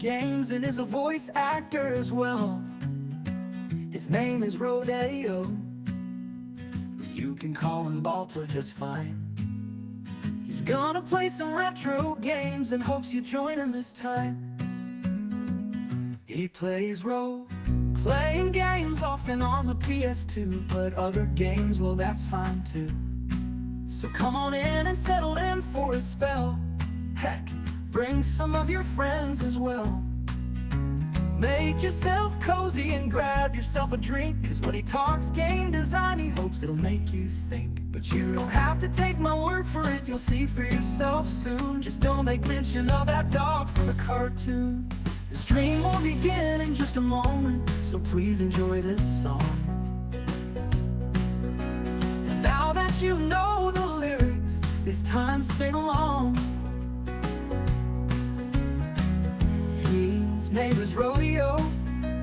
games and is a voice actor as well. His name is Rodeo, you can call him Balto just fine. He's gonna play some retro games and hopes you join him this time. He plays role-playing games often on the PS2, but other games, well, that's fine too. So come on in and settle in for a spell. Heck, bring some of your friends as well. Make yourself cozy and grab yourself a drink, 'cause when he talks game design, he hopes it'll make you think. But you don't have to take my word for it, you'll see for yourself soon. Just don't make mention of that dog from the cartoon. The stream will begin in just a moment, so please enjoy this song. And now that you know the lyrics, it's time to sing along. His name is Rodeo,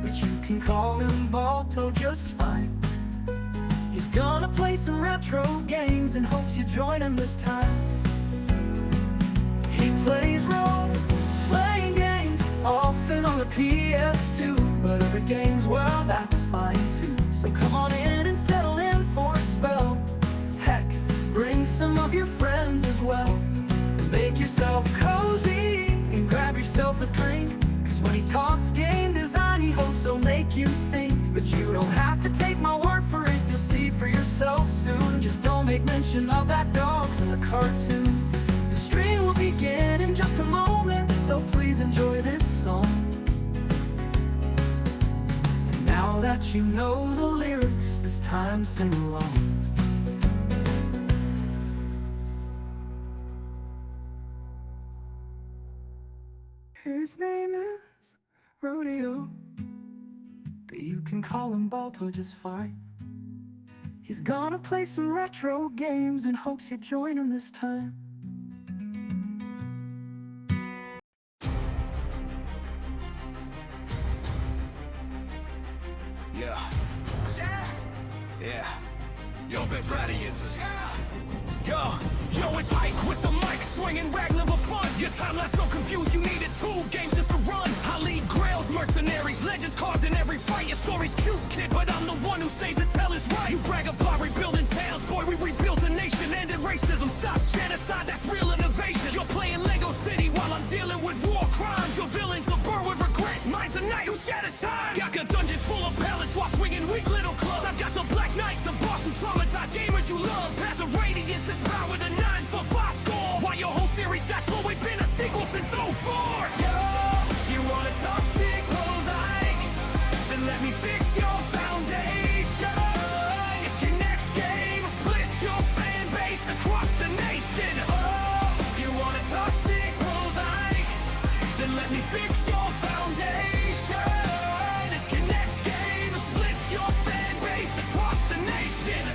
but you can call him Balto just fine. He's gonna play some retro games and hopes you join him this time. He plays role-playing games often on the PS2, but other games, well, that's fine too. So come on in and settle in for a spell. Heck, bring some of your friends as well. Make yourself cozy and grab yourself a drink, 'cause when he talks game design, he hopes he'll make you think. But you don't have to take my word for it, you'll see for yourself soon. Just don't make mention of that dog from the cartoon. The stream will begin in just a moment, so please enjoy this song. And now that you know the lyrics, it's time to sing along. His name is Rodeo, but you can call him Balto just fine. He's gonna play some retro games and hopes you join him this time. Yeah. Yo, best audience. Yo, it's Ike with the mic, swinging, raglan for fun. Your time left so confused, you needed 2 games just to run. I lead grails, mercenaries, legends carved in every fight. Your story's cute, kid, but I'm the one who saved to tell is right. You brag about rebuilding towns, boy, we rebuilt a nation. Ended racism, stop genocide, that's real innovation. You're playing Lego City while I'm dealing with war crimes. Your villains a burn with regret, mine's a knight who shatters time. Got a dungeon full of pallets while swinging weak little clubs. I've got the Black Knight, the boss who traumatized gamers you love. Path of Radiance is power to 9 for 5 score. Why your whole series that's what we've been a sequel since 04. Yo, you wanna talk sequels, Ike? Then let me fix your foundation. If your next game split your fan base across the nation. Oh, you wanna talk sequels, Ike? Then let me fix your foundation. If your next game split your fan base across the nation.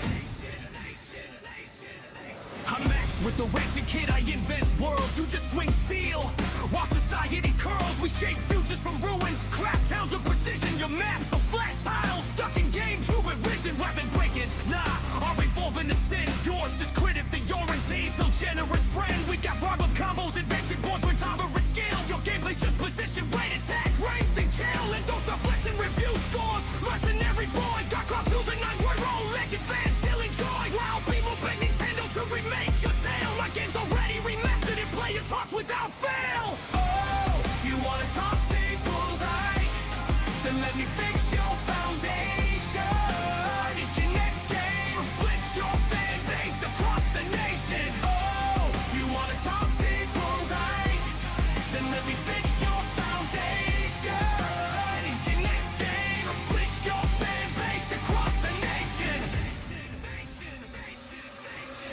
I'm Max with the wretched kid, I invent worlds, you just swing steel. While society curls, we shape futures from ruins. Craft towns with precision, your maps are flat tiles. Stuck in game, true with vision, weapon breakage. Nah, I'll evolve into sin. Yours just quit if the orange Z feel generous friend. We got barber combos, invention boards with tolerant skill. Your gameplay's just position, right attack, range and kill. And those deflection review scores. Mercenary boy, got crop tools and 9-word roll. Legend fans still enjoy. Wow, people beg Nintendo to remake your tale. My game's already remastered and players' hearts without fail. Oh, you wanna talk sequels, Ike? Then let me fix your foundation. If your next game split your fan base across the nation. Oh, you wanna talk sequels, Ike? Then let me fix your foundation. If your next game split your fan base across the nation.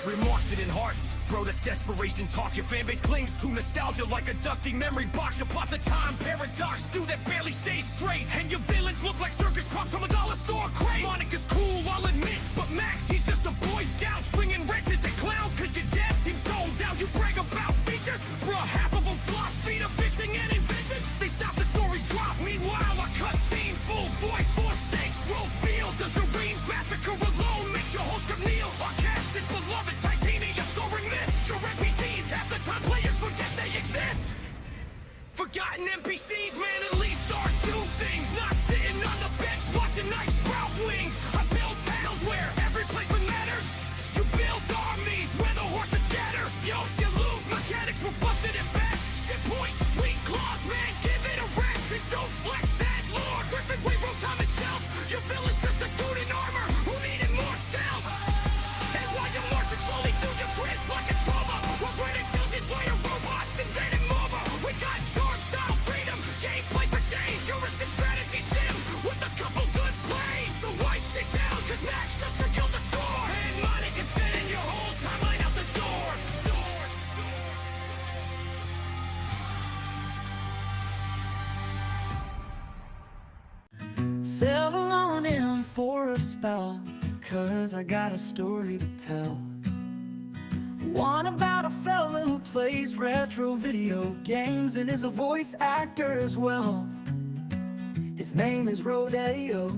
Remorse it in hearts, bro, that's desperation talk. Your fan base clings to nostalgia like a dusty memory box. Your plot's a time paradox, stew that barely stays straight. And your villains look like circus props from a dollar store crate. Monica's cool, I'll admit, but Max, he's just a boy scout. Swinging wrenches and clowns, 'cause your dev team's sold down. You brag about features, bruh, half of them flops. Feet of fishing and inventions, they stop, the stories drop. Meanwhile, I cut scenes, full voice, 4 stakes, roll fields. The Serenes massacre alone makes your whole script kneel. Our cast is beloved, titanium soaring mist. Your NPCs, half the time players forget they exist. Forgotten NPCs. seas, man, at least stars do things. Not sitting on the bench watching night sprout wings. I build towns where every placement matters. You build armies where the horses scatter. Yo, you lose, mechanics were busted at best. Shit points, weak claws, man, give it a rest. And don't flex that lore. Griffin rewrote time itself. Your villain's just a dude in armor who needed more stealth. And while you're marching slowly through your grids like a trauma, we're ready to destroy your robots and then MOBA. We got charm style freedom, gameplay for days. Heuristic strategy sim with a couple good plays. So wipe shit down, cause Max just killed the score. And money can sit in your whole timeline out the door. Settle on in for a spell, cause I got a story to tell. One about a fella who plays retro video games and is a voice actor as well. His name is Rodeo.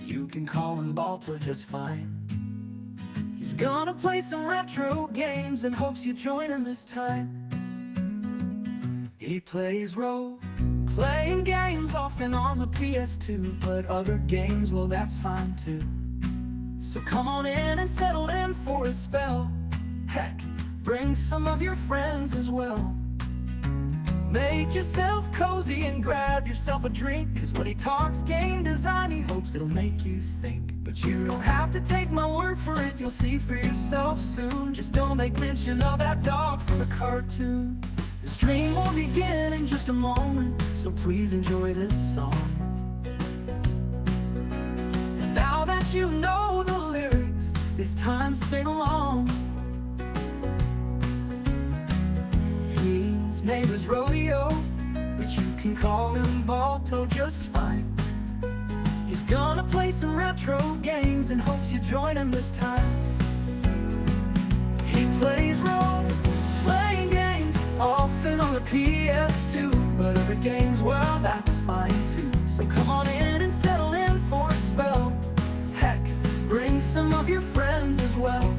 You can call him Balto just fine. He's gonna play some retro games and hopes you join him this time. He plays role-playing games often on the PS2, but other games, well, that's fine too. So come on in and settle in for a spell. Heck, bring some of your friends as well. Make yourself cozy and grab yourself a drink, cause when he talks game design, he hopes it'll make you think. But you don't have to take my word for it, you'll see for yourself soon. Just don't make mention of that dog from the cartoon. The stream will begin in just a moment, so please enjoy this song. And now that you know the lyrics, it's time to sing along. His name is Rodeo, but you can call him Balto just fine. He's gonna play some retro games and hopes you join him this time. He plays role-playing games often on the PS2, but other games, well, that's fine too. So come on in and settle in for a spell. Heck, bring some of your friends as well.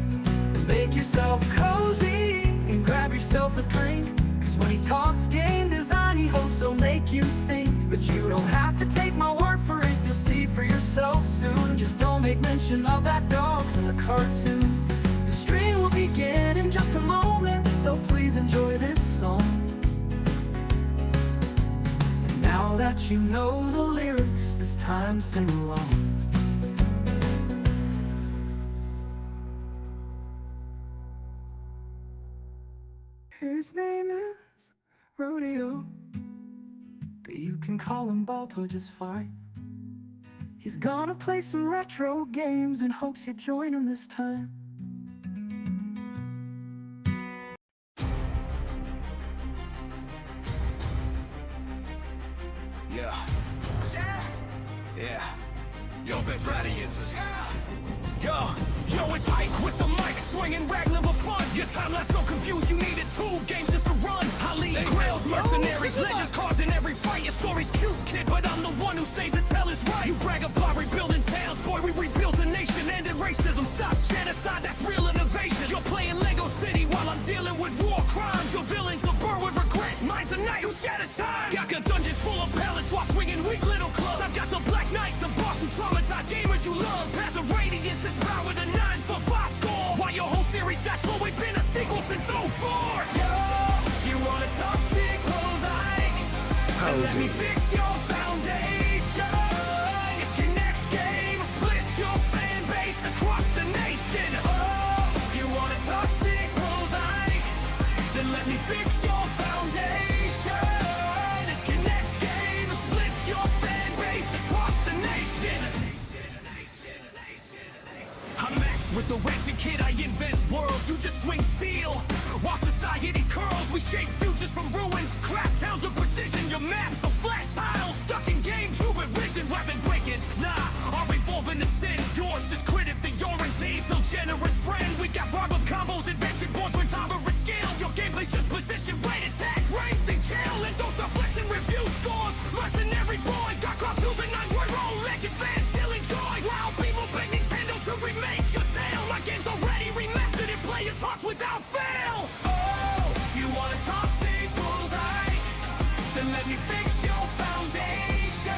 Make yourself cozy and grab yourself a drink, cause when he talks game design, he hopes he'll make you think. But you don't have to take my word for it, you'll see for yourself soon. Just don't make mention of that dog from the cartoon. The stream will begin in just a moment, so please enjoy this song. And now that you know the lyrics, it's time to sing along. His name is Rodeo, but you can call him Balto just fine. He's gonna play some retro games and hopes you join him this time. Yeah. Yo, best radiance. Yo, it's Ike with the mic, swinging raglan for fun. Your timeline so confused, you needed 2 games just to run. I lead grails, mercenaries, legends caused in every fight. Your story's cute, kid, but I'm the one who saved to tell is right. You brag about rebuilding towns, boy, we rebuilt a nation. Ended racism, stop genocide, that's real innovation. You're playing Lego City while I'm dealing with war crimes. Your villain's a bird with regret, mine's a knight who shatters time. Got a dungeon full of pallets while swinging weak little clubs. I've got the Black Knight, the boss who traumatized gamers you love. Path of Radiance is power to 9 for 5 score. While your whole series died slow, we've been a sequel since 04. Yo, you want a toxic close Ike? Then let me fix your foundation. If your next game splits your fan base across the nation. Oh, you want a toxic close Ike? Then let me fix your foundation. If your next game splits your fan base across the nation. I'm Max with the ratchet kid, I invent worlds. You just swing steel while society curls. We shape futures from ruins, craft towns with precision. Your maps are flat tiles, let me fix your foundation.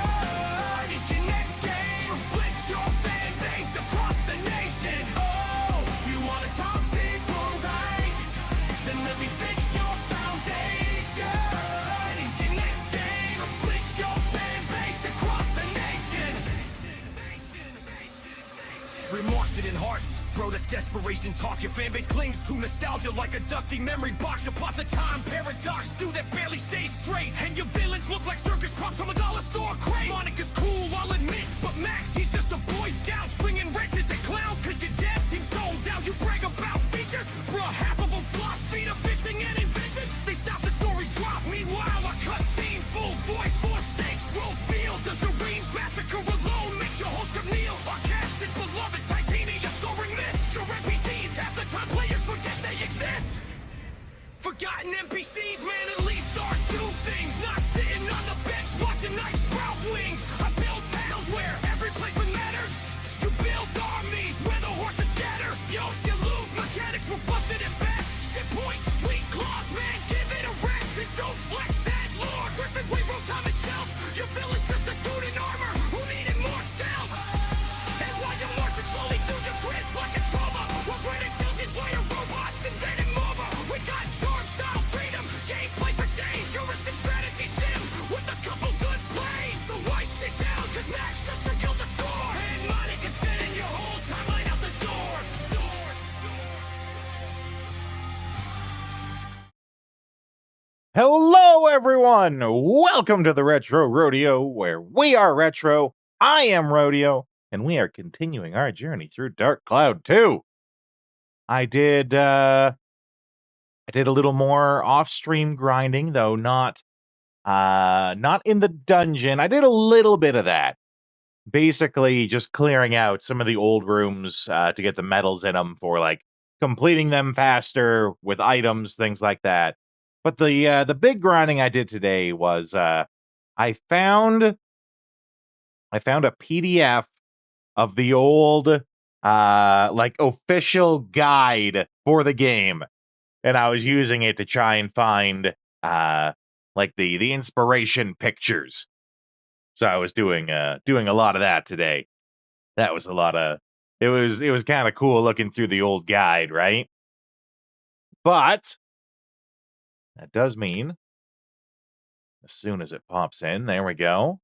In your next game, split your fan base across the nation. Oh, you want a toxic mosaic? Then let me fix your foundation. In your next game, split your fan base across the nation. Remorse it in hearts, bro, that's desperation talk. Your fan base clings to nostalgia like a dusty memory box. Your plots of time paradox, do that barely stay straight. And your villains look like circus props from a dollar store crate. Monica's cool, I'll admit, but Max, he's just a boy scout, swinging wrenches at clowns. Cause your dev team sold out, you brag about features, bruh, half of them flops, feet of fishing and inventions. They stop, the stories drop, meanwhile our cut scenes, full voice, four stakes, roll fields. The Serenes massacre alone makes your whole script kneel. Our cast is beloved, Titania soaring mist. Your NPCs, half the time players forget they exist. Forgotten NPCs, man, at least stars do things. Not sitting on the bench watching night sprout wings. I build towns where every placement matters. You build armies where the horses scatter. Yo, you lose, mechanics were busted at best. Shit points, weak claws, man, give it a rest. And don't flex that lore. Griffin Wave wrote time itself. Your villain's just a dude in armor who needed more stealth. And while you're marching slowly through your grids like a trauma, we're great intelligence layer robots inventing MOBA. We got charm style freedom, gameplay for days, heuristic strategy sim with a couple good plays. So why sit down, cause Max just revealed the score. And Monica's sending your whole timeline out the door. Hello, everyone! Welcome to the Retro Rodeo, where we are retro. I am Rodeo, and we are continuing our journey through Dark Cloud 2. I did a little more off-stream grinding, though not in the dungeon. I did a little bit of that. Basically, just clearing out some of the old rooms to get the medals in them for, like, completing them faster with items, things like that. But the big grinding I did today was I found a PDF of the old like official guide for the game, and I was using it to try and find like the inspiration pictures. So I was doing a lot of that today. That was a lot of it was kind of cool looking through the old guide, right? But that does mean, as soon as it pops in, there we go.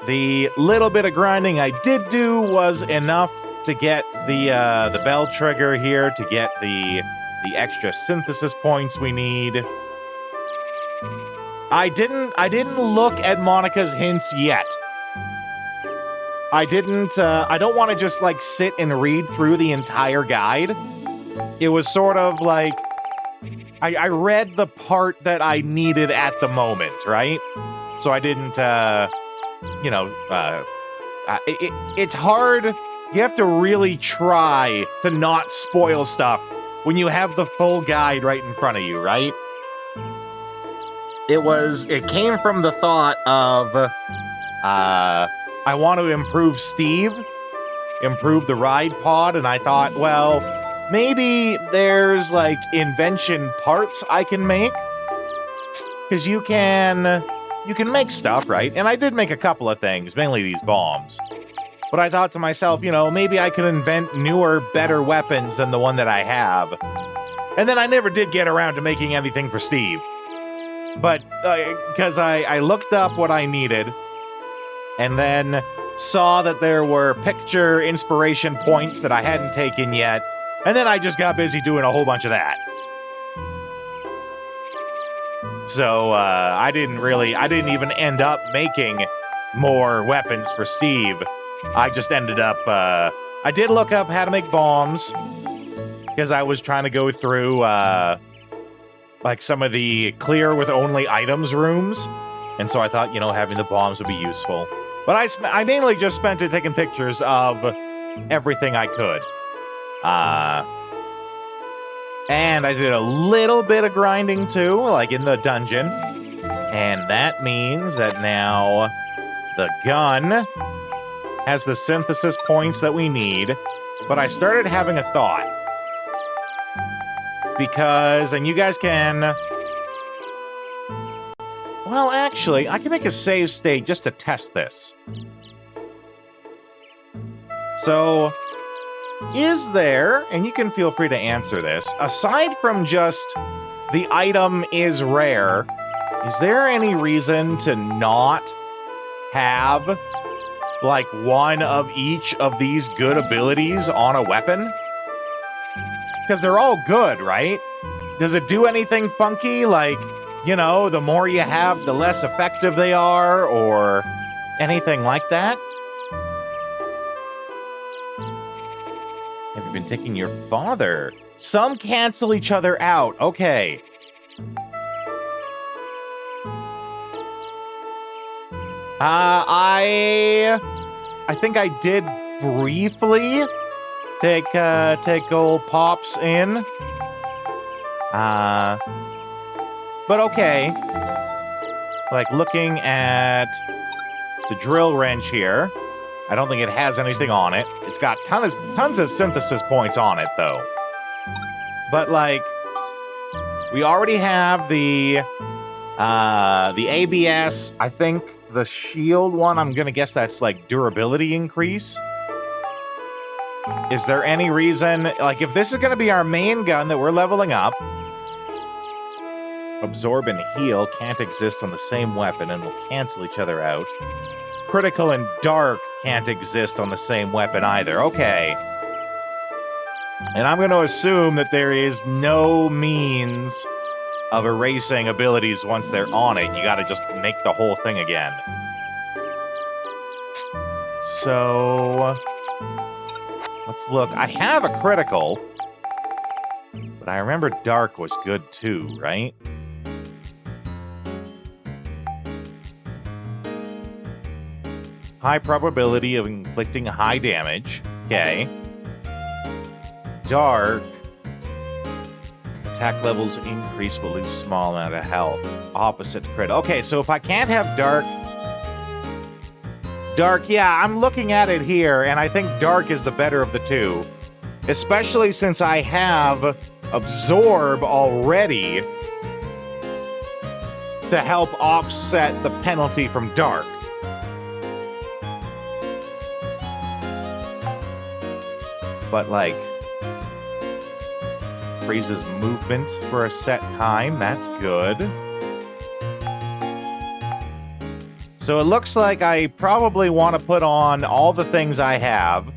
The little bit of grinding I did do was enough to get the bell trigger here, to get the extra synthesis points we need. I didn't look at Monica's hints yet. I don't want to just like sit and read through the entire guide. It was sort of like I read the part that I needed at the moment, right? So I didn't, it's hard. You have to really try to not spoil stuff when you have the full guide right in front of you, right? It came from the thought of, I want to improve Steve, improve the ride pod, and I thought, well, maybe there's, like, invention parts I can make. Because you can make stuff, right? And I did make a couple of things, mainly these bombs. But I thought to myself, maybe I could invent newer, better weapons than the one that I have. And then I never did get around to making anything for Steve. But, because I looked up what I needed, and then saw that there were picture inspiration points that I hadn't taken yet, and then I just got busy doing a whole bunch of that. So, I didn't even end up making more weapons for Steve. I just ended up, I did look up how to make bombs, because I was trying to go through, like some of the clear with only items rooms, and so I thought, having the bombs would be useful. But I mainly just spent it taking pictures of everything I could. And I did a little bit of grinding too, like in the dungeon. And that means that now the gun has the synthesis points that we need. But I started having a thought. Because, and you guys can... Well, actually, I can make a save state just to test this. So, is there, and you can feel free to answer this, aside from just the item is rare, is there any reason to not have, like, one of each of these good abilities on a weapon? Because they're all good, right? Does it do anything funky? Like, you know, the more you have, the less effective they are, or anything like that? Have you been taking your father? Some cancel each other out. Okay. I think I did briefly take old Pops in. But okay. Like, looking at the drill wrench here, I don't think it has anything on it. It's got tons of synthesis points on it, though. But, like, we already have the ABS. I think the shield one, I'm gonna guess that's, like, durability increase. Is there any reason, like, if this is gonna be our main gun that we're leveling up, absorb and heal can't exist on the same weapon and will cancel each other out. Critical and dark can't exist on the same weapon either. Okay. And I'm going to assume that there is no means of erasing abilities once they're on it. You got to just make the whole thing again. So, let's look. I have a critical, but I remember dark was good too, right? High probability of inflicting high damage. Okay. Dark. Attack levels increase but lose small amount of health. Opposite crit. Okay, so if I can't have dark... Dark, yeah, I'm looking at it here, and I think dark is the better of the two. Especially since I have absorb already to help offset the penalty from dark. But, like, freezes movement for a set time. That's good. So it looks like I probably want to put on all the things I have,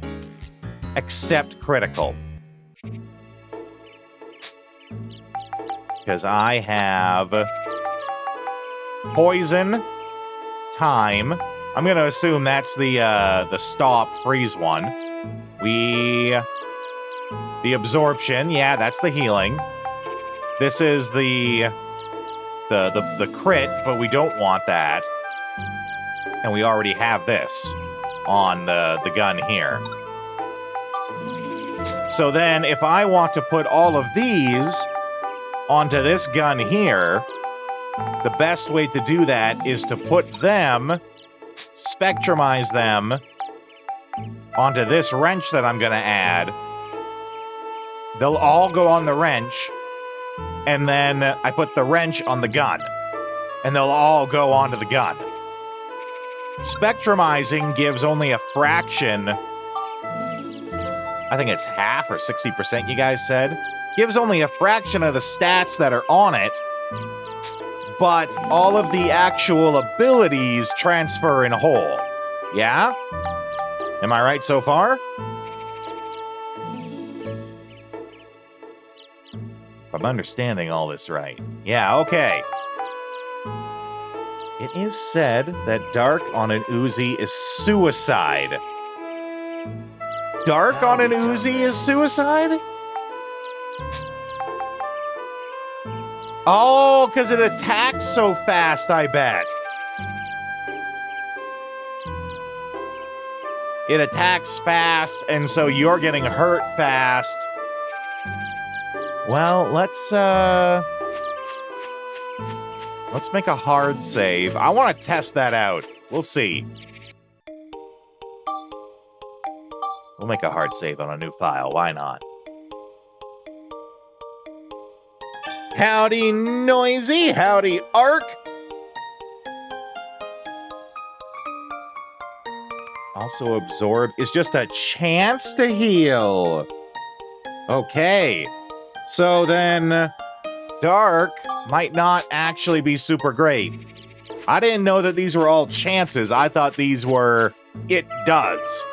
except critical. Because I have poison, time. I'm going to assume that's the stop freeze one. The absorption, yeah, that's the healing. This is the crit, but we don't want that. And we already have this on the gun here. So then, if I want to put all of these onto this gun here, the best way to do that is to put them, spectrumize them, onto this wrench that I'm going to add. They'll all go on the wrench, and then I put the wrench on the gun, and they'll all go onto the gun. Spectrumizing gives only a fraction. I think it's half or 60%, you guys said. Gives only a fraction of the stats that are on it, but all of the actual abilities transfer in whole. Yeah? Am I right so far? I'm understanding all this right. Yeah, okay. It is said that dark on an Uzi is suicide. Dark on an Uzi is suicide? Oh, because it attacks so fast, I bet. It attacks fast, and so you're getting hurt fast. Well, let's make a hard save. I want to test that out. We'll see. We'll make a hard save on a new file. Why not? Howdy, Noisy. Howdy, Ark. Also absorb is just a chance to heal. Okay. So then Dark might not actually be super great. I didn't know that these were all chances. I thought these were it does.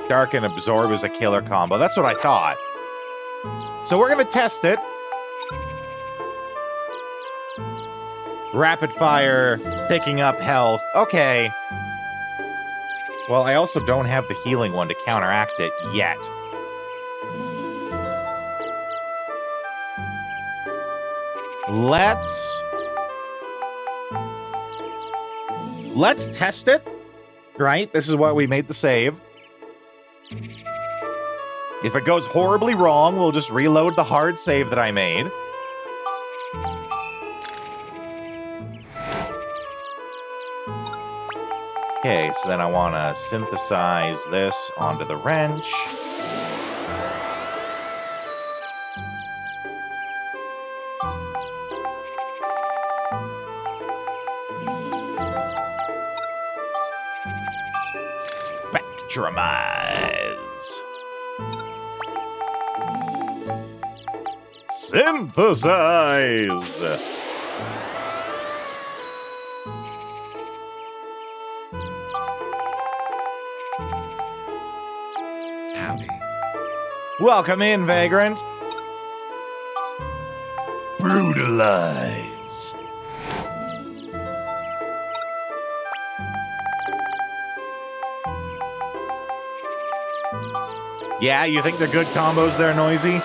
Dark and Absorb is a killer combo. That's what I thought. So we're going to test it. Rapid fire, picking up health. Okay. Well, I also don't have the healing one to counteract it yet. Let's test it. Right? This is what we made the save. If it goes horribly wrong, we'll just reload the hard save that I made. Okay, so then I want to synthesize this onto the wrench. Spectrumize. Synthesize. Howdy. Welcome in, Vagrant. Brutalize. Yeah, you think they're good combos there, Noisy?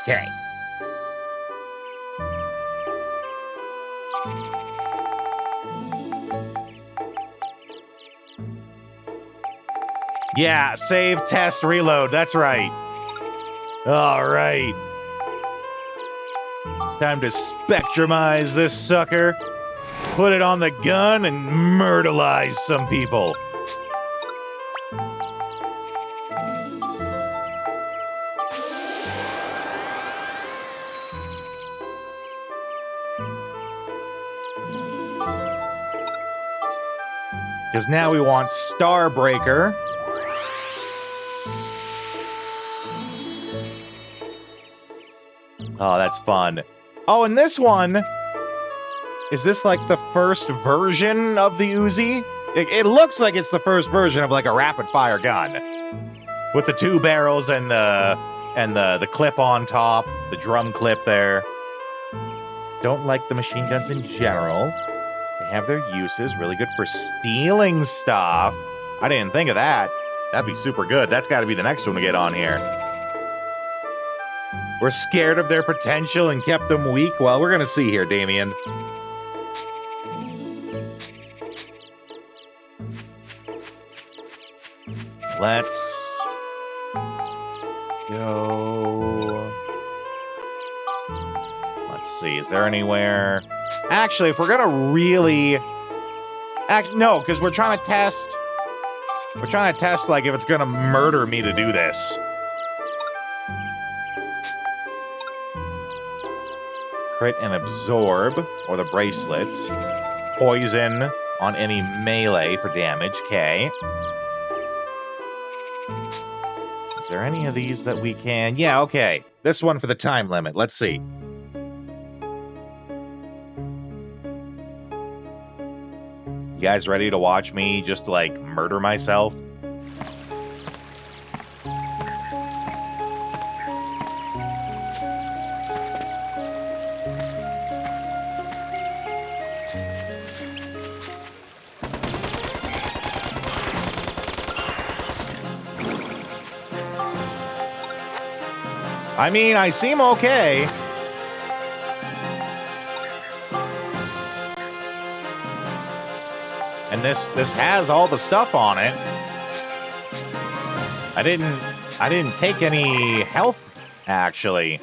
Okay. Yeah, save, test, reload. That's right. All right. Time to spectrumize this sucker. Put it on the gun and myrtleize some people. Because now we want Starbreaker. Oh, that's fun. Oh, and this one, is this like the first version of the Uzi? It looks like it's the first version of like a rapid fire gun. With the two barrels and the clip on top, the drum clip there. Don't like the machine guns in general. They have their uses, really good for stealing stuff. I didn't think of that. That'd be super good. That's got to be the next one to get on here. We're scared of their potential and kept them weak. Well, we're going to see here, Damien. Let's go. Let's see. Is there anywhere? Actually, if we're going to really... no, because we're trying to test... We're trying to test, like, if it's going to murder me to do this. Crit and absorb, or the bracelets. Poison on any melee for damage. Okay. Is there any of these that we can... Yeah, okay. This one for the time limit. Let's see. You guys ready to watch me just, like, murder myself? I mean, I seem okay. And this has all the stuff on it. I didn't take any health, actually.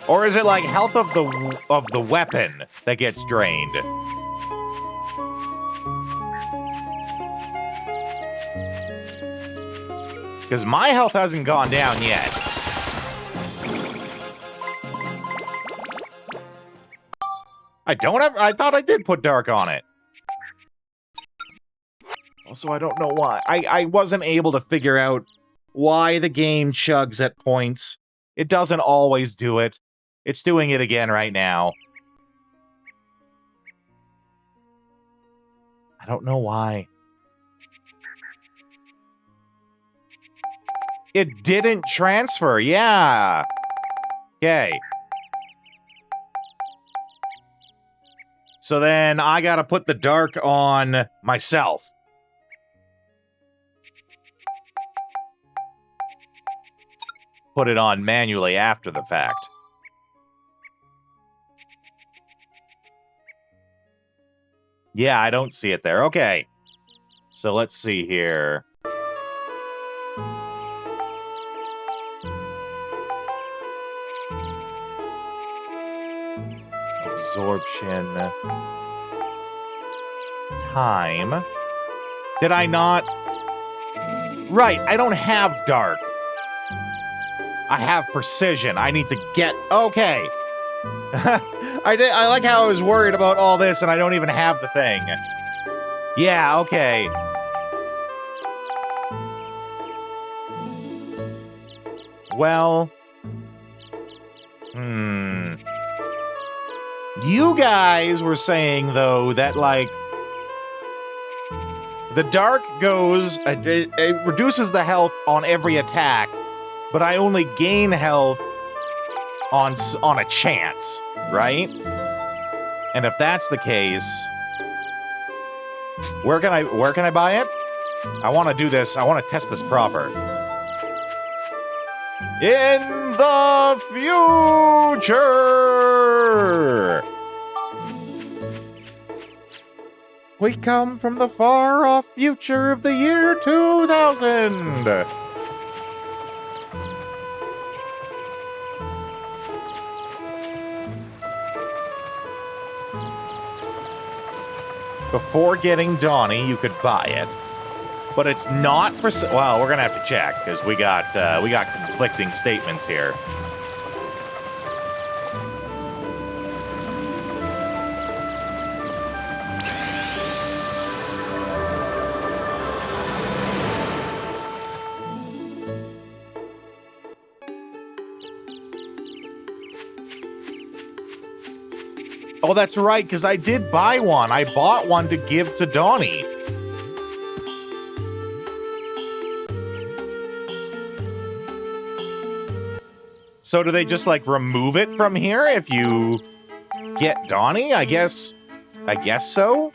Or is it like health of the weapon that gets drained? Because my health hasn't gone down yet. I don't have... I thought I did put dark on it. Also, I don't know why. I wasn't able to figure out why the game chugs at points. It doesn't always do it. It's doing it again right now. I don't know why. It didn't transfer, yeah. Okay. So then I gotta put the dark on myself. Put it on manually after the fact. Yeah, I don't see it there. Okay. So let's see here. Absorption. Time. Did I not? Right, I don't have dark. I have precision. I need to get... Okay. I like how I was worried about all this and I don't even have the thing. Yeah, okay. Well... You guys were saying, though, that, like... The dark goes... It reduces the health on every attack, but I only gain health on a chance, right? And if that's the case, where can I buy it? I want to do this. I want to test this proper. In the future, we come from the far-off future of the year 2000. Before getting Donnie, you could buy it, but it's not for. Well, we're gonna have to check because we got conflicting statements here. Oh, that's right, because I did buy one. I bought one to give to Donnie. So do they just, like, remove it from here if you get Donnie? I guess so?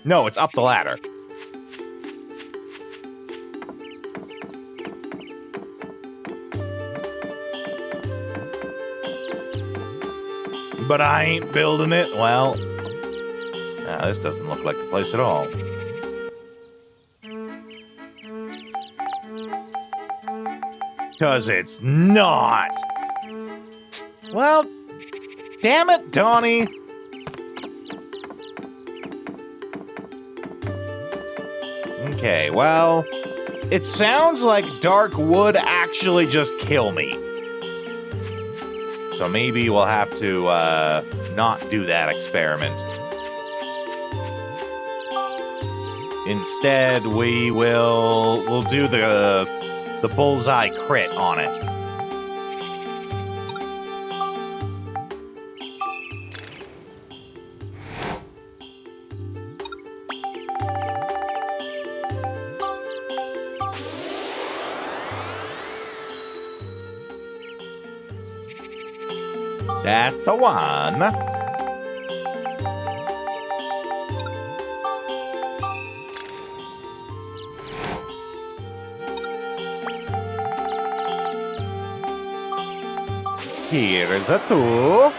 No, it's up the ladder. But I ain't building it. Well, this doesn't look like the place at all. Because it's not. Well, damn it, Donnie. Okay, well, it sounds like dark would actually just kill me. So maybe we'll have to not do that experiment. Instead, we'll do the bullseye crit on it. That's the one. Here is a 2.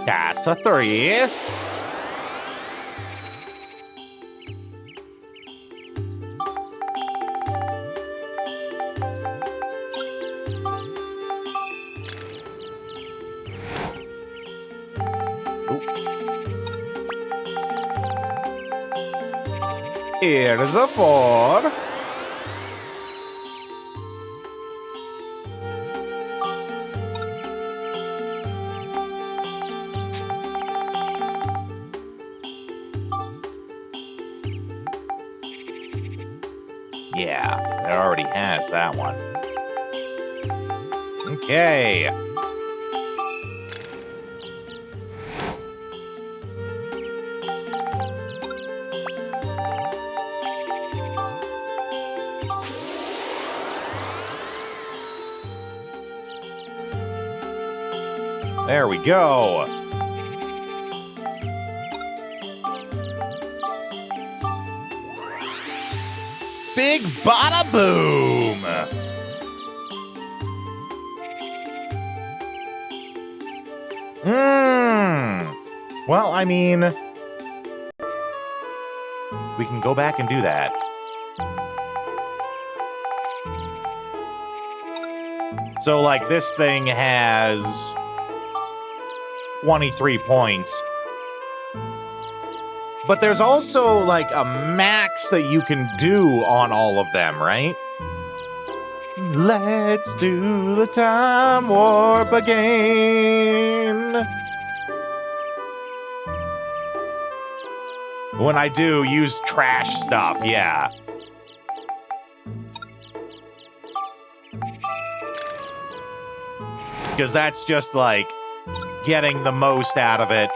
That's a 3. Here's a 4. Yeah, it already has that one. Okay. There we go. Big bada boom. Well, I mean, we can go back and do that. So, like, this thing has 23 points. But there's also, like, a max that you can do on all of them, right? Let's do the time warp again. When I do, use trash stuff, yeah. Because that's just, like, getting the most out of it.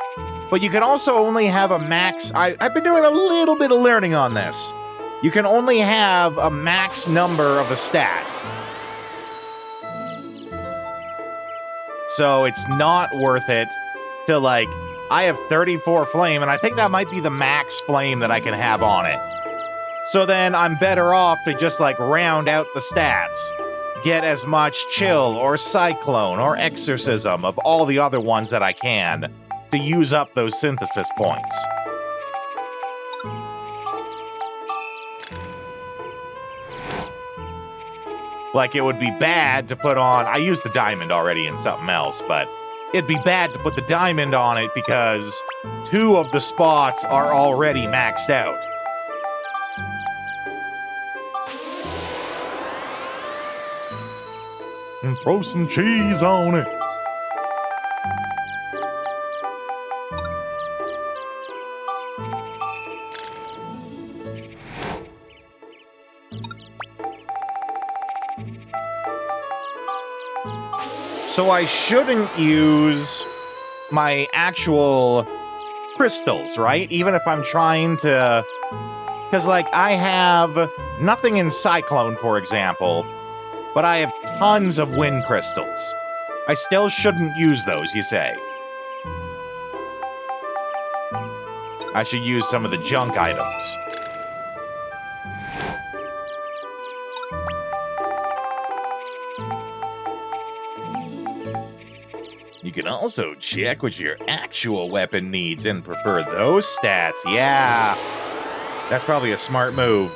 But you can also only have a max... I've been doing a little bit of learning on this. You can only have a max number of a stat. So it's not worth it to, like... I have 34 flame, and I think that might be the max flame that I can have on it. So then I'm better off to just, like, round out the stats. Get as much chill, or cyclone, or exorcism of all the other ones that I can to use up those synthesis points. Like, it would be bad to put on... I used the diamond already in something else, but... it'd be bad to put the diamond on it because 2 of the spots are already maxed out. And throw some cheese on it. So I shouldn't use my actual crystals, right? Even if I'm trying to... because, like, I have nothing in Cyclone, for example, but I have tons of wind crystals. I still shouldn't use those, you say? I should use some of the junk items. You can also check what your actual weapon needs and prefer those stats. Yeah, that's probably a smart move.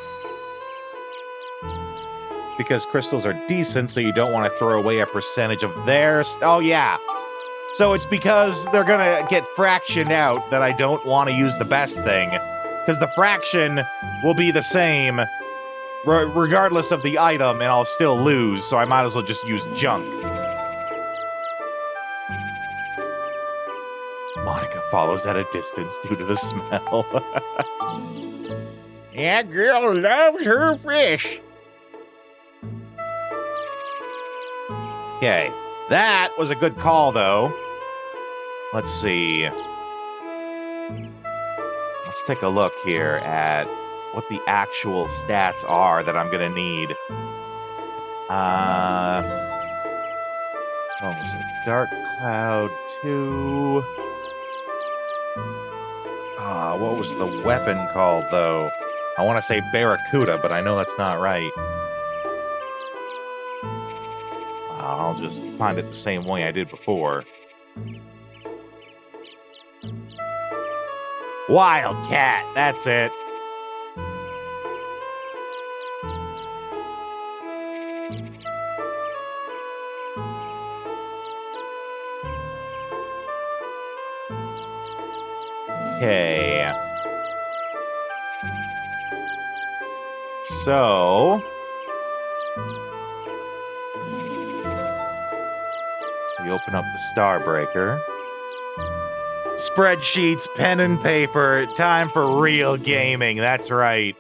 Because crystals are decent, so you don't want to throw away a percentage of theirs. Oh, yeah. So it's because they're going to get fractioned out that I don't want to use the best thing. Because the fraction will be the same regardless of the item, and I'll still lose, so I might as well just use junk. Monica follows at a distance due to the smell. That girl loves her fish. Okay, that was a good call, though. Let's see. Let's take a look here at what the actual stats are that I'm going to need. What was it? Dark Cloud 2. What was the weapon called, though? I want to say Barracuda, but I know that's not right. I'll just find it the same way I did before. Wildcat, that's it. Okay. So we open up the Starbreaker. Spreadsheets, pen and paper, time for real gaming. That's right.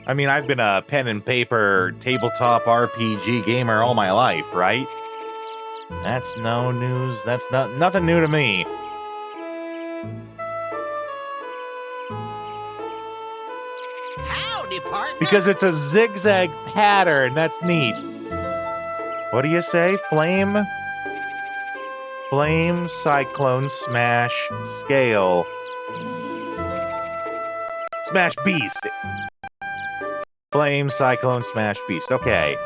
I mean, I've been a pen and paper tabletop RPG gamer all my life, right? That's no news. That's nothing new to me. Howdy, partner. Because it's a zigzag pattern. That's neat. What do you say? Flame, cyclone, smash, scale. Smash beast. Flame, cyclone, smash beast. Okay.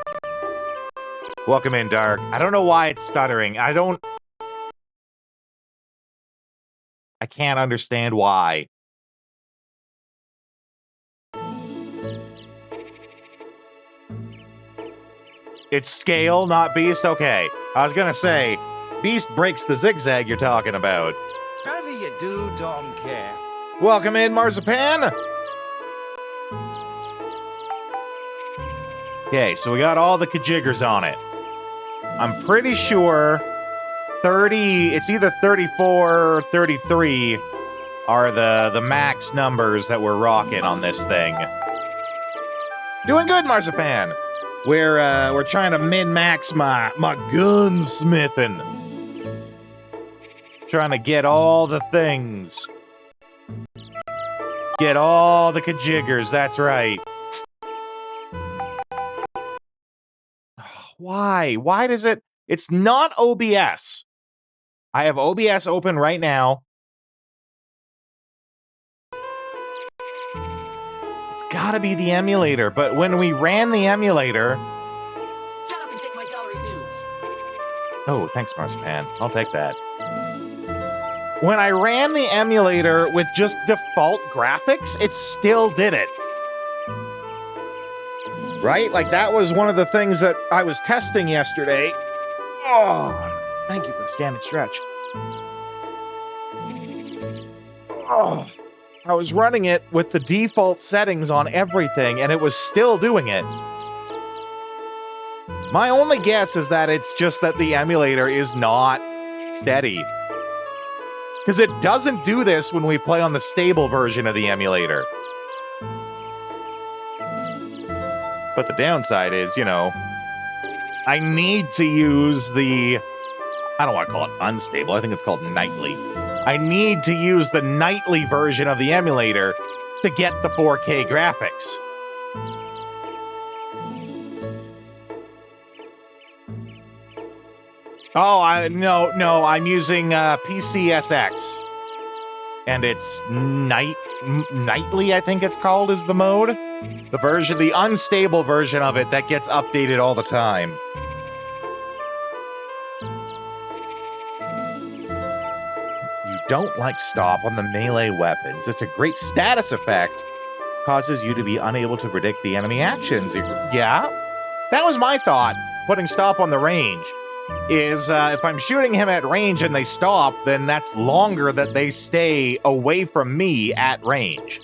Welcome in, Dark. I don't know why it's stuttering. I can't understand why. It's scale, not beast? Okay. I was gonna say, beast breaks the zigzag you're talking about. How do you do, Domcat? Welcome in, Marzipan! Okay, so we got all the kajiggers on it. I'm pretty sure 30, it's either 34 or 33 are the max numbers that we're rocking on this thing. Doing good, Marzipan! We're trying to min-max my gunsmithing. Trying to get all the things. Get all the kajiggers, that's right. Why? Why does it... It's not OBS. I have OBS open right now. It's gotta be the emulator, but when we ran the emulator... Shut up and take my salary dues. Oh, thanks, Marzipan. I'll take that. When I ran the emulator with just default graphics, it still did it. Right? Like, that was one of the things that I was testing yesterday. Oh, thank you for the stand and stretch. Oh, I was running it with the default settings on everything, and it was still doing it. My only guess is that it's just that the emulator is not steady. Because it doesn't do this when we play on the stable version of the emulator. But the downside is, you know, I need to use the... I don't want to call it unstable. I think it's called nightly. I need to use the nightly version of the emulator to get the 4K graphics. Oh, no, I'm using PCSX. And it's nightly, I think it's called, is the mode. The version, the unstable version of it that gets updated all the time. You don't like stop on the melee weapons. It's a great status effect. Causes you to be unable to predict the enemy actions. Yeah? That was my thought, putting stop on the range. Is if I'm shooting him at range and they stop, then that's longer that they stay away from me at range.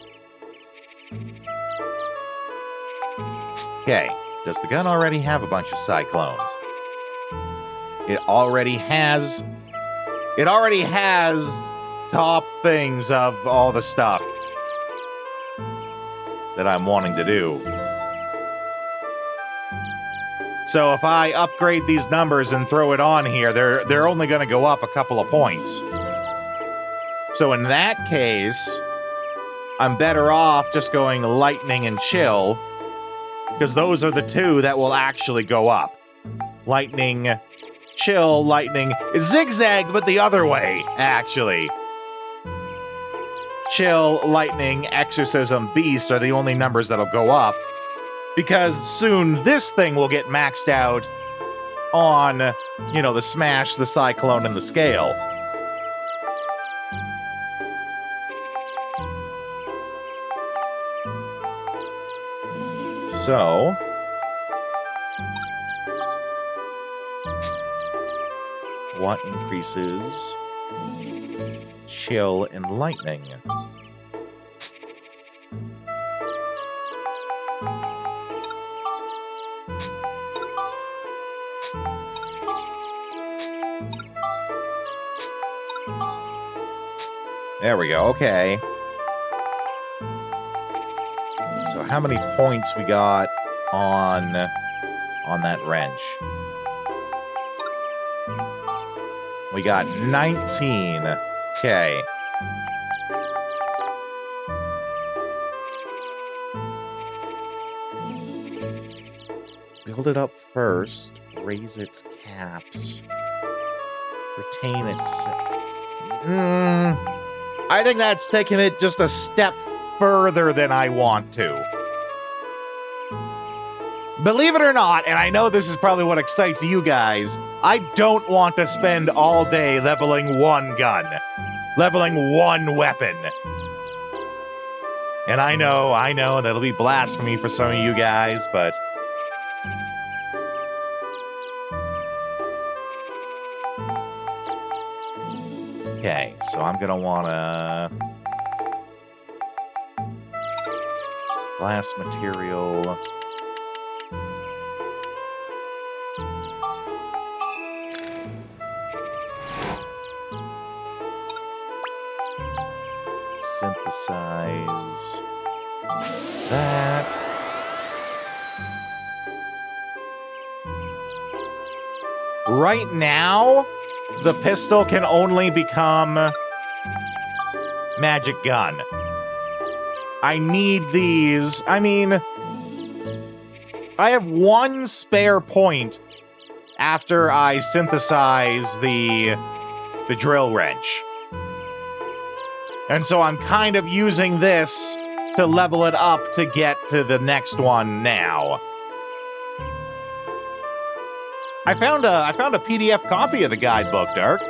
Okay, does the gun already have a bunch of Cyclone? It already has top things of all the stuff that I'm wanting to do. So if I upgrade these numbers and throw it on here, they're only going to go up a couple of points. So in that case, I'm better off just going lightning and chill, because those are the two that will actually go up. Lightning, chill, lightning, zigzag, but the other way, actually. Chill, lightning, exorcism, beast are the only numbers that'll go up. Because soon this thing will get maxed out on, you know, the smash, the cyclone, and the scale. So... what increases chill and lightning? There we go. Okay. So how many points we got on that wrench? We got 19. Okay. Build it up first. Raise its caps. Retain its... I think that's taking it just a step further than I want to. Believe it or not, and I know this is probably what excites you guys, I don't want to spend all day leveling one gun. Leveling one weapon. And I know, that'll be blasphemy for some of you guys, but... Okay, so I'm gonna wanna... Glass material... Synthesize... that... Right now... The pistol can only become magic gun. I need these. I mean, I have one spare point after I synthesize the drill wrench. And so I'm kind of using this to level it up to get to the next one now. I found a PDF copy of the guidebook, Dark.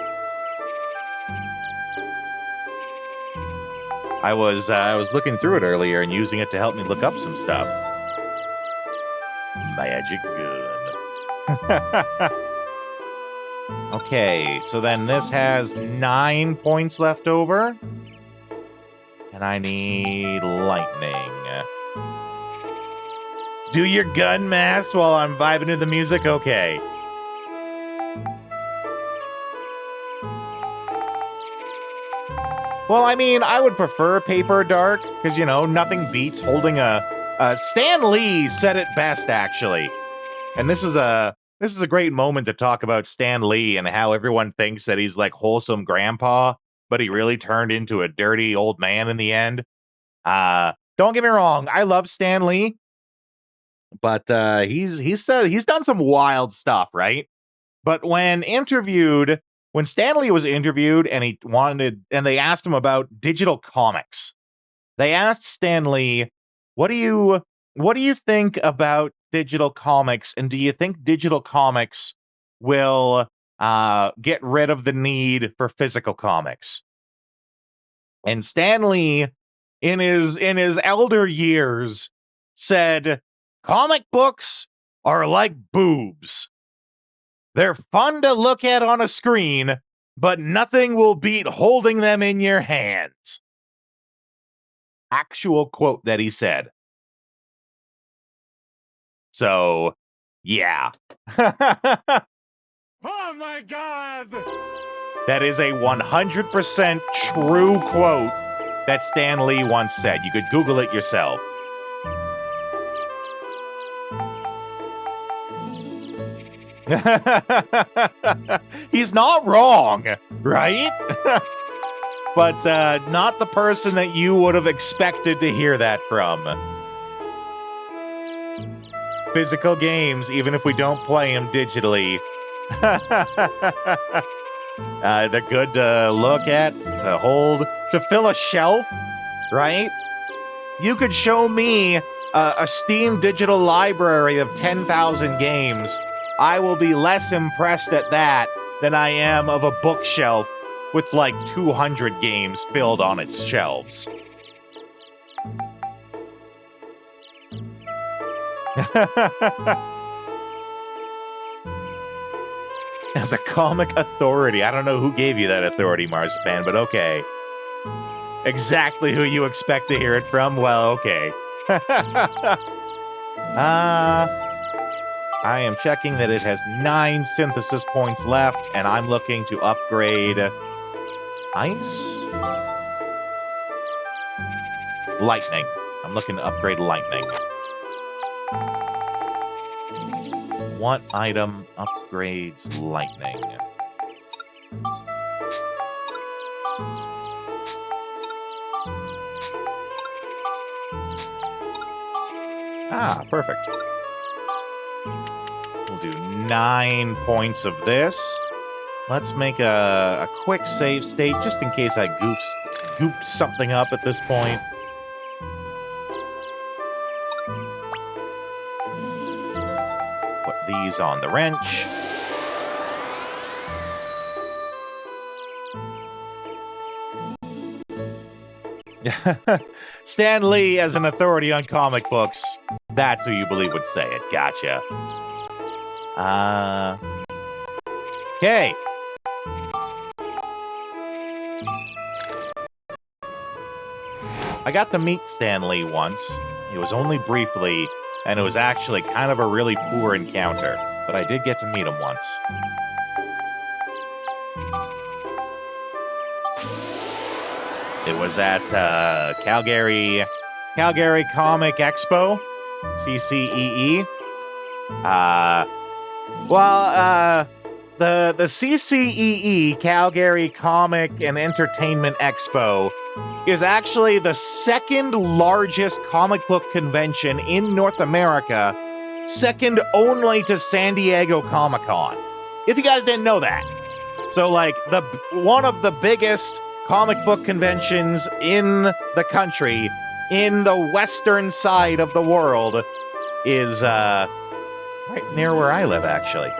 I was looking through it earlier and using it to help me look up some stuff. Magic gun. Okay, so then this has 9 points left over. And I need lightning. Do your gun mask while I'm vibing to the music? Okay. Well, I mean, I would prefer paper dark, because, you know, nothing beats holding a... Stan Lee said it best, actually. And this is a great moment to talk about Stan Lee and how everyone thinks that he's like wholesome grandpa, but he really turned into a dirty old man in the end. Don't get me wrong, I love Stan Lee, but he's done some wild stuff, right? But when Stan Lee was interviewed and they asked him about digital comics, they asked Stan Lee, what do you think about digital comics, and do you think digital comics will get rid of the need for physical comics? And Stan Lee, in his elder years, said, comic books are like boobs. They're fun to look at on a screen, but nothing will beat holding them in your hands. Actual quote that he said. So, yeah. Oh my god! That is a 100% true quote that Stan Lee once said. You could Google it yourself. He's not wrong, right? But not the person that you would have expected to hear that from. Physical games, even if we don't play them digitally, they're good to look at, to hold, to fill a shelf, right? You could show me a Steam digital library of 10,000 games. I will be less impressed at that than I am of a bookshelf with like 200 games filled on its shelves. As a comic authority. I don't know who gave you that authority, Marzipan, but okay. Exactly who you expect to hear it from? Well, okay. I am checking that it has 9 synthesis points left, and I'm looking to upgrade ice. lightning. I'm looking to upgrade lightning. What item upgrades lightning? Ah, perfect. We'll do 9 points of this. Let's make a quick save state, just in case I goofed something up at this point. Put these on the wrench. Stan Lee as an authority on comic books. That's who you believe would say it. Gotcha. Okay. I got to meet Stan Lee once. It was only briefly, and it was actually kind of a really poor encounter. But I did get to meet him once. It was at Calgary Comic Expo, CCEE. The CCEE, Calgary Comic and Entertainment Expo, is actually the second largest comic book convention in North America, second only to San Diego Comic-Con. If you guys didn't know that. So, like, one of the biggest comic book conventions in the country, in the western side of the world, is right near where I live, actually.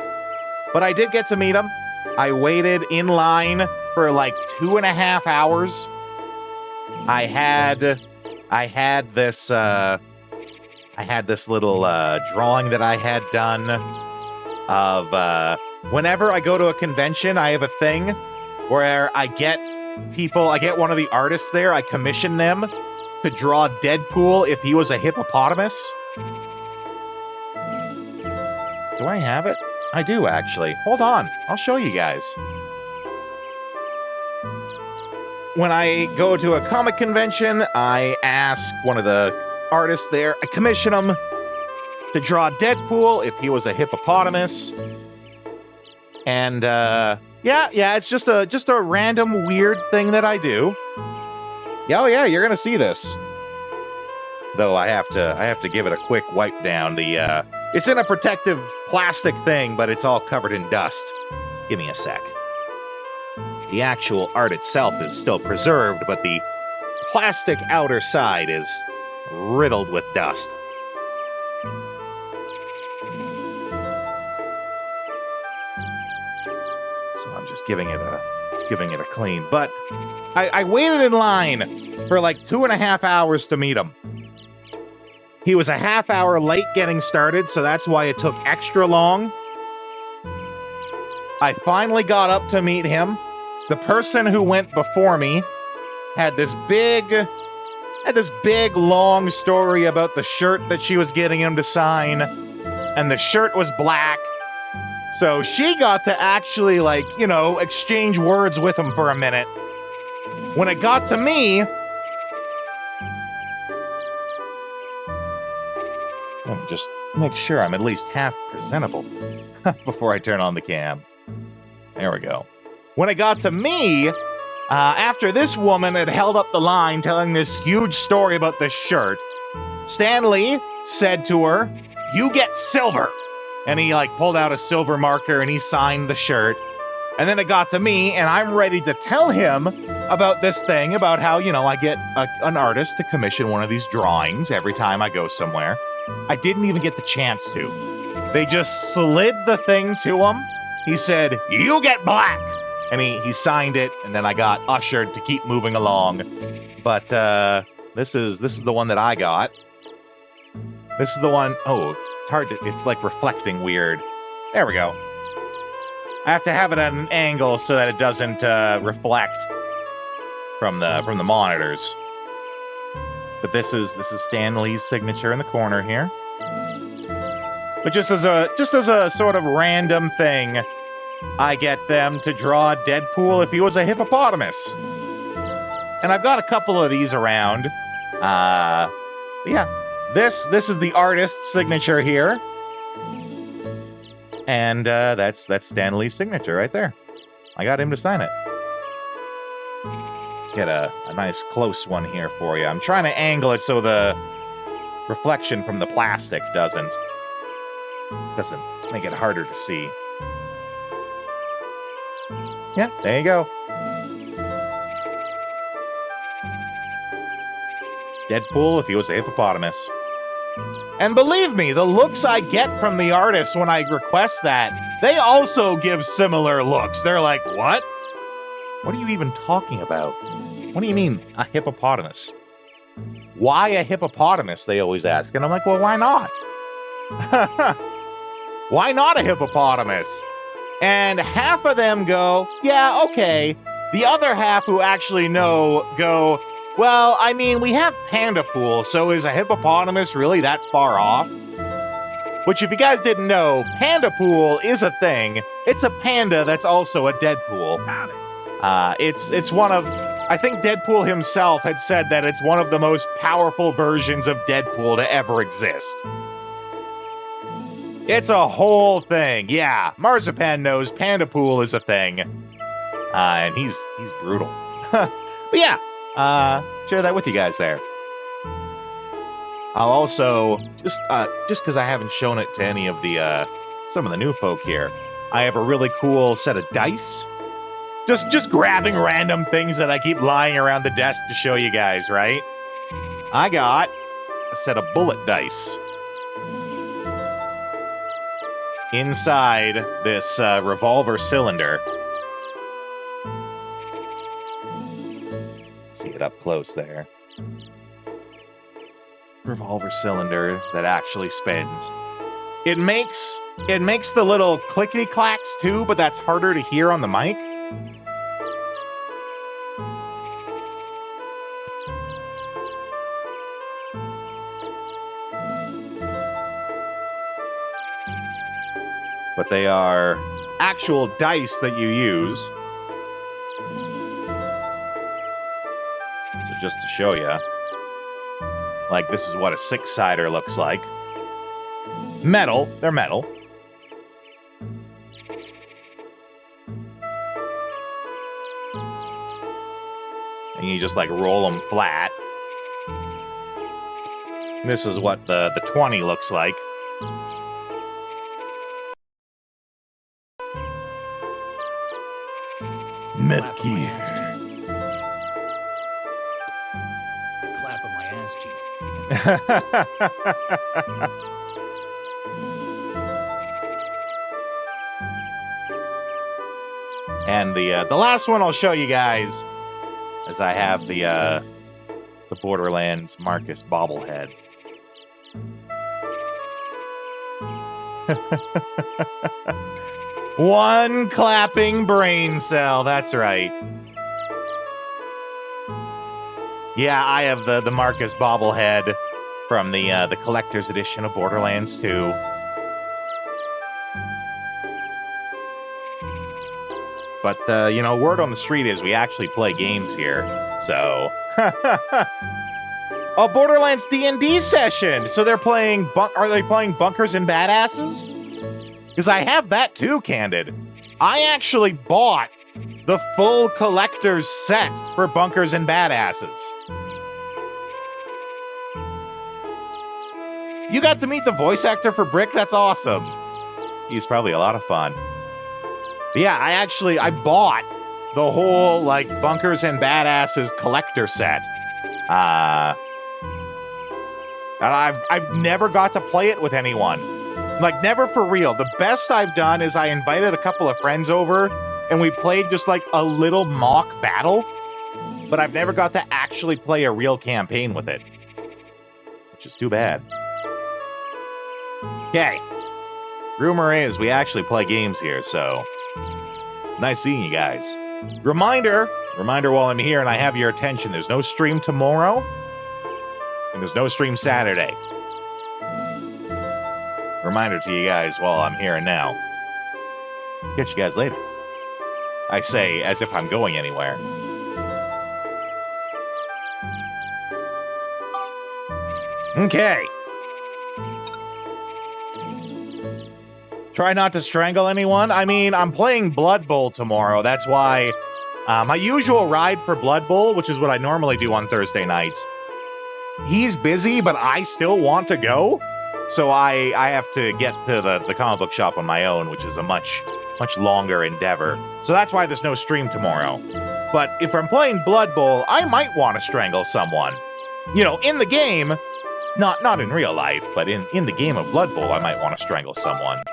But I did get to meet him. I waited in line for like 2.5 hours. I had this little drawing that I had done of whenever I go to a convention, I have a thing where I get one of the artists there, I commission them to draw Deadpool if he was a hippopotamus. Do I have it? I do, actually. Hold on. I'll show you guys. When I go to a comic convention, I ask one of the artists there, I commission him to draw Deadpool if he was a hippopotamus. And, yeah, it's just a random weird thing that I do. Oh yeah, you're gonna see this. Though I have to give it a quick wipe down. It's in a protective plastic thing, but it's all covered in dust. Give me a sec. The actual art itself is still preserved, but the plastic outer side is riddled with dust. So I'm just giving it a clean. But I waited in line for like 2.5 hours to meet him. He was a half hour late getting started, so that's why it took extra long. I finally got up to meet him. The person who went before me had this big long story about the shirt that she was getting him to sign, and the shirt was black. So she got to actually, like, you know, exchange words with him for a minute. When it got to me, just make sure I'm at least half presentable before I turn on the cam. There we go. When it got to me, after this woman had held up the line telling this huge story about this shirt, Stan Lee said to her, "You get silver." And he, like, pulled out a silver marker and he signed the shirt. And then it got to me, and I'm ready to tell him about this thing, about how, you know, I get an artist to commission one of these drawings every time I go somewhere. I didn't even get the chance to. They just slid the thing to him. He said, "You get black." And he signed it, and then I got ushered to keep moving along. But this is the one that I got. This is the one. Oh, it's hard to, it's like reflecting weird. There we go. I have to have it at an angle so that it doesn't reflect from the monitors. But this is Stan Lee's signature in the corner here. But just as a sort of random thing, I get them to draw Deadpool if he was a hippopotamus. And I've got a couple of these around. Yeah, this is the artist's signature here. And that's Stan Lee's signature right there. I got him to sign it. Get a nice close one here for you. I'm trying to angle it so the reflection from the plastic doesn't make it harder to see. Yeah, there you go. Deadpool if he was a hippopotamus. And believe me, the looks I get from the artists when I request that, they also give similar looks. They're like, what? What are you even talking about? What do you mean, a hippopotamus? Why a hippopotamus, they always ask. And I'm like, well, why not? Why not a hippopotamus? And half of them go, yeah, okay. The other half who actually know go, well, I mean, we have Panda Pool, so is a hippopotamus really that far off? Which, if you guys didn't know, Panda Pool is a thing. It's a panda that's also a Deadpool. It's one of... I think Deadpool himself had said that it's one of the most powerful versions of Deadpool to ever exist. It's a whole thing. Yeah, Marzipan knows Panda Pool is a thing. And he's brutal. But yeah, share that with you guys there. I'll also, just because I haven't shown it to any of the, some of the new folk here, I have a really cool set of dice. Just grabbing random things that I keep lying around the desk to show you guys, right? I got a set of bullet dice. Inside this revolver cylinder. See it up close there. Revolver cylinder that actually spins. It makes the little clickety clacks too, but that's harder to hear on the mic. But they are actual dice that you use. So just to show you, like this is what a six-sider looks like. Metal, they're metal. And you just like roll them flat. This is what the 20 looks like. Metal Gear. Clap on my ass cheeks. And the last one I'll show you guys, as I have the Borderlands Marcus bobblehead. One clapping brain cell, that's right. Yeah, I have the Marcus bobblehead from the collector's edition of Borderlands 2. But, you know, word on the street is we actually play games here, so... A Borderlands D&D session! So they're playing... Are they playing Bunkers and Badasses? Because I have that too, Candid. I actually bought the full collector's set for Bunkers and Badasses. You got to meet the voice actor for Brick? That's awesome. He's probably a lot of fun. But yeah, I bought the whole, like, Bunkers and Badasses collector set. And I've never got to play it with anyone. Like, never for real. The best I've done is I invited a couple of friends over, and we played just, like, a little mock battle. But I've never got to actually play a real campaign with it. Which is too bad. Okay. Rumor is we actually play games here, so... Nice seeing you guys. Reminder while I'm here and I have your attention, there's no stream tomorrow, and there's no stream Saturday. Reminder to you guys while I'm here and now. Catch you guys later. I say as if I'm going anywhere. Okay. Try not to strangle anyone. I mean, I'm playing Blood Bowl tomorrow. That's why my usual ride for Blood Bowl, which is what I normally do on Thursday nights, he's busy, but I still want to go. So I have to get to the comic book shop on my own, which is a much longer endeavor. So that's why there's no stream tomorrow. But if I'm playing Blood Bowl, I might want to strangle someone. You know, in the game, not in real life, but in the game of Blood Bowl, I might want to strangle someone.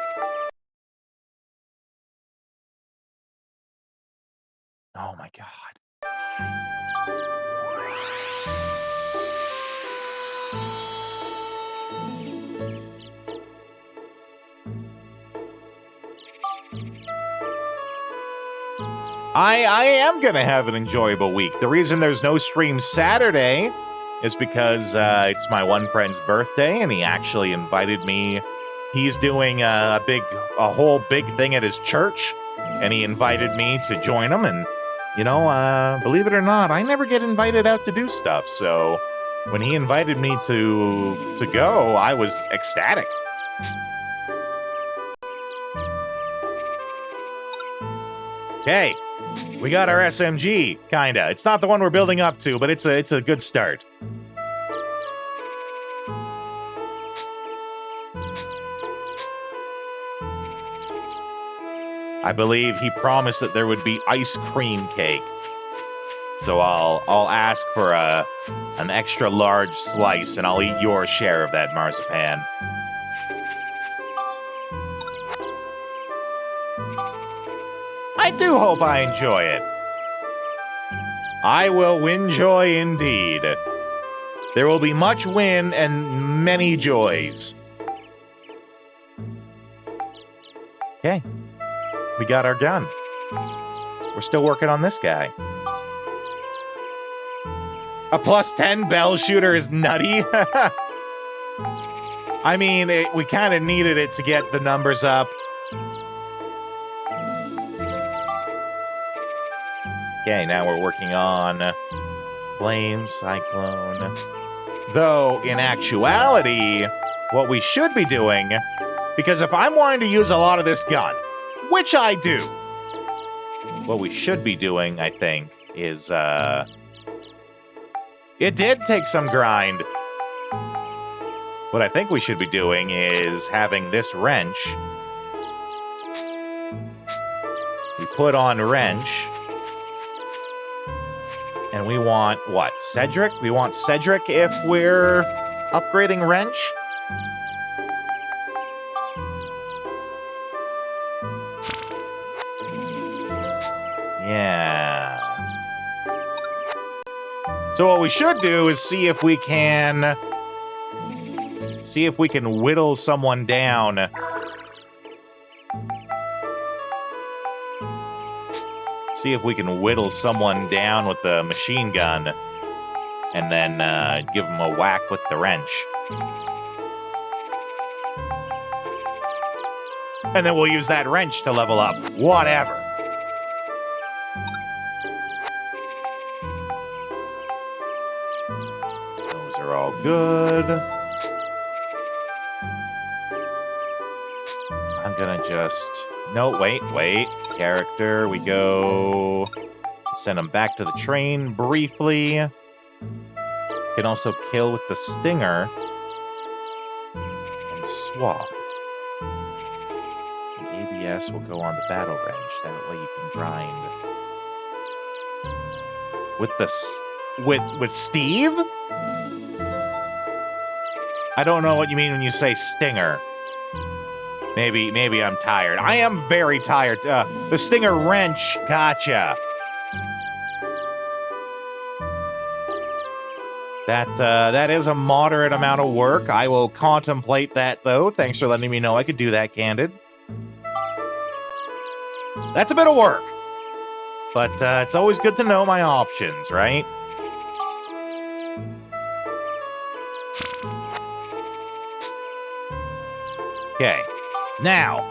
Oh my god. I am going to have an enjoyable week. The reason there's no stream Saturday is because it's my one friend's birthday, and he actually invited me. He's doing a whole big thing at his church, and he invited me to join him. And, you know, believe it or not, I never get invited out to do stuff. So when he invited me to go, I was ecstatic. Okay. We got our SMG, kinda. It's not the one we're building up to, but it's a good start. I believe he promised that there would be ice cream cake. So I'll ask for an extra large slice, and I'll eat your share of that marzipan. I do hope I enjoy it. I will win joy indeed. There will be much win and many joys. Okay. We got our gun. We're still working on this guy. A +10 bell shooter is nutty. I mean, we kind of needed it to get the numbers up. Okay, now we're working on Flame, Cyclone. Though, in actuality, what we should be doing, because if I'm wanting to use a lot of this gun, which I do, what we should be doing, I think, is, it did take some grind. What I think we should be doing is having this wrench. We put on wrench. And we want, what, Cedric? We want Cedric if we're upgrading wrench? Yeah. So what we should do is see if we can whittle someone down. See if we can whittle someone down with the machine gun, and then give them a whack with the wrench. And then we'll use that wrench to level up. Whatever. Those are all good. I'm gonna just... No, wait. Character, we go... Send him back to the train briefly. Can also kill with the stinger. And swap. The ABS will go on the battle wrench. That way you can grind. With the... With Steve? I don't know what you mean when you say stinger. Maybe I'm tired. I am very tired. The stinger wrench, gotcha. That is a moderate amount of work. I will contemplate that, though. Thanks for letting me know I could do that, Candid. That's a bit of work. But it's always good to know my options, right? Okay. Now,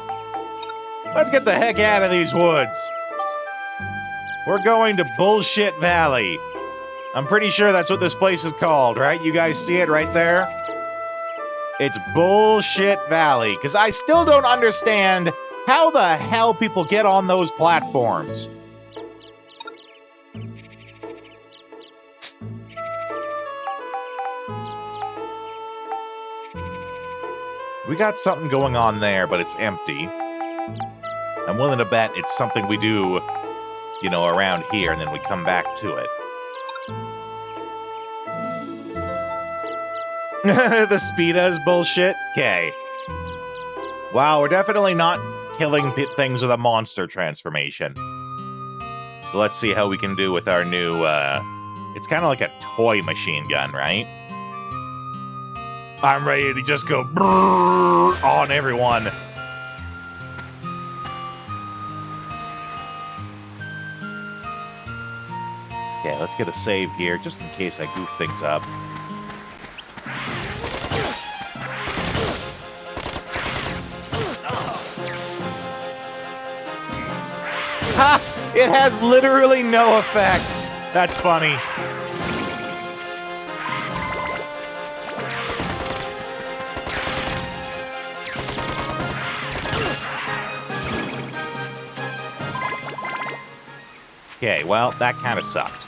let's get the heck out of these woods. We're going to Bullshit Valley. I'm pretty sure that's what this place is called, right? You guys see it right there? It's Bullshit Valley, because I still don't understand how the hell people get on those platforms. We got something going on there, but it's empty. I'm willing to bet it's something we do, you know, around here, and then we come back to it. The Speeda is bullshit? Okay. Wow, we're definitely not killing things with a monster transformation. So let's see how we can do with our new, it's kind of like a toy machine gun, right? I'm ready to just go brrr on everyone. Okay, let's get a save here, just in case I goof things up. Ha! It has literally no effect. That's funny. Okay, well, that kind of sucked.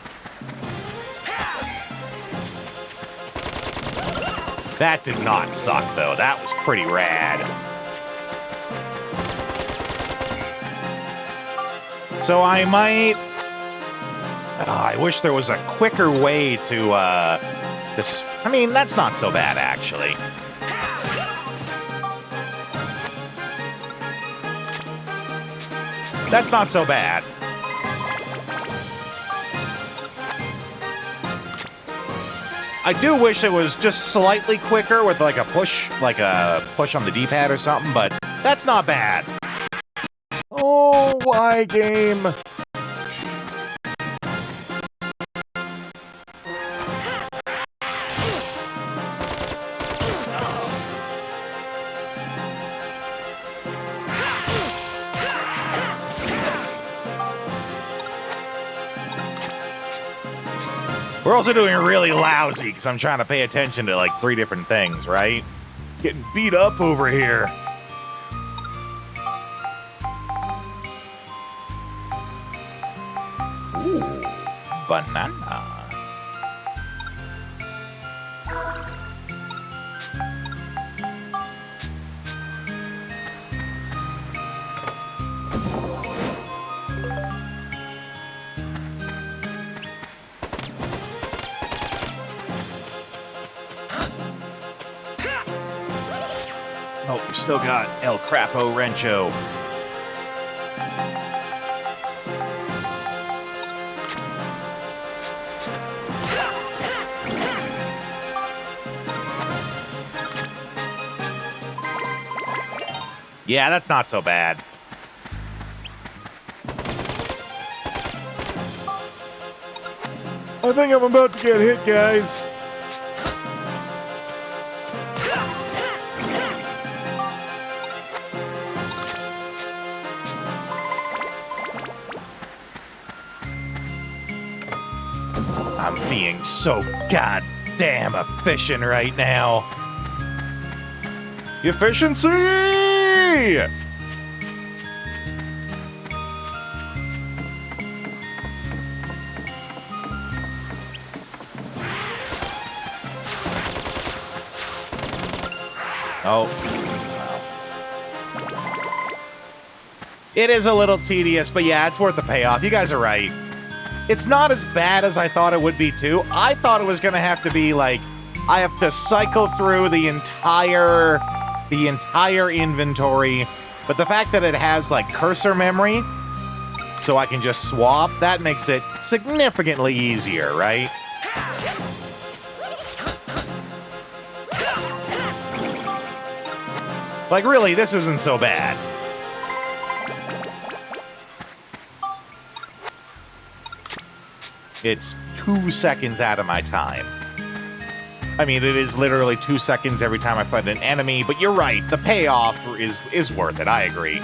That did not suck, though. That was pretty rad. So I might... Oh, I wish there was a quicker way to, this... I mean, that's not so bad, actually. That's not so bad. I do wish it was just slightly quicker with like a push on the D-pad or something, but that's not bad. Oh, why game? We're also doing really lousy because I'm trying to pay attention to like 3 different things, right? Getting beat up over here. Ooh, banana. Oh, we still got El Crapo Rancho. Yeah, that's not so bad. I think I'm about to get hit, guys. I'm being so goddamn efficient right now. Efficiency! Oh. Wow. It is a little tedious, but yeah, it's worth the payoff. You guys are right. It's not as bad as I thought it would be, too. I thought it was going to have to be, like, I have to cycle through the entire inventory. But the fact that it has, like, cursor memory, so I can just swap, that makes it significantly easier, right? Like, really, this isn't so bad. It's 2 seconds out of my time. I mean, it is literally 2 seconds every time I fight an enemy, but you're right, the payoff is worth it, I agree.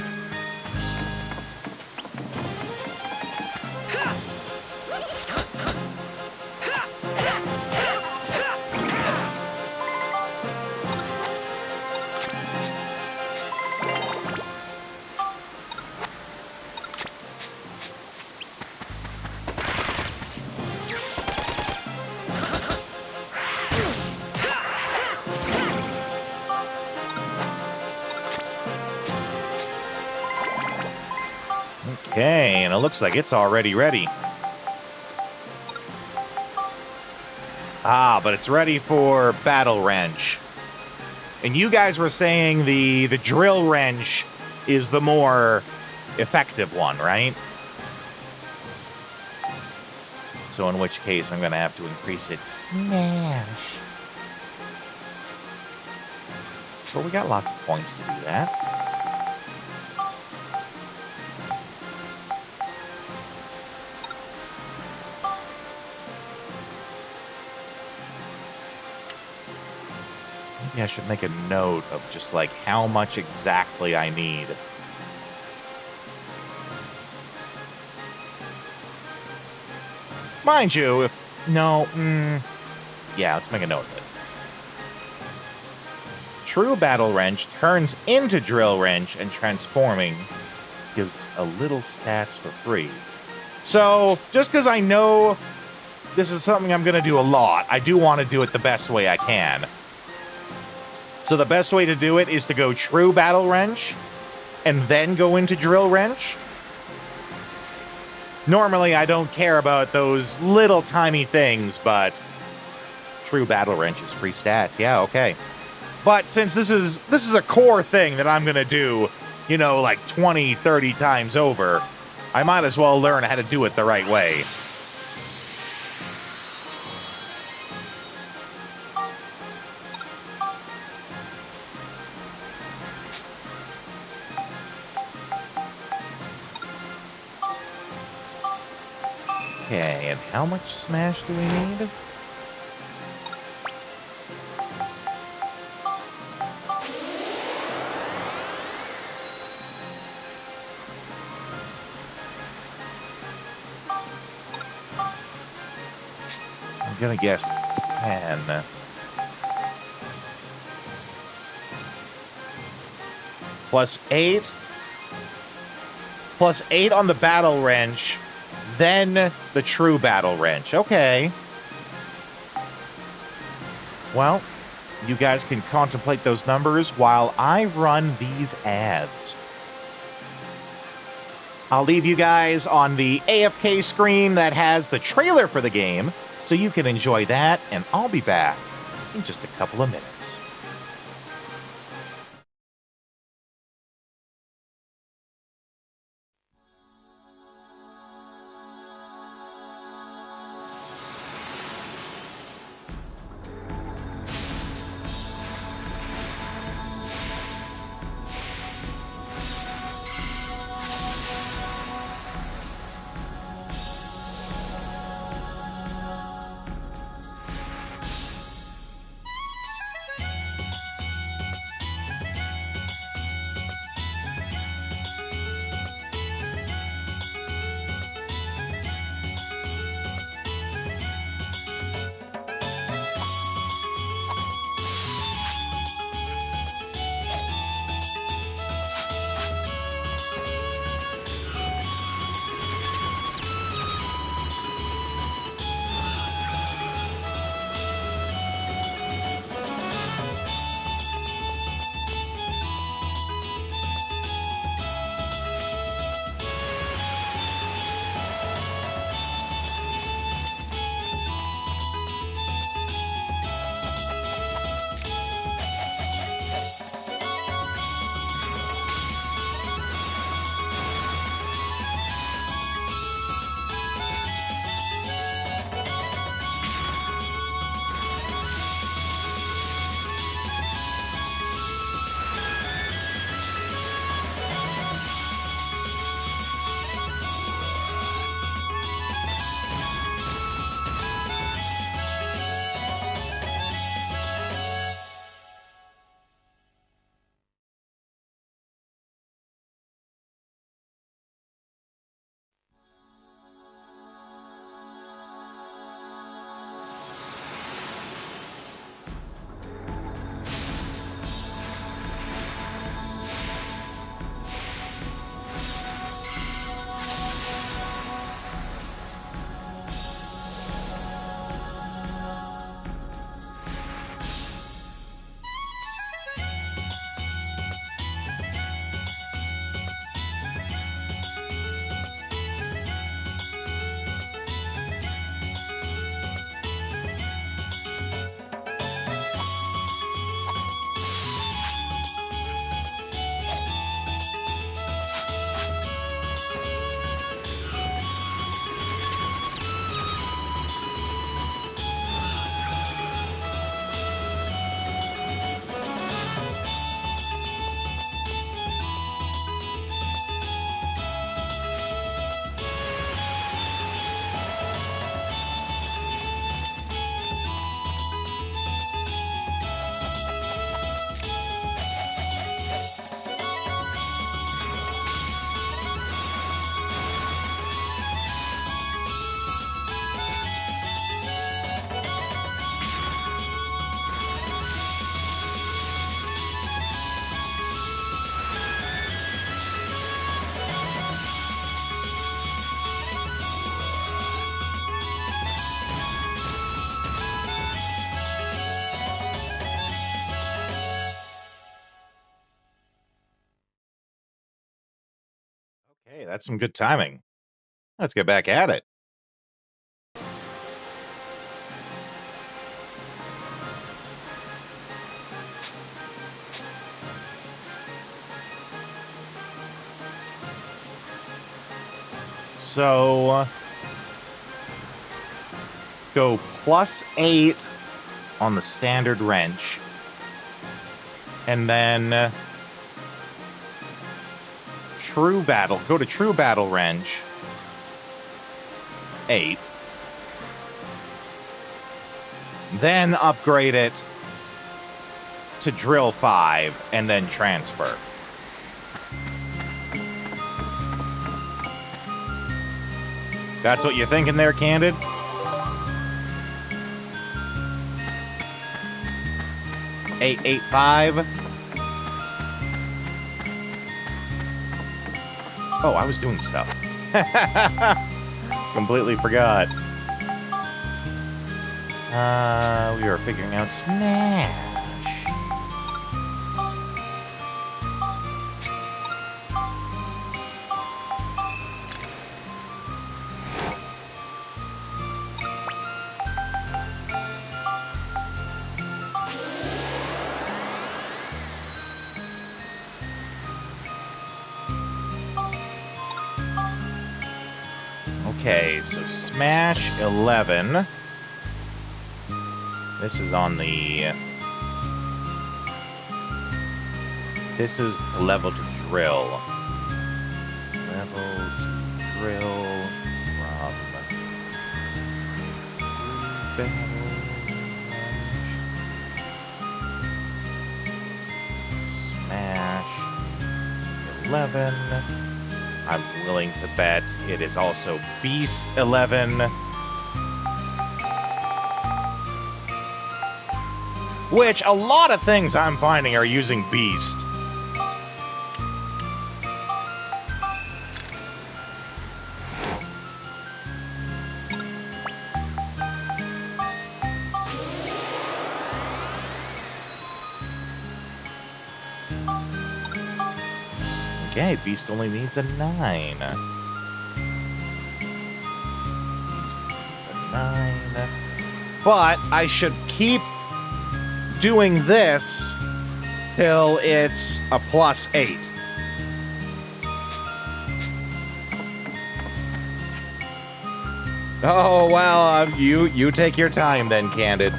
Okay, and it looks like it's already ready. Ah, but it's ready for Battle Wrench. And you guys were saying the Drill Wrench is the more effective one, right? So in which case, I'm going to have to increase its smash. But we got lots of points to do that. Maybe I should make a note of just like how much exactly I need. Mind you, if... No, yeah, let's make a note of it. True Battle Wrench turns into Drill Wrench, and transforming gives a little stats for free. So, just because I know this is something I'm going to do a lot, I do want to do it the best way I can. So the best way to do it is to go True Battle Wrench, and then go into Drill Wrench. Normally, I don't care about those little tiny things, but True Battle Wrench is free stats. Yeah, okay. But since this is a core thing that I'm going to do, you know, like 20, 30 times over, I might as well learn how to do it the right way. Okay, and how much smash do we need? I'm gonna guess 10. Plus 8. Plus 8 on the Battle Wrench. Then the True Battle Wrench. Okay. Well, you guys can contemplate those numbers while I run these ads. I'll leave you guys on the AFK screen that has the trailer for the game, so you can enjoy that, and I'll be back in just a couple of minutes. Okay, that's some good timing. Let's get back at it. So, go +8 on the standard wrench. And then True Battle. Go to True Battle wrench. 8. Then upgrade it to Drill 5 and then transfer. That's what you're thinking there, Candid? $885. Oh, I was doing stuff. Completely forgot. We were figuring out Smash. Okay, so Smash 11. This is on the... This is level to drill. Level to drill from... Smash 11. I'm willing to bet it is also Beast 11. Which a lot of things I'm finding are using Beast. Okay, Beast only needs a 9. Beast needs a 9. But I should keep doing this till it's a +8. Oh, well, you take your time then, Candid.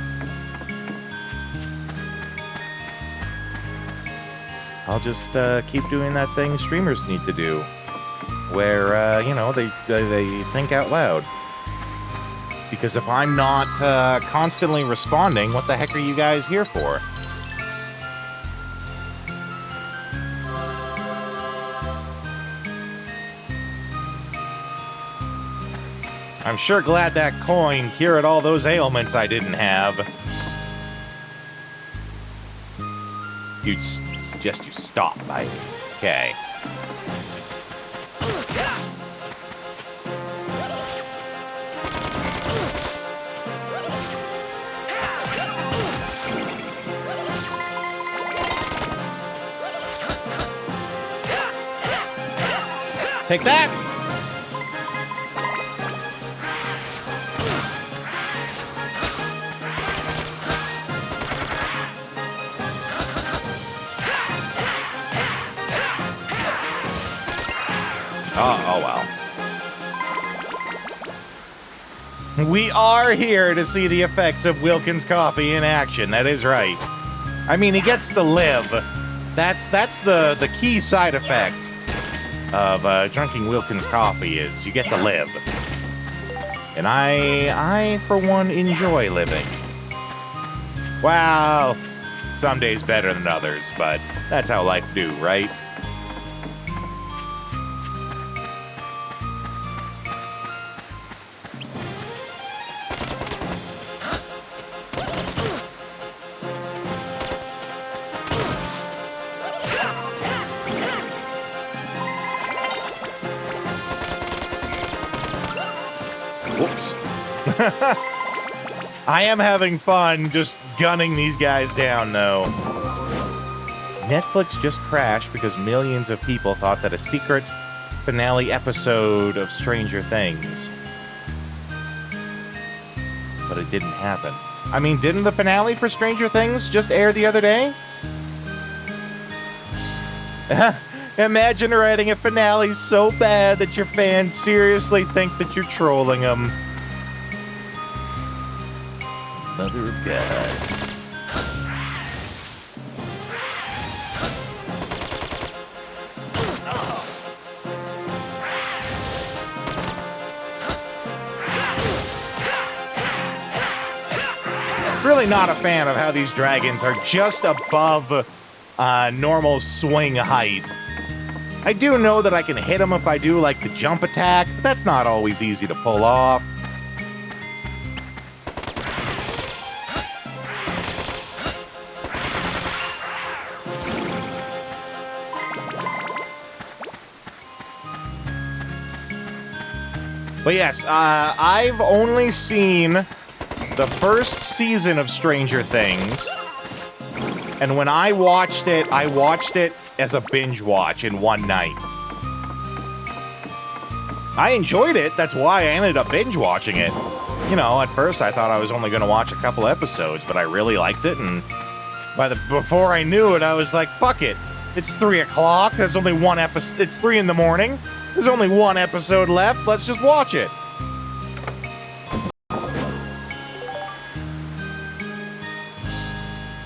I'll just keep doing that thing streamers need to do, where, you know, they think out loud. Because if I'm not constantly responding, what the heck are you guys here for? I'm sure glad that coin cured all those ailments I didn't have. You'd suggest you stop by these. Okay. Take that! Oh, well. We are here to see the effects of Wilkins Coffee in action. That is right. I mean, he gets to live. That's the key side effect of drinking Wilkins Coffee is you get to live. And I for one, enjoy living. Well, some days better than others, but that's how life do, right? Whoops. I am having fun just gunning these guys down, though. Netflix just crashed because millions of people thought that a secret finale episode of Stranger Things. But it didn't happen. I mean, didn't the finale for Stranger Things just air the other day? Imagine writing a finale so bad that your fans seriously think that you're trolling them. Mother of God. Really not a fan of how these dragons are just above normal swing height. I do know that I can hit them if I do like the jump attack, but that's not always easy to pull off. But yes, I've only seen the first season of Stranger Things, and when I watched it as a binge watch in one night. I enjoyed it, that's why I ended up binge watching it. You know, at first I thought I was only going to watch a couple episodes, but I really liked it, and before I knew it, I was like, fuck it. It's 3 o'clock, there's only one episode, it's 3 in the morning, there's only one episode left, let's just watch it.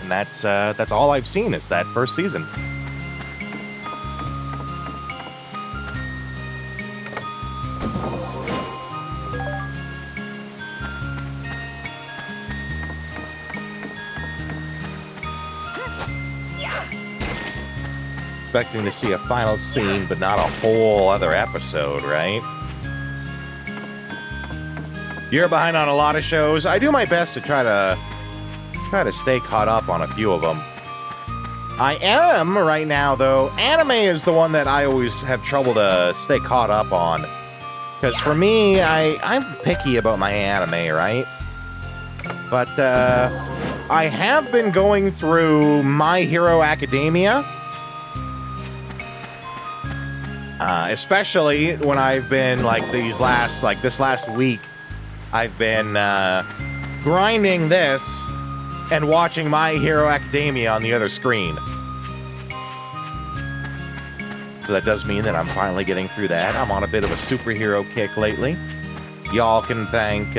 And that's all I've seen is that first season. Expecting to see a final scene, but not a whole other episode, right? You're behind on a lot of shows. I do my best to try to stay caught up on a few of them. I am right now, though. Anime is the one that I always have trouble to stay caught up on. Because for me, I'm picky about my anime, right? But I have been going through My Hero Academia. Especially when I've been this last week, I've been grinding this and watching My Hero Academia on the other screen. So that does mean that I'm finally getting through that. I'm on a bit of a superhero kick lately. Y'all can thank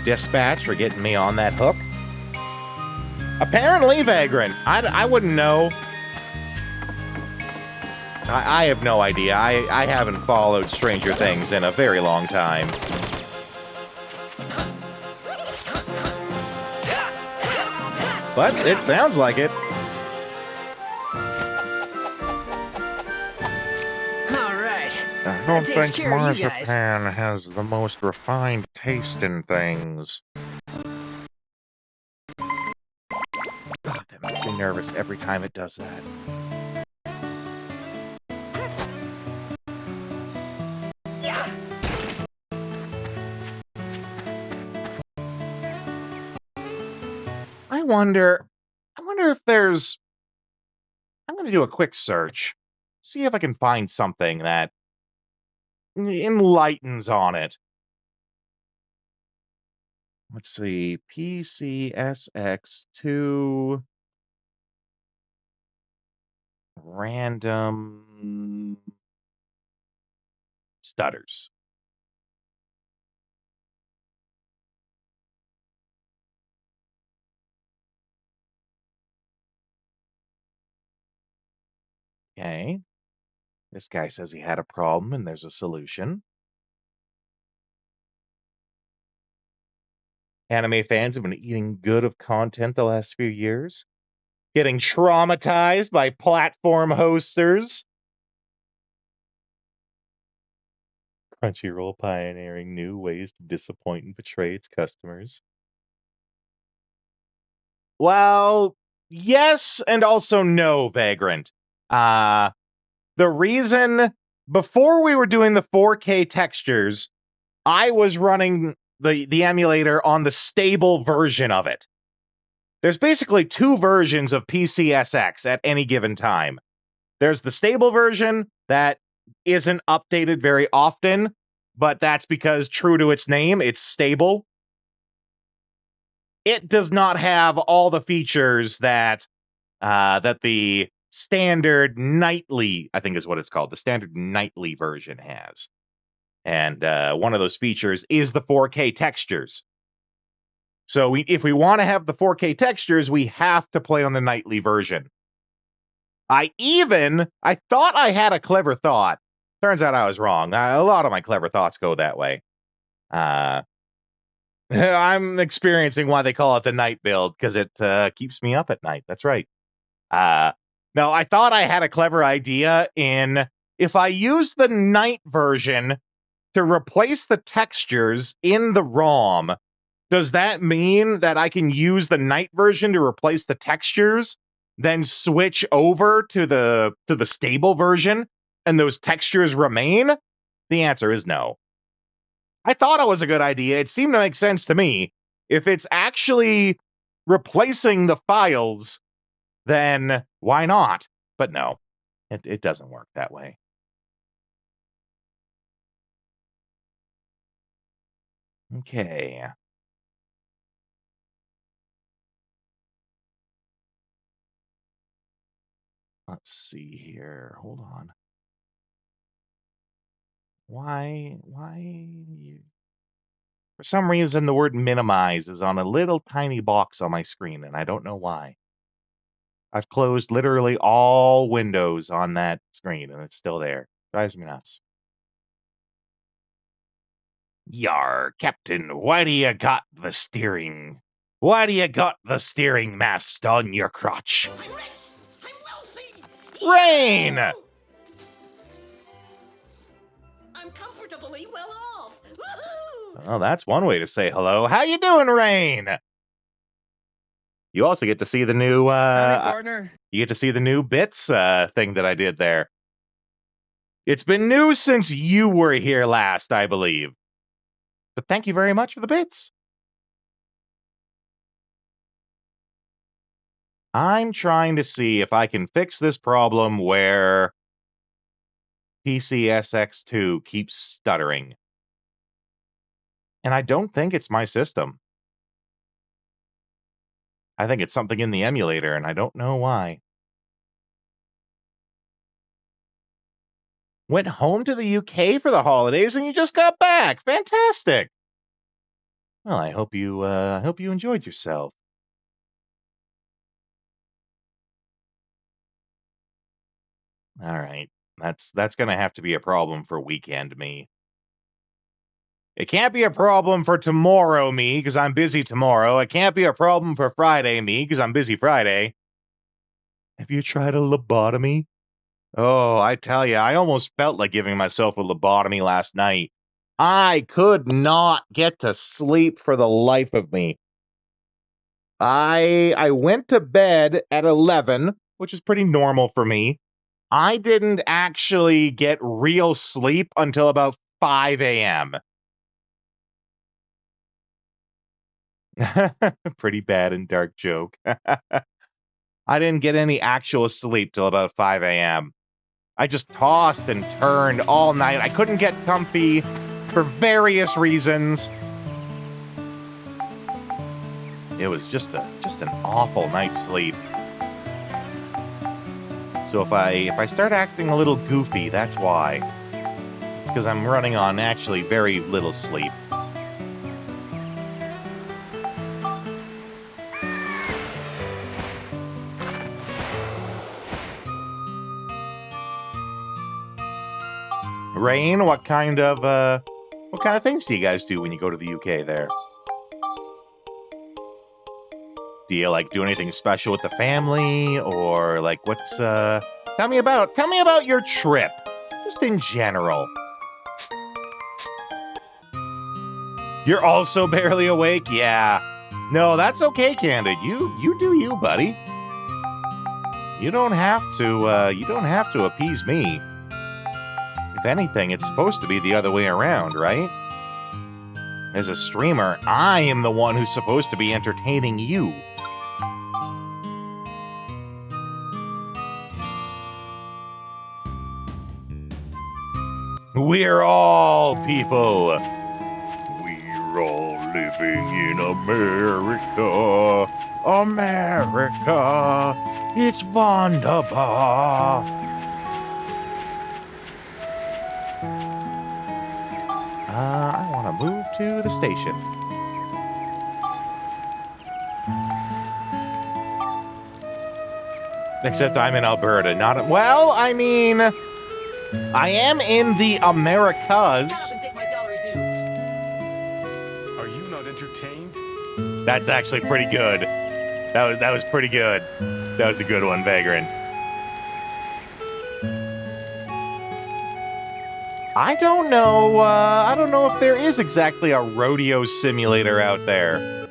Dispatch for getting me on that hook. Apparently, Vagrant. I wouldn't know. I have no idea. I haven't followed Stranger Things in a very long time. But it sounds like it. Alright. I don't takes think care of you guys. marzipan has the most refined taste in things. God, that makes me nervous every time it does that. I wonder if there's... I'm going to do a quick search. See if I can find something that enlightens on it. Let's see. PCSX2... Random... Stutters. Okay. This guy says he had a problem and there's a solution. Anime fans have been eating good of content the last few years. Getting traumatized by platform hosters. Crunchyroll pioneering new ways to disappoint and betray its customers. Well, yes and also no, Vagrant. The reason, before we were doing the 4K textures, I was running the emulator on the stable version of it. There's basically 2 versions of PCSX at any given time. There's the stable version that isn't updated very often, but that's because, true to its name, it's stable. It does not have all the features that that the standard nightly, I think is what it's called, the standard nightly version has. And one of those features is the 4K textures. So if we want to have the 4K textures, we have to play on the nightly version. I thought I had a clever thought. Turns out I was wrong. A lot of my clever thoughts go that way. I'm experiencing why they call it the night build, because it keeps me up at night. That's right. No, I thought I had a clever idea in if I use the night version to replace the textures in the ROM, does that mean that I can use the night version to replace the textures, then switch over to the stable version, and those textures remain? The answer is no. I thought it was a good idea. It seemed to make sense to me. If it's actually replacing the files, then why not? But no, it doesn't work that way. Okay. Let's see here. Hold on. Why? For some reason, the word minimize is on a little tiny box on my screen, and I don't know why. I've closed literally all windows on that screen, and it's still there. Drives me nuts. Yar, Captain, why do you got the steering? Why do you got the steering mast on your crotch? I'm rich! I'm wealthy! Rain! I'm comfortably well off! Woohoo! Oh, that's one way to say hello. How you doing, Rain? You also get to see the new Howdy, partner. you get to see the new bits thing that I did there. It's been new since you were here last, I believe. But thank you very much for the bits. I'm trying to see if I can fix this problem where PCSX2 keeps stuttering. And I don't think it's my system. I think it's something in the emulator, and I don't know why. Went home to the UK for the holidays, and you just got back. Fantastic. Well, I hope you enjoyed yourself. All right, that's gonna have to be a problem for weekend me. It can't be a problem for tomorrow me, because I'm busy tomorrow. It can't be a problem for Friday me, because I'm busy Friday. Have you tried a lobotomy? Oh, I tell you, I almost felt like giving myself a lobotomy last night. I could not get to sleep for the life of me. I went to bed at 11, which is pretty normal for me. I didn't actually get real sleep until about 5 a.m. Pretty bad and dark joke. I didn't get any actual sleep till about 5 a.m. I just tossed and turned all night. I couldn't get comfy for various reasons. It was just an awful night's sleep. So if I start acting a little goofy, that's why. It's because I'm running on actually very little sleep. Rain, what kind of things do you guys do when you go to the UK there? Do you like do anything special with the family, or like what's tell me about your trip, just in general. You're also barely awake? Yeah. No, that's okay, Candid. You do you, buddy. You don't have to appease me. If anything, it's supposed to be the other way around, right? As a streamer, I am the one who's supposed to be entertaining you. We're all people. We're all living in America. America. It's wunderbar. I want to move to the station. Except I'm in Alberta, not... Well, I mean... I am in the Americas. Take my dollar dues. Are you not entertained? That's actually pretty good. That was pretty good. That was a good one, Vagrant. I don't know if there is exactly a rodeo simulator out there.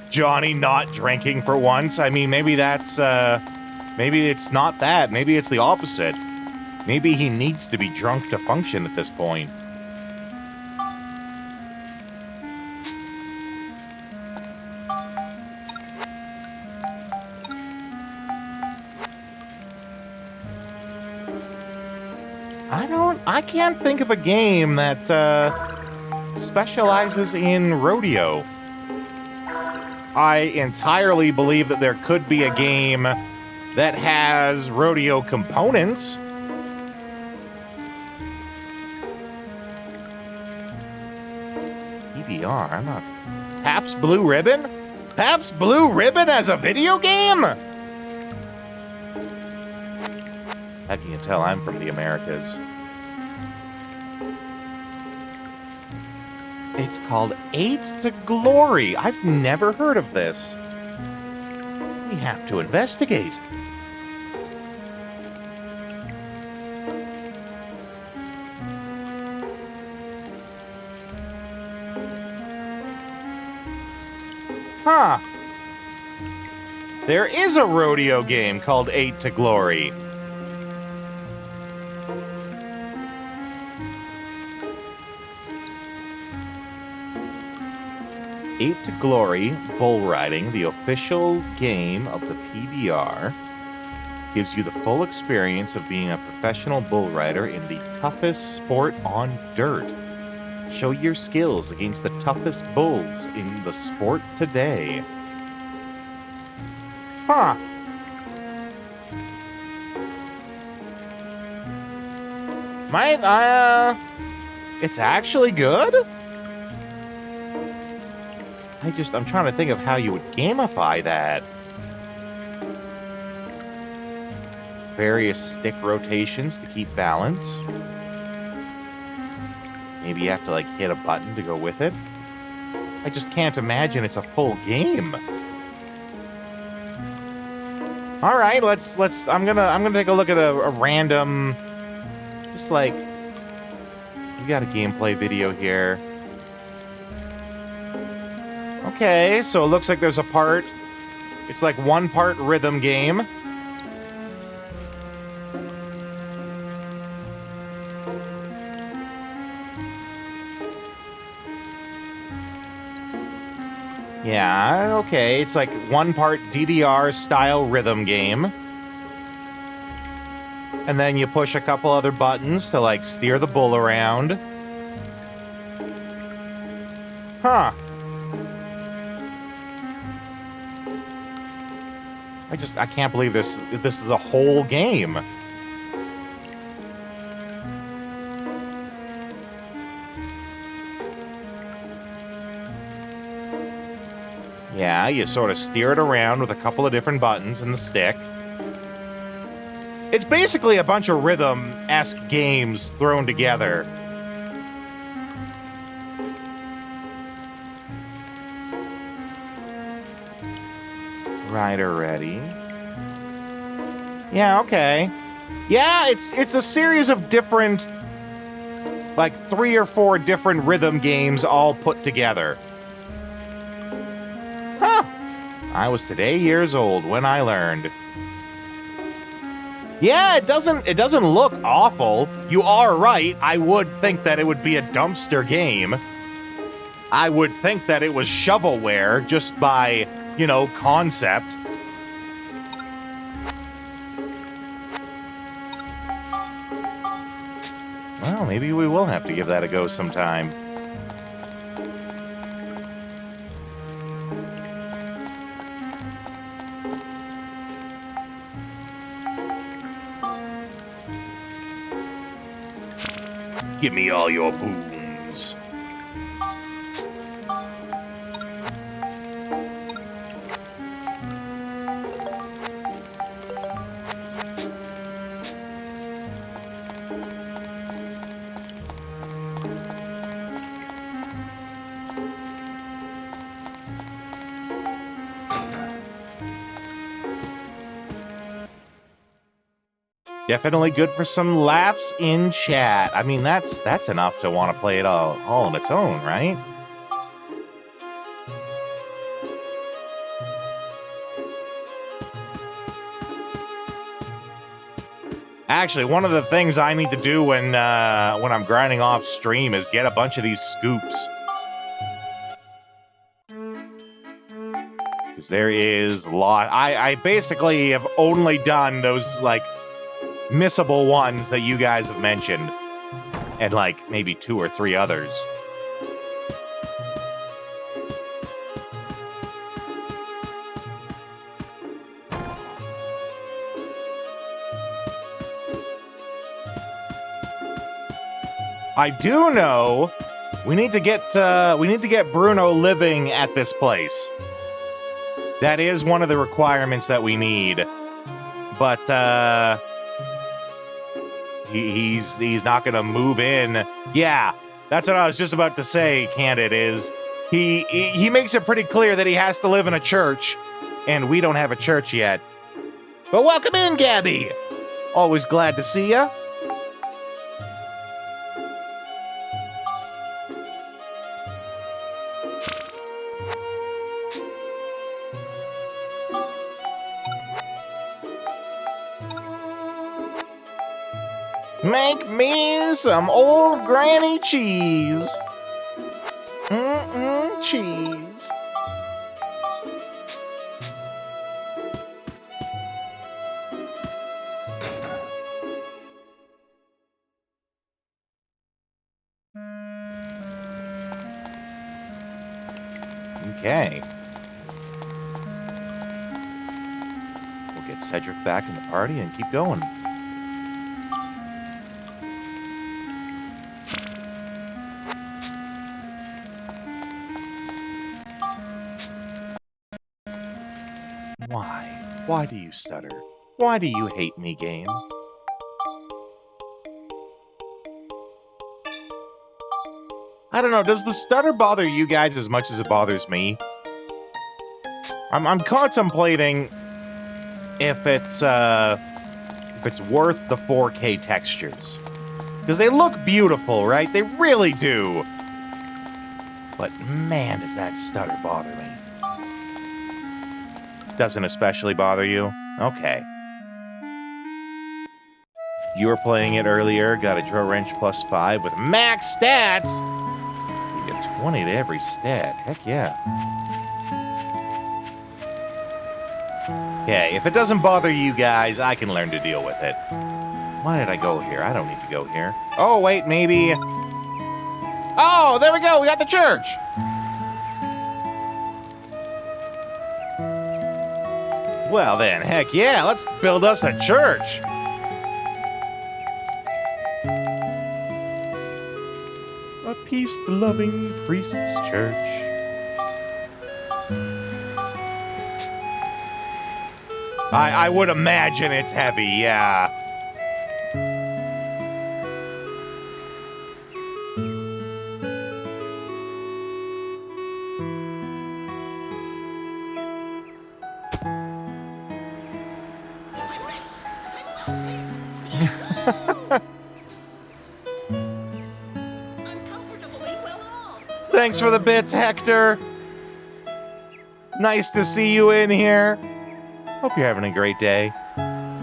Johnny not drinking for once. I mean, maybe that's, maybe it's not that. Maybe it's the opposite. Maybe he needs to be drunk to function at this point. I can't think of a game that, specializes in rodeo. I entirely believe that there could be a game that has rodeo components. PBR, I'm not... Pabst Blue Ribbon? Pabst Blue Ribbon as a video game? How can you tell I'm from the Americas? It's called 8 to Glory. I've never heard of this. We have to investigate. Huh. There is a rodeo game called 8 to Glory. Eight to Glory Bull Riding, the official game of the PBR, gives you the full experience of being a professional bull rider in the toughest sport on dirt. Show your skills against the toughest bulls in the sport today. Huh. It's actually good? I'm trying to think of how you would gamify that. Various stick rotations to keep balance. Maybe you have to, like, hit a button to go with it. I just can't imagine it's a full game. All right, I'm gonna take a look at a random, just like, we got a gameplay video here. Okay, so it looks like there's a part. It's like 1 part rhythm game. Yeah, okay. It's like 1 part DDR style rhythm game. And then you push a couple other buttons to, like, steer the bull around. Huh. I can't believe this is a whole game. Yeah, you sort of steer it around with a couple of different buttons and the stick. It's basically a bunch of rhythm-esque games thrown together. Rider ready. Yeah, okay. Yeah, it's a series of different, like 3 or 4 different rhythm games all put together. Huh. I was today years old when I learned. Yeah, it doesn't look awful. You are right. I would think that it would be a dumpster game. I would think that it was shovelware just by, you know, concept. maybe we will have to give that a go sometime. Give me all your boons. Definitely good for some laughs in chat. I mean, that's enough to want to play it all on its own, right? Actually, one of the things I need to do when I'm grinding off stream is get a bunch of these scoops. Because there is a lot. I basically have only done those, like, missable ones that you guys have mentioned. And, like, maybe 2 or 3 others. I do know we need to get Bruno living at this place. That is one of the requirements that we need. But he's not going to move in. Yeah, that's what I was just about to say, Candid, is he makes it pretty clear that he has to live in a church, and we don't have a church yet. But welcome in, Gabby. Always glad to see ya. Make me some old granny cheese. Cheese. Okay. We'll get Cedric back in the party and keep going. Why? Why do you stutter? Why do you hate me, game? I don't know, does the stutter bother you guys as much as it bothers me? I'm contemplating if it's worth the 4K textures. Because they look beautiful, right? They really do. But man, does that stutter bother me. Doesn't especially bother you? Okay. You were playing it earlier, got a Draw Wrench +5 with max stats! You get 20 to every stat. Heck yeah. Okay, if it doesn't bother you guys, I can learn to deal with it. Why did I go here? I don't need to go here. Oh, wait, maybe... Oh, there we go! We got the church! Well then, heck yeah, let's build us a church! A peace-loving priest's church. I would imagine it's heavy, yeah. Thanks for the bits, Hector. Nice to see you in here. Hope you're having a great day. I'm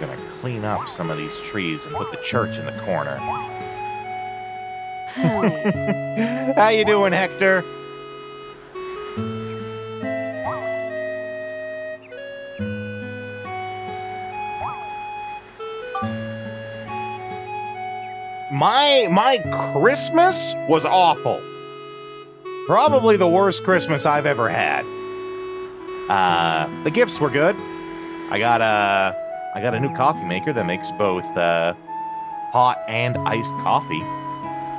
gonna clean up some of these trees and put the church in the corner. How you doing, Hector? My Christmas was awful. Probably the worst Christmas I've ever had. The gifts were good. I got a new coffee maker that makes both hot and iced coffee.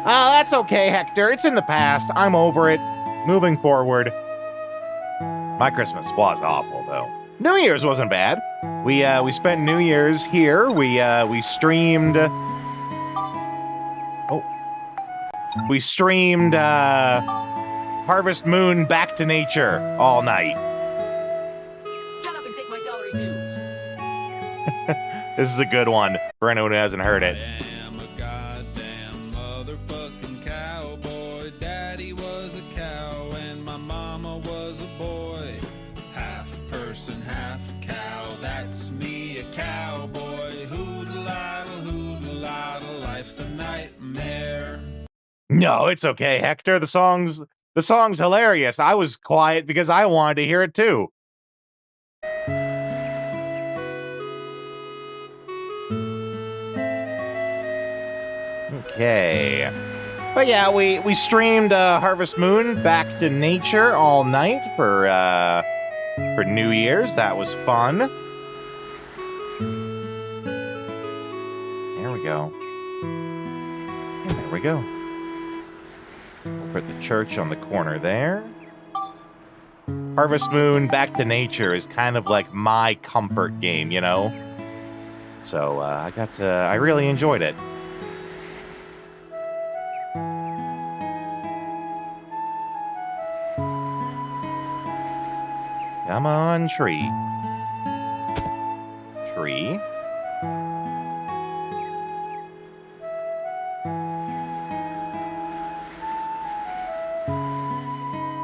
That's okay, Hector. It's in the past. I'm over it. Moving forward. My Christmas was awful, though. New Year's wasn't bad. We spent New Year's here. We streamed. We streamed Harvest Moon Back to Nature all night. Shut up and take my dollary dues. This is a good one for anyone who hasn't heard it. I am a goddamn motherfucking cowboy. Daddy was a cow and my mama was a boy. Half person, half cow. That's me, a cowboy. Hoodle-idle, life's a nightmare. No, it's okay, Hector. The song's hilarious. I was quiet because I wanted to hear it too. Okay. But yeah, we streamed Harvest Moon Back to Nature all night for New Year's. That was fun. There we go. And there we go. Over at the church on the corner there. Harvest Moon Back to Nature is kind of like my comfort game, you know? So I really enjoyed it. Come on, tree. Tree.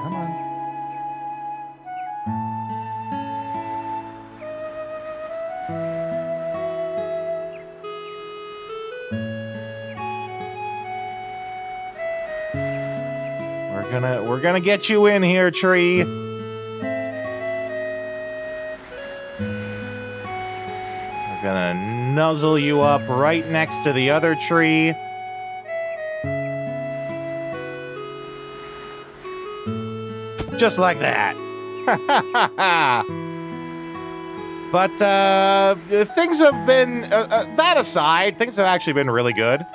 Come on. We're gonna get you in here, tree. Gonna nuzzle you up right next to the other tree. Just like that. But things have been, that aside, things have actually been really good.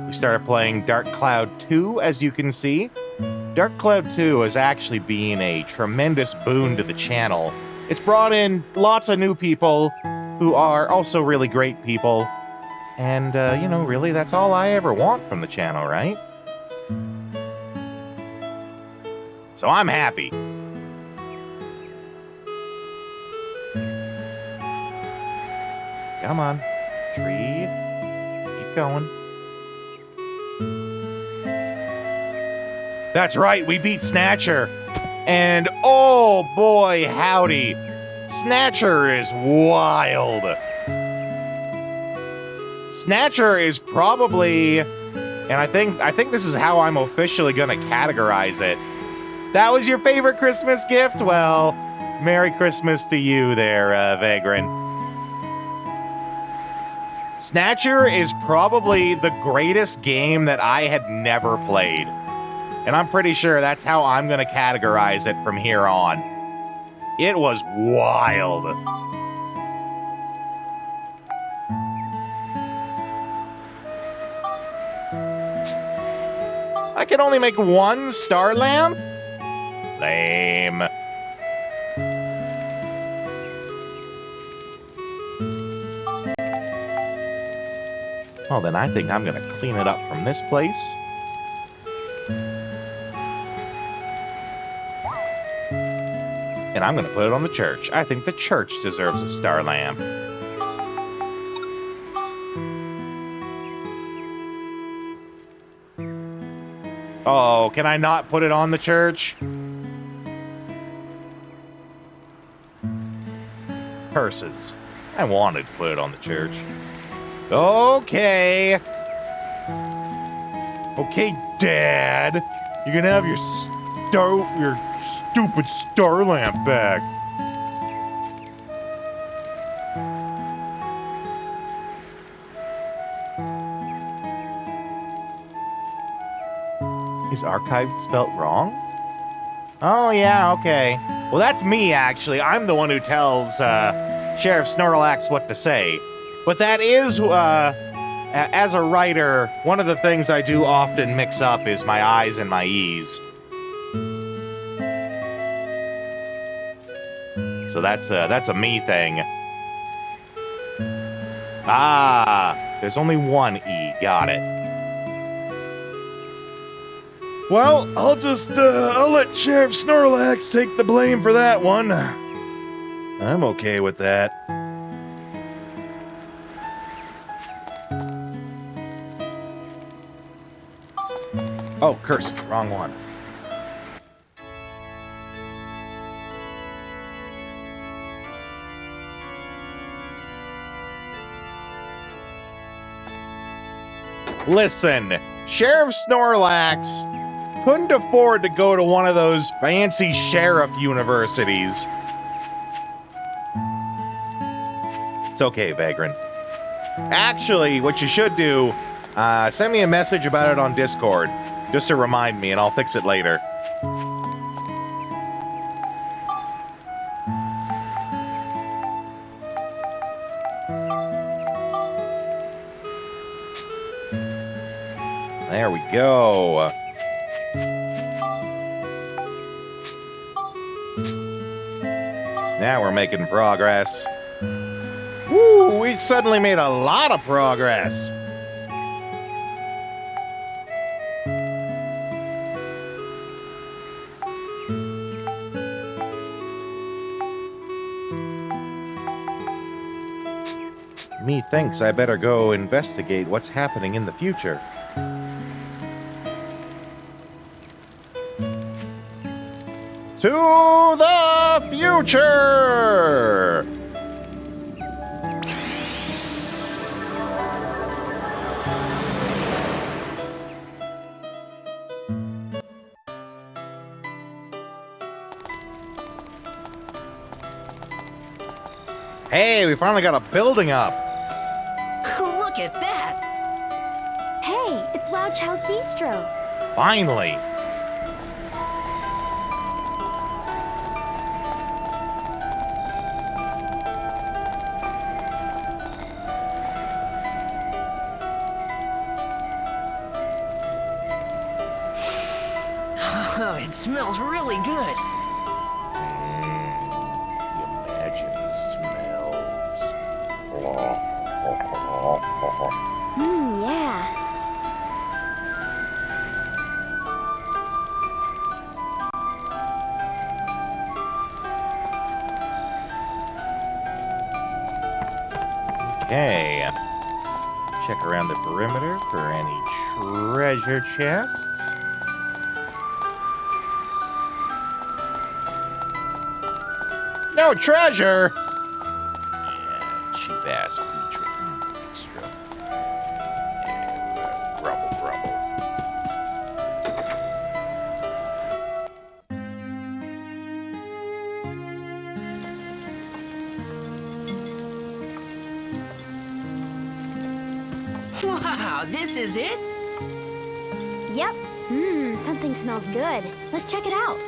We started playing Dark Cloud 2, as you can see. Dark Cloud 2 has actually been a tremendous boon to the channel. It's brought in lots of new people who are also really great people. And, you know, really, that's all I ever want from the channel, right? So I'm happy. Come on, tree. Keep going. That's right, we beat Snatcher. And, oh boy, howdy. Snatcher is wild. Snatcher is probably, and I think this is how I'm officially gonna categorize it. That was your favorite Christmas gift? Well, Merry Christmas to you there, Vagrant. Snatcher is probably the greatest game that I had never played. And I'm pretty sure that's how I'm gonna categorize it from here on. It was wild. I can only make one star lamp? Lame. Well, then I think I'm gonna clean it up from this place. And I'm going to put it on the church. I think the church deserves a star lamp. Oh, can I not put it on the church? Curses. I wanted to put it on the church. Okay. Okay, Dad. You're going to have your stupid star lamp back. Is archived spelt wrong? Oh, yeah, okay. Well, that's me, actually. I'm the one who tells Sheriff Snorlax what to say. But that is, as a writer, one of the things I do often mix up is my I's and my E's. So that's a me thing. Ah, there's only one E. Got it. Well, I'll let Sheriff Snorlax take the blame for that one. I'm okay with that. Oh, curse, wrong one. Listen, Sheriff Snorlax couldn't afford to go to one of those fancy sheriff universities. It's okay, Vagrant. Actually, what you should do, send me a message about it on Discord, just to remind me, and I'll fix it later. There we go. Now we're making progress. Woo, we suddenly made a lot of progress. Methinks I better go investigate what's happening in the future. To the future! Hey, we finally got a building up. Look at that! Hey, it's Loud Chow's Bistro. Finally. Oh, it smells really good. Imagine smells. Yeah. Okay. Check around the perimeter for any treasure chests. No treasure! Yeah, cheap ass Petra. Extra. Yeah, grubble, grubble. Wow, this is it? Yep. Something smells good. Let's check it out.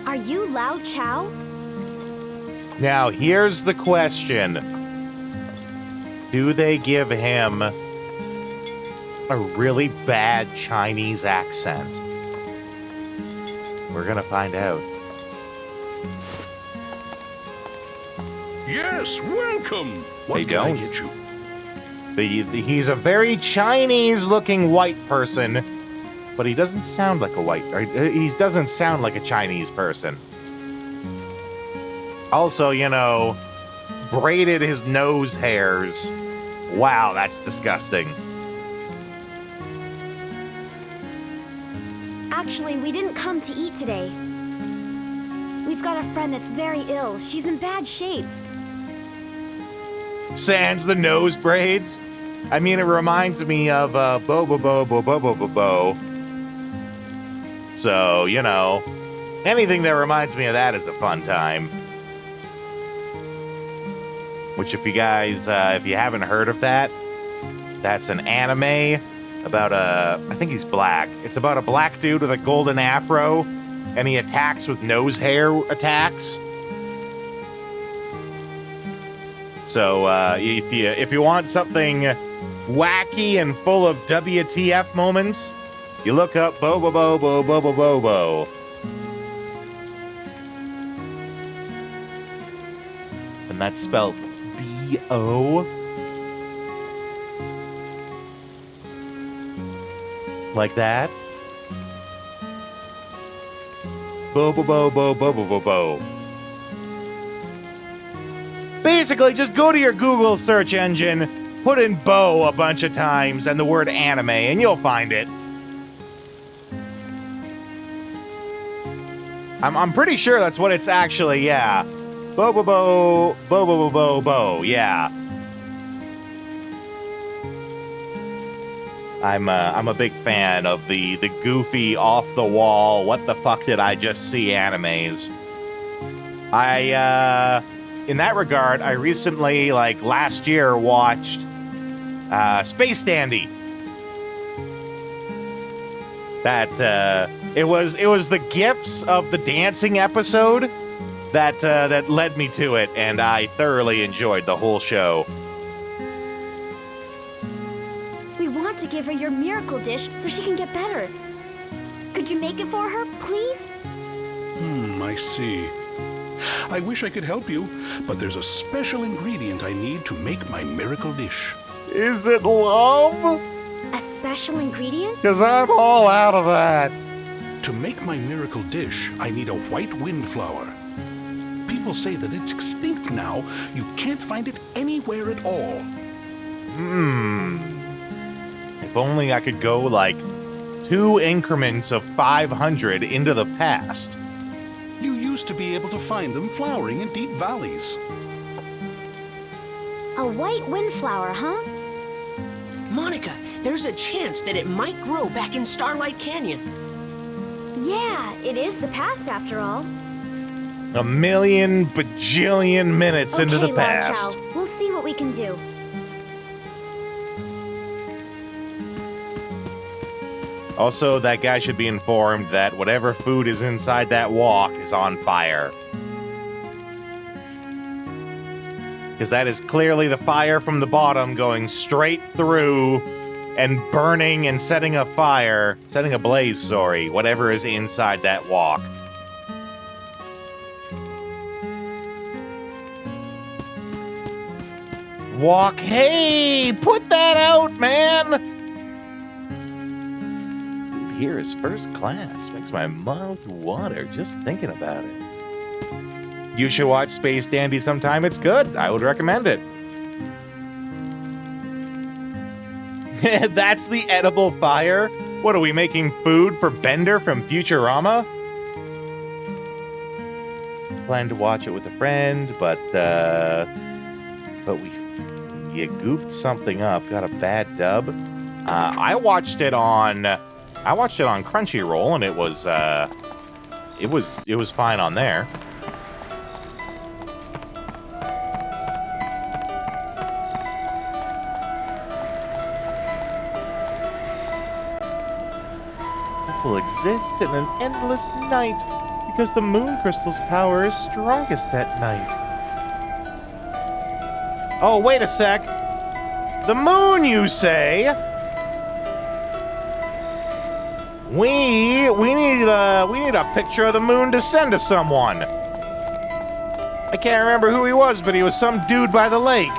Are you Loud Chow? Now, here's the question. Do they give him a really bad Chinese accent? We're gonna find out. Yes, welcome. What They can don't. I get you? He's a very Chinese-looking white person, but he doesn't sound like a white. Or he doesn't sound like a Chinese person. Also, you know, braided his nose hairs. Wow, that's disgusting. Actually, we didn't come to eat today. We've got a friend that's very ill. She's in bad shape. Sans the nose braids. I mean, it reminds me of Bo Bo Bo Bo Bo Bo Bo Bo. So, you know, anything that reminds me of that is a fun time. Which, if you guys, if you haven't heard of that, That's an anime about I think he's black. It's about a black dude with a golden afro, and he attacks with nose hair attacks. So if you want something wacky and full of WTF moments, you look up Bobo Bobo Bobo Bobo. And that's spelled B-O. Like that. Bobo Bobo Bobo Bobo. Basically, just go to your Google search engine, put in Bo a bunch of times and the word anime, and you'll find it. I'm pretty sure that's what it's actually, yeah. Bo bo bo bo bo bo bo bo, yeah. I'm a big fan of the goofy, off the wall, what the fuck did I just see animes. In that regard, I recently, like last year, watched Space Dandy. That it was the gifs of the dancing episode that led me to it, and I thoroughly enjoyed the whole show. We want to give her your miracle dish so she can get better. Could you make it for her, please? I see. I wish I could help you, but there's a special ingredient I need to make my miracle dish. Is it love? A special ingredient? Because I'm all out of that. To make my miracle dish, I need a white windflower. People say that it's extinct now. You can't find it anywhere at all. If only I could go like 2 increments of 500 into the past. You used to be able to find them flowering in deep valleys. A white windflower, huh? Monica, there's a chance that it might grow back in Starlight Canyon. Yeah, it is the past after all. A million bajillion minutes into the Okay, Lao past. Chao, we'll see what we can do. Also, that guy should be informed that whatever food is inside that wok is on fire. Because that is clearly the fire from the bottom going straight through and burning and setting a blaze, whatever is inside that wok. Wok, hey, put that out, man! Here is first class. Makes my mouth water just thinking about it. You should watch Space Dandy sometime. It's good. I would recommend it. That's the edible fire? What are we making food for Bender from Futurama? Plan to watch it with a friend, but you goofed something up. Got a bad dub. I watched it on Crunchyroll, and it was fine on there. Will exists in an endless night because the moon crystal's power is strongest at night. Oh, wait a sec. The moon, you say? We need a picture of the moon to send to someone. I can't remember who he was, but he was some dude by the lake.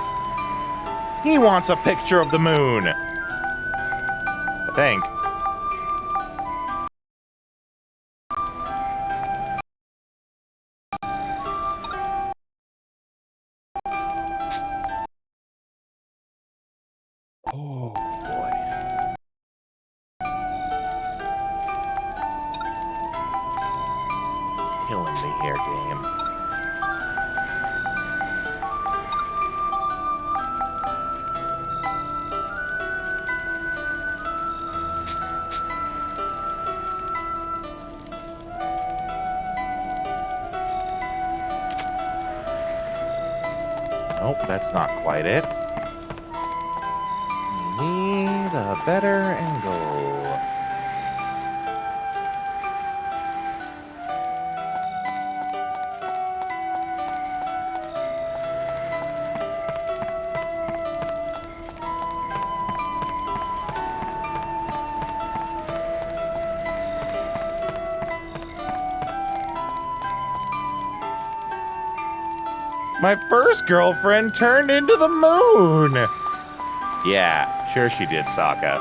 He wants a picture of the moon. I think. Oh boy. Killing me here, game. Nope, that's not quite it. Need a better angle. My first girlfriend turned into the moon! Yeah, sure she did, Sokka.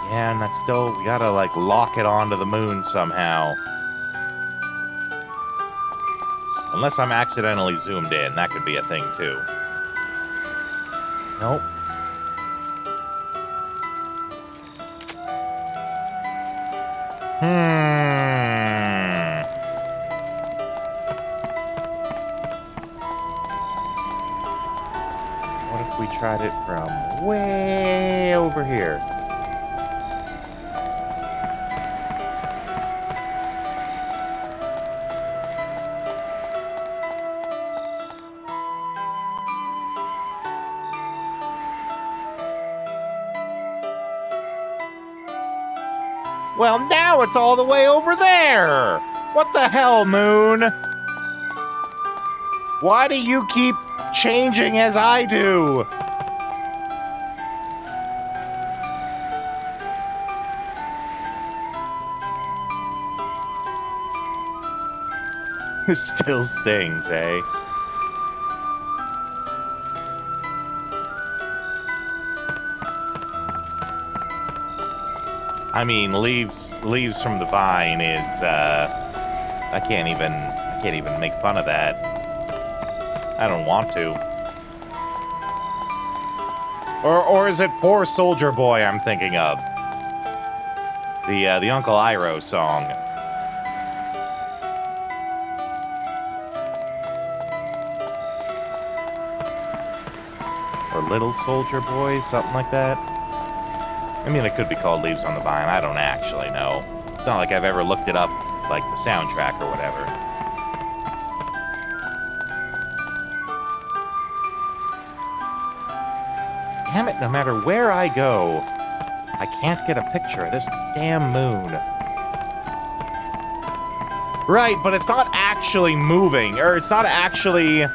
Yeah, and that's still, we gotta, like, lock it onto the moon somehow. Unless I'm accidentally zoomed in, that could be a thing, too. Nope. What if we tried it from way over here? Well, now it's all the way over there! What the hell, Moon? Why do you keep changing as I do? It still stings, eh? I mean, leaves from the vine is, I can't even make fun of that. I don't want to. Or is it Poor Soldier Boy I'm thinking of? The Uncle Iroh song. Or Little Soldier Boy, something like that. I mean, it could be called Leaves on the Vine. I don't actually know. It's not like I've ever looked it up, like the soundtrack or whatever. Damn it, no matter where I go, I can't get a picture of this damn moon. Right, but it's not actually moving, or it's not actually...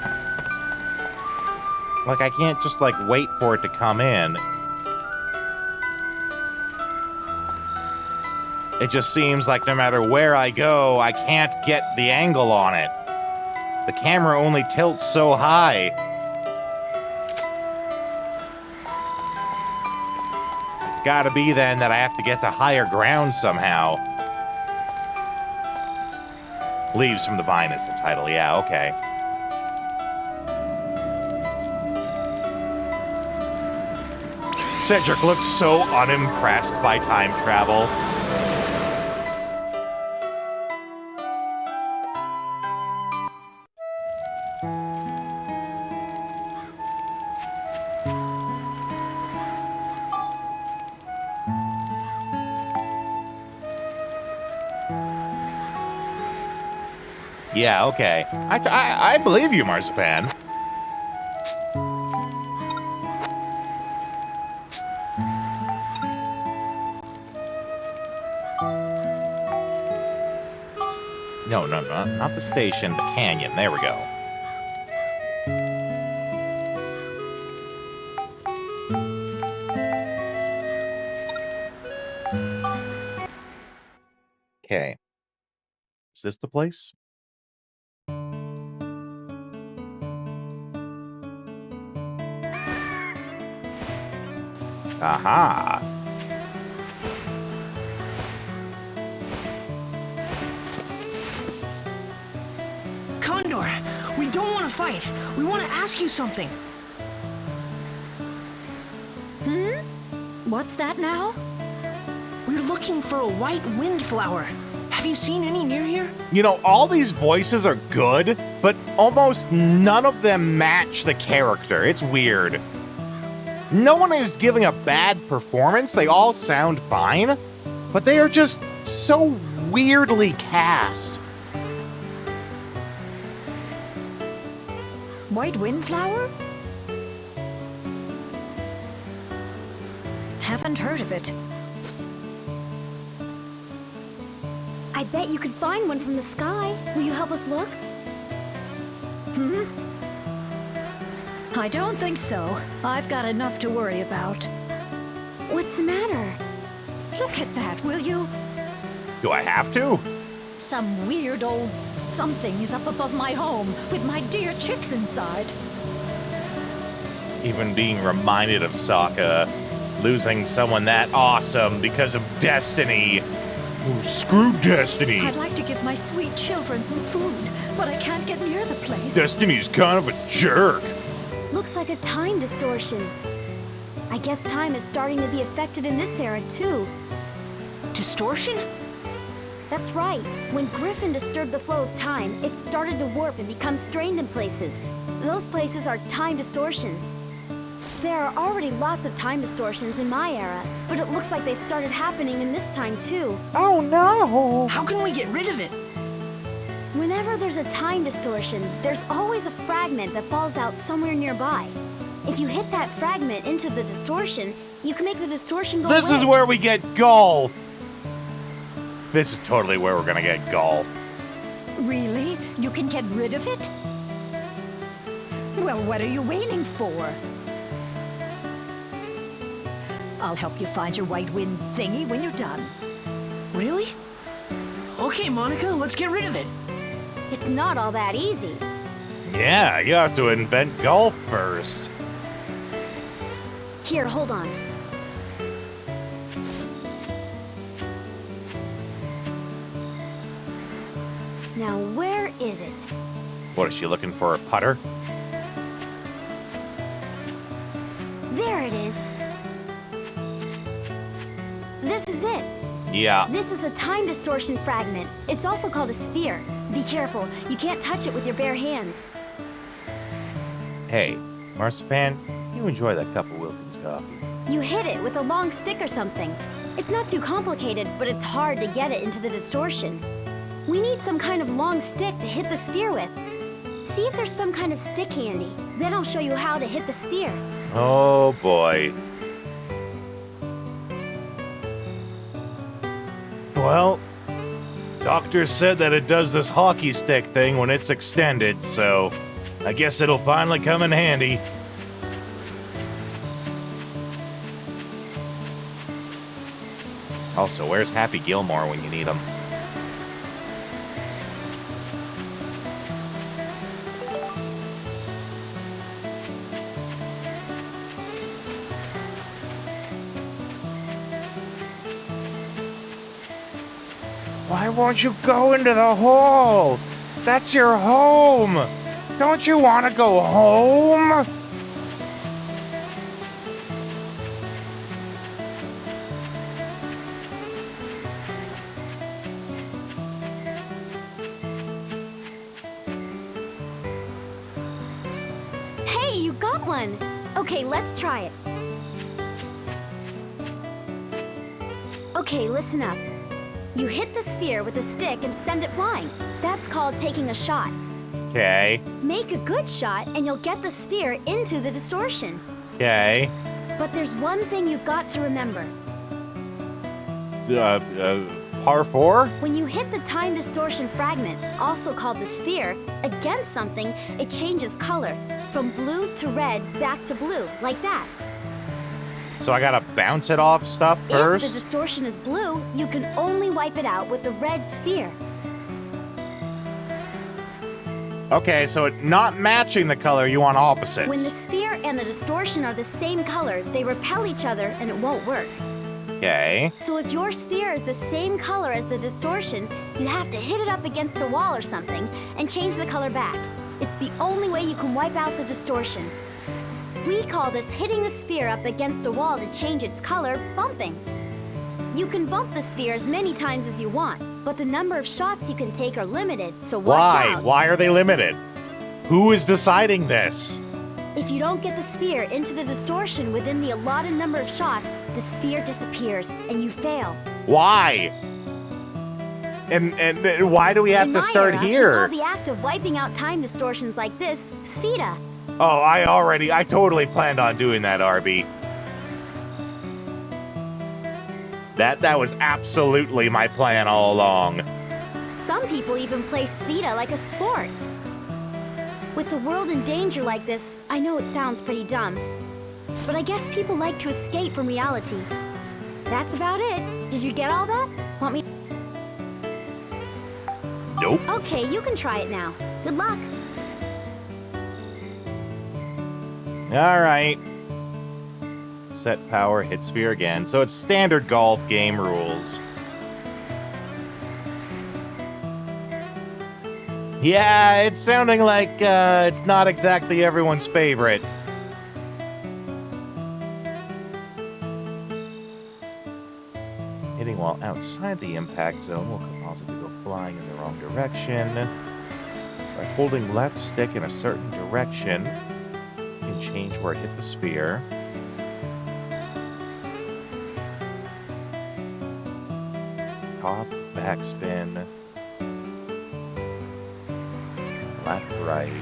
Like, I can't just, like, wait for it to come in. It just seems like no matter where I go, I can't get the angle on it. The camera only tilts so high. It's gotta be then that I have to get to higher ground somehow. Leaves from the Vine is the title, yeah, okay. Cedric looks so unimpressed by time travel. Yeah, okay. I believe you, Marzipan. No, not the station, the canyon. There we go. Okay. Is this the place? Aha! Condor, we don't want to fight. We want to ask you something. What's that now? We're looking for a white windflower. Have you seen any near here? You know, all these voices are good, but almost none of them match the character. It's weird. No one is giving a bad performance. They all sound fine, but they are just so weirdly cast. White Windflower? Haven't heard of it. I bet you could find one from the sky. Will you help us look? I don't think so. I've got enough to worry about. What's the matter? Look at that, will you? Do I have to? Some weird old something is up above my home with my dear chicks inside. Even being reminded of Sokka losing someone that awesome because of Destiny. Ooh, screw Destiny. I'd like to give my sweet children some food, but I can't get near the place. Destiny's kind of a jerk. Looks like a time distortion. I guess time is starting to be affected in this era, too. Distortion? That's right. When Griffin disturbed the flow of time, it started to warp and become strained in places. Those places are time distortions. There are already lots of time distortions in my era, but it looks like they've started happening in this time, too. Oh no! How can we get rid of it? Whenever there's a time distortion, there's always a fragment that falls out somewhere nearby. If you hit that fragment into the distortion, you can make the distortion go This away. is where we get golf. This is totally where we're gonna get golf. Really? You can get rid of it? Well, what are you waiting for? I'll help you find your white wind thingy when you're done. Really? Okay, Monica, let's get rid of it. It's not all that easy. Yeah, you have to invent golf first. Here, hold on. Now, where is it? What, is she looking for a putter? There it is. This is it. Yeah. This is a time distortion fragment. It's also called a sphere. Be careful, you can't touch it with your bare hands. Hey, Marzipan, you enjoy that cup of Wilkins coffee. You hit it with a long stick or something. It's not too complicated, but it's hard to get it into the distortion. We need some kind of long stick to hit the sphere with. See if there's some kind of stick handy. Then I'll show you how to hit the sphere. Oh boy. Well, doctor said that it does this hockey stick thing when it's extended, so I guess it'll finally come in handy. Also, where's Happy Gilmore when you need him? Why won't you go into the hole? That's your home. Don't you want to go home? Hey, you got one! Okay, let's try it. Okay, listen up. You hit the sphere with a stick and send it flying. That's called taking a shot. Okay. Make a good shot and you'll get the sphere into the distortion. Okay. But there's one thing you've got to remember. Par 4? When you hit the time distortion fragment, also called the sphere, against something, it changes color. From blue to red, back to blue, like that. So I gotta bounce it off stuff first? If the distortion is blue, you can only wipe it out with the red sphere. Okay, so it not matching the color, you want opposites. When the sphere and the distortion are the same color, they repel each other and it won't work. Okay. So if your sphere is the same color as the distortion, you have to hit it up against a wall or something and change the color back. It's the only way you can wipe out the distortion. We call this hitting the sphere up against a wall to change its color bumping. You can bump the sphere as many times as you want, but the number of shots you can take are limited, so watch out. Why are they limited? Who is deciding this? If you don't get the sphere into the distortion within the allotted number of shots, the sphere disappears and you fail. Why? And why do we have In to my start era, we here? call the act of wiping out time distortions like this Spheda. Oh, I totally planned on doing that, RB. That was absolutely my plan all along. Some people even play Spheda like a sport. With the world in danger like this, I know it sounds pretty dumb, but I guess people like to escape from reality. That's about it. Did you get all that? Want me? Nope. Okay, you can try it now. Good luck. All right. Set power, hit sphere again. So it's standard golf game rules. Yeah, it's sounding like it's not exactly everyone's favorite. Hitting while outside the impact zone will cause it to go flying in the wrong direction. By holding left stick in a certain direction, you can change where it hit the sphere. Top, backspin, left, right.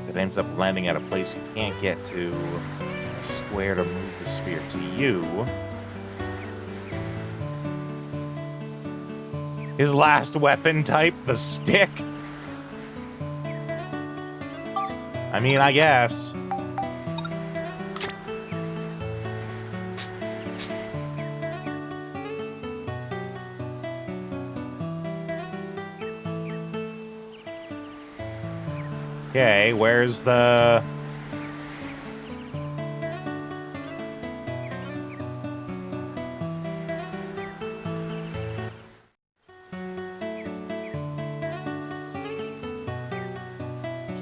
It ends up landing at a place you can't get to. A square to move the sphere to you. His last weapon type, the stick. I mean, I guess. Okay, where's the...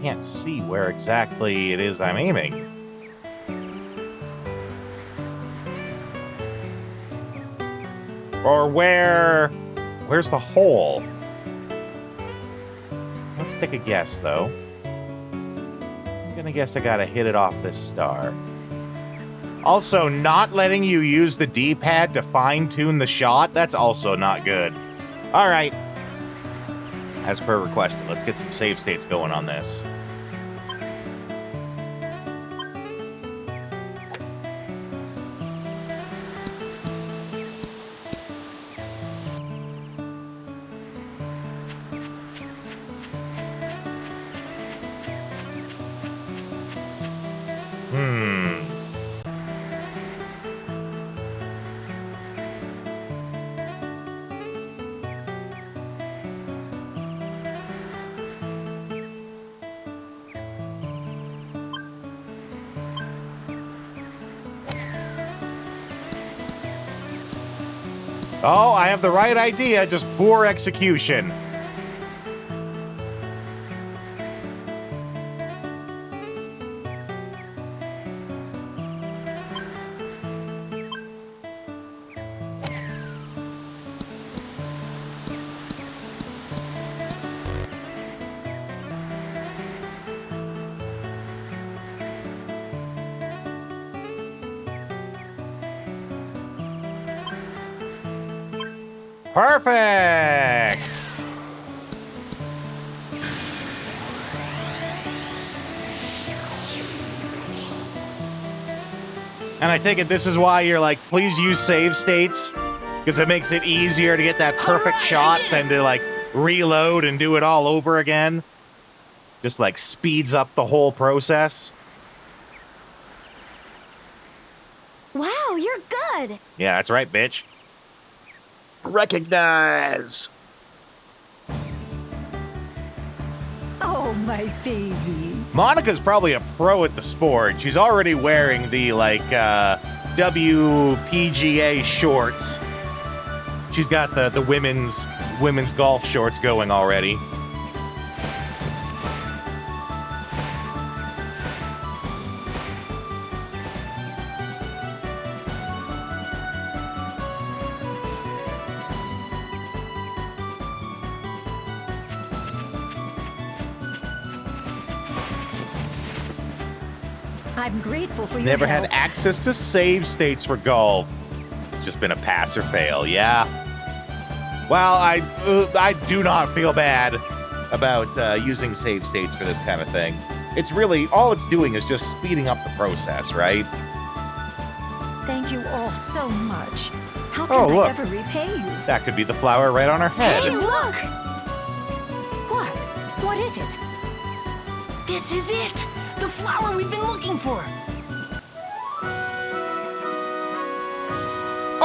Can't see where exactly it is I'm aiming. Or where's the hole? Let's take a guess, though. I'm gonna guess I gotta hit it off this star. Also, not letting you use the D-pad to fine-tune the shot, that's also not good. Alright. As per requested, let's get some save states going on this. Oh, I have the right idea, just poor execution. Perfect! And I take it this is why you're like, please use save states, because it makes it easier to get that perfect shot than to like reload and do it all over again. Just like speeds up the whole process. Wow, you're good. Yeah, that's right, bitch. Recognize. Oh, my babies. Monica's probably a pro at the sport. She's already wearing the like WPGA shorts. She's got the women's golf shorts going already. I'm grateful for your Never help. had access to save states for golf. it's just been a pass or fail. Yeah. Well, I do not feel bad about using save states for this kind of thing. It's really, all it's doing is just speeding up the process, right? Thank you all so much. How Oh, can I look. ever repay you? That could be the flower right on our head. Hey, look! What? What is it? This is it! The flower we've been looking for!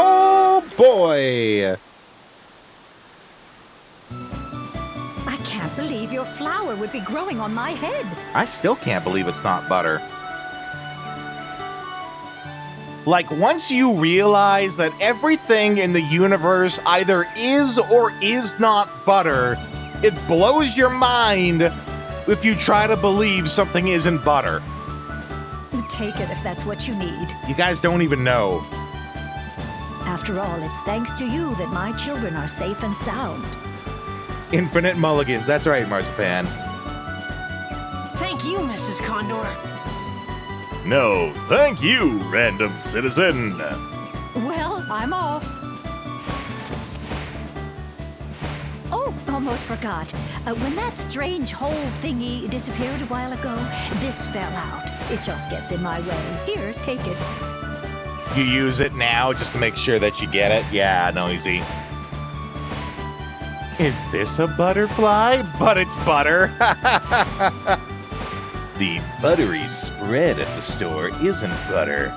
Oh, boy! I can't believe your flower would be growing on my head. I still can't believe it's not butter. Like, once you realize that everything in the universe either is or is not butter, it blows your mind if you try to believe something isn't butter. Take it if that's what you need. You guys don't even know. After all, it's thanks to you that my children are safe and sound. Infinite mulligans. That's right, Marzipan. Thank you, Mrs. Condor. No, thank you, random citizen. Well, I'm off. Oh, almost forgot. When that strange hole thingy disappeared a while ago, this fell out. It just gets in my way. Here, take it. You use it now just to make sure that you get it? Yeah, noisy. Is this a butterfly? But it's butter. The buttery spread at the store isn't butter.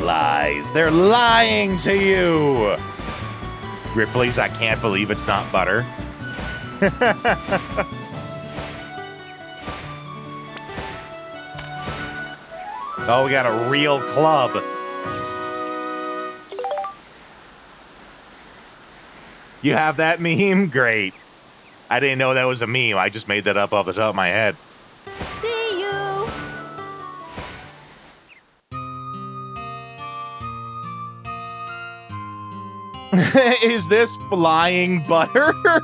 Lies. They're lying to you. Ripley's I can't believe it's not butter. Oh, we got a real club. You have that meme? Great. I didn't know that was a meme. I just made that up off the top of my head. See you! Is this flying butter? All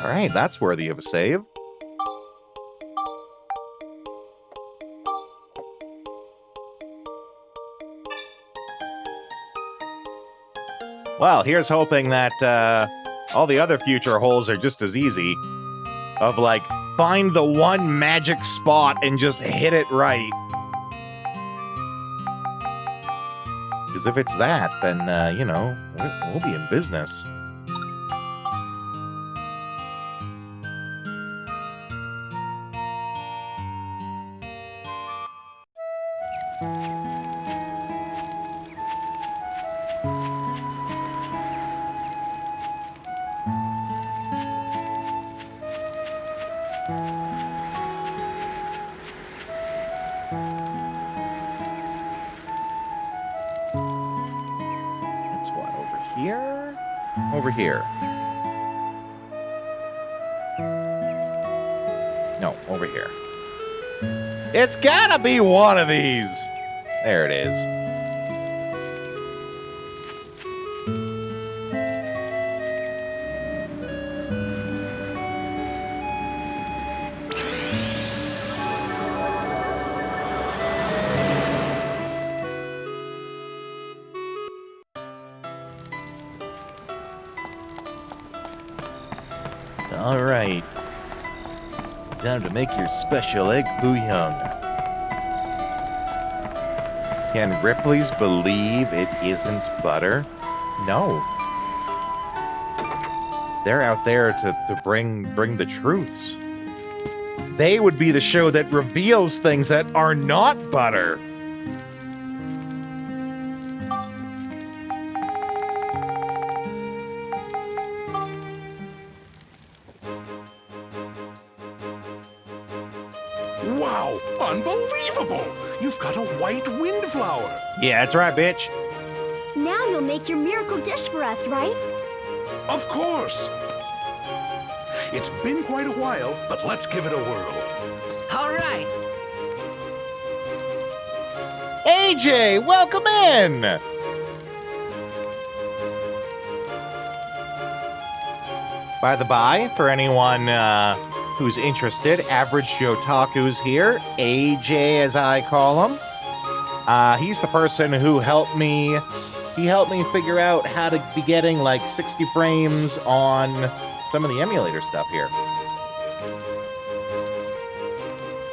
right, that's worthy of a save. Well, here's hoping that all the other future holes are just as easy. Of like, find the one magic spot and just hit it right. Because if it's that, then, you know, we'll be in business. Over here. No, over here. It's gotta be one of these. There it is. All right. Time to make your special egg bouillon. Can Ripley's believe it isn't butter? No. They're out there to bring the truths. They would be the show that reveals things that are not butter. Wow, unbelievable! You've got a white windflower. Yeah, that's right, bitch. Now you'll make your miracle dish for us, right? Of course. It's been quite a while, but let's give it a whirl. All right. AJ, welcome in! By the by, for anyone who's interested, Average Joe Taku's here. AJ, as I call him. He's the person who helped me. He helped me figure out how to be getting like 60 frames on some of the emulator stuff here.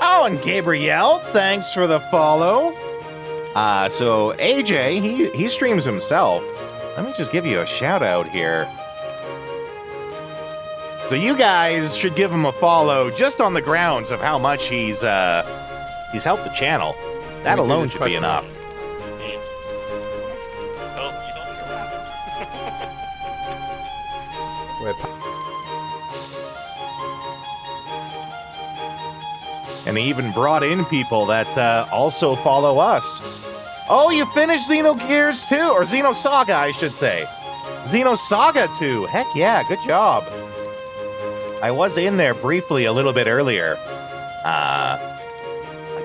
Oh, and Gabrielle, thanks for the follow. So AJ, he streams himself. Let me just give you a shout out here. So you guys should give him a follow just on the grounds of how much he's helped the channel. That alone should be enough. And he even brought in people that also follow us. Oh, you finished Xenogears 2, or Xenosaga, I should say. Xenosaga 2. Heck yeah, good job. I was in there briefly a little bit earlier. I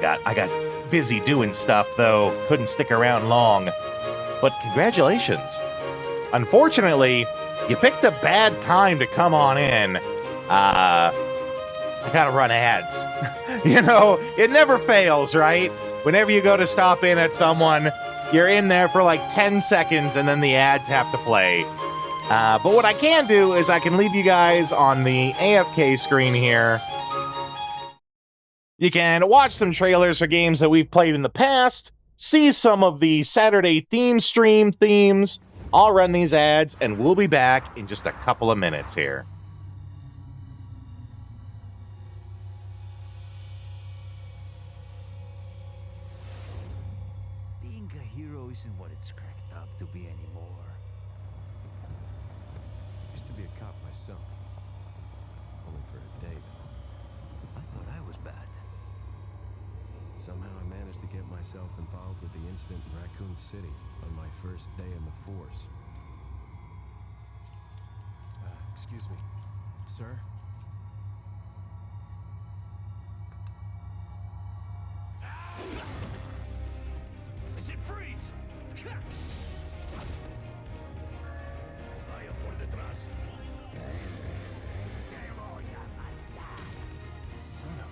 got busy doing stuff though. Couldn't stick around long. But congratulations. Unfortunately, you picked a bad time to come on in. I gotta run ads. You know, it never fails, right? Whenever you go to stop in at someone, you're in there for like 10 seconds and then the ads have to play. But what I can do is I can leave you guys on the AFK screen here. You can watch some trailers for games that we've played in the past, see some of the Saturday theme stream themes. I'll run these ads and we'll be back in just a couple of minutes here. Being a hero isn't what it's cracked up to be anymore. Used to be a cop myself. Only for a day, though. I thought I was bad. Somehow I managed to get myself involved with the incident in Raccoon City on my first day in the force. Excuse me, sir? Sit freeze! Vaya por detrás. Son of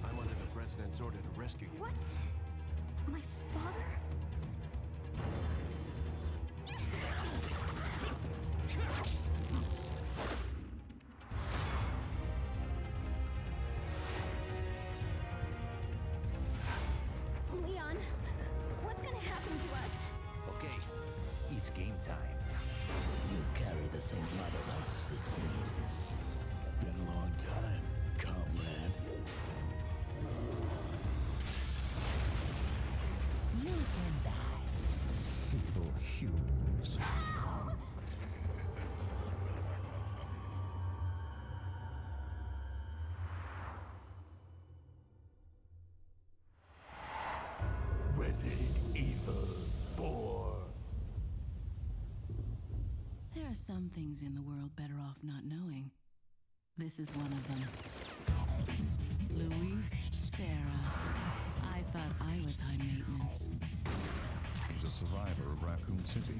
I'm under the president's order to rescue you. What? My father? Leon, what's gonna happen to us? Okay, it's game time. You carry the same blood as us, it seems. Been a long time, comrade. You can die, feeble humans. Resident Evil 4. There are some things in the world better off not knowing. This is one of them. Luis Serra. I thought I was high maintenance. He's a survivor of Raccoon City.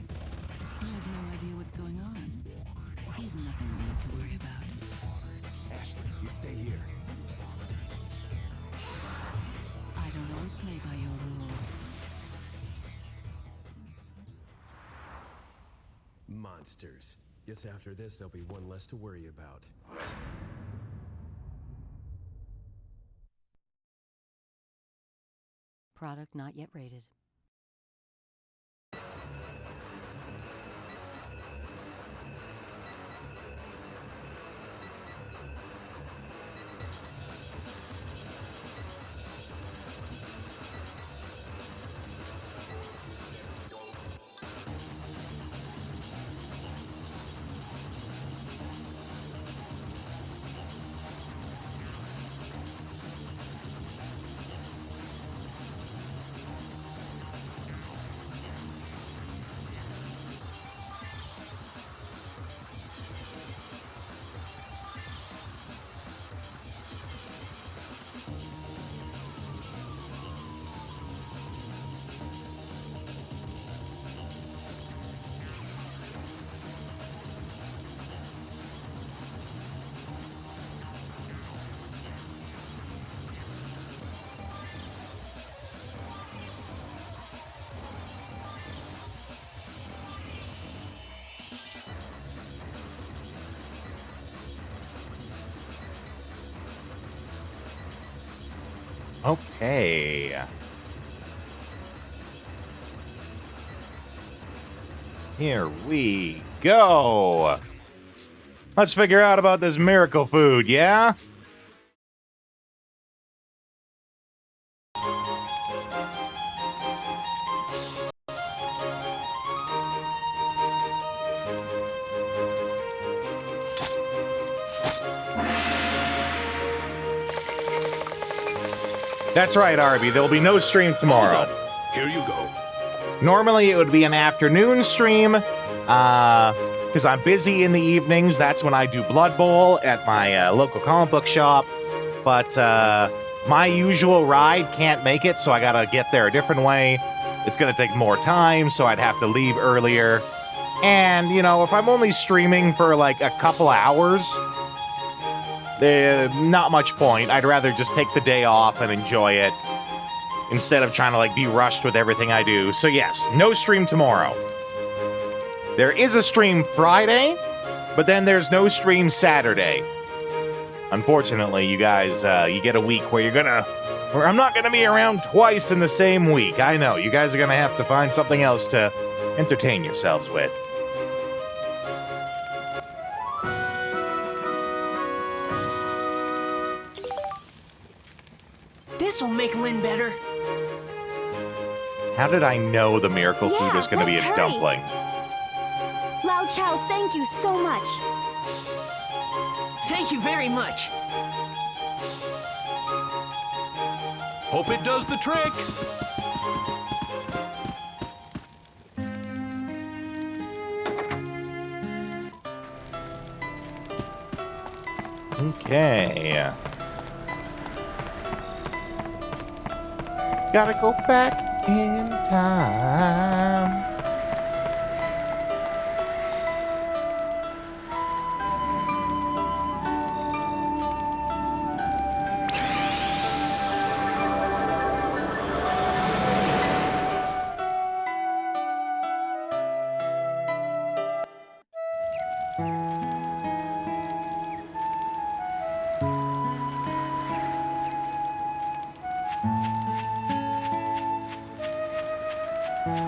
He has no idea what's going on. He's nothing we need to worry about. Ashley, you stay here. I don't always play by your rules. Monsters. Guess after this, there'll be one less to worry about. Product not yet rated. Okay. Here we go. Let's figure out about this miracle food, yeah? That's right, Arby. There'll be no stream tomorrow. Here you go. Normally, it would be an afternoon stream, because I'm busy in the evenings. That's when I do Blood Bowl at my local comic book shop. But my usual ride can't make it, so I gotta get there a different way. It's gonna take more time, so I'd have to leave earlier. And, you know, if I'm only streaming for like a couple hours, not much point. I'd rather just take the day off and enjoy it instead of trying to like be rushed with everything I do. So yes, no stream tomorrow. There is a stream Friday, but then there's no stream Saturday. Unfortunately, you guys, you get a week where I'm not gonna be around twice in the same week. I know, you guys are gonna have to find something else to entertain yourselves with. This'll make Lynn better. How did I know the miracle food Yeah, was going to be a let's hurry. dumpling? Lao Chow, thank you so much. Thank you very much. Hope it does the trick. Okay. Gotta go back in time.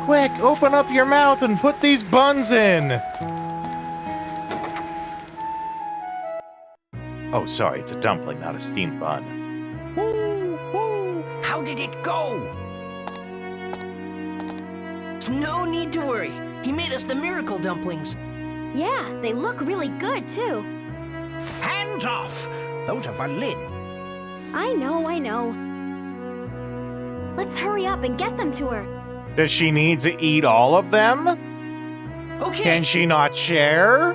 Quick, open up your mouth and put these buns in. Oh, sorry, it's a dumpling, not a steamed bun. How did it go? No need to worry. He made us the miracle dumplings. Yeah, they look really good, too. Hands off! Those are for Lynn. I know. Let's hurry up and get them to her. Does she need to eat all of them? Okay. Can she not share?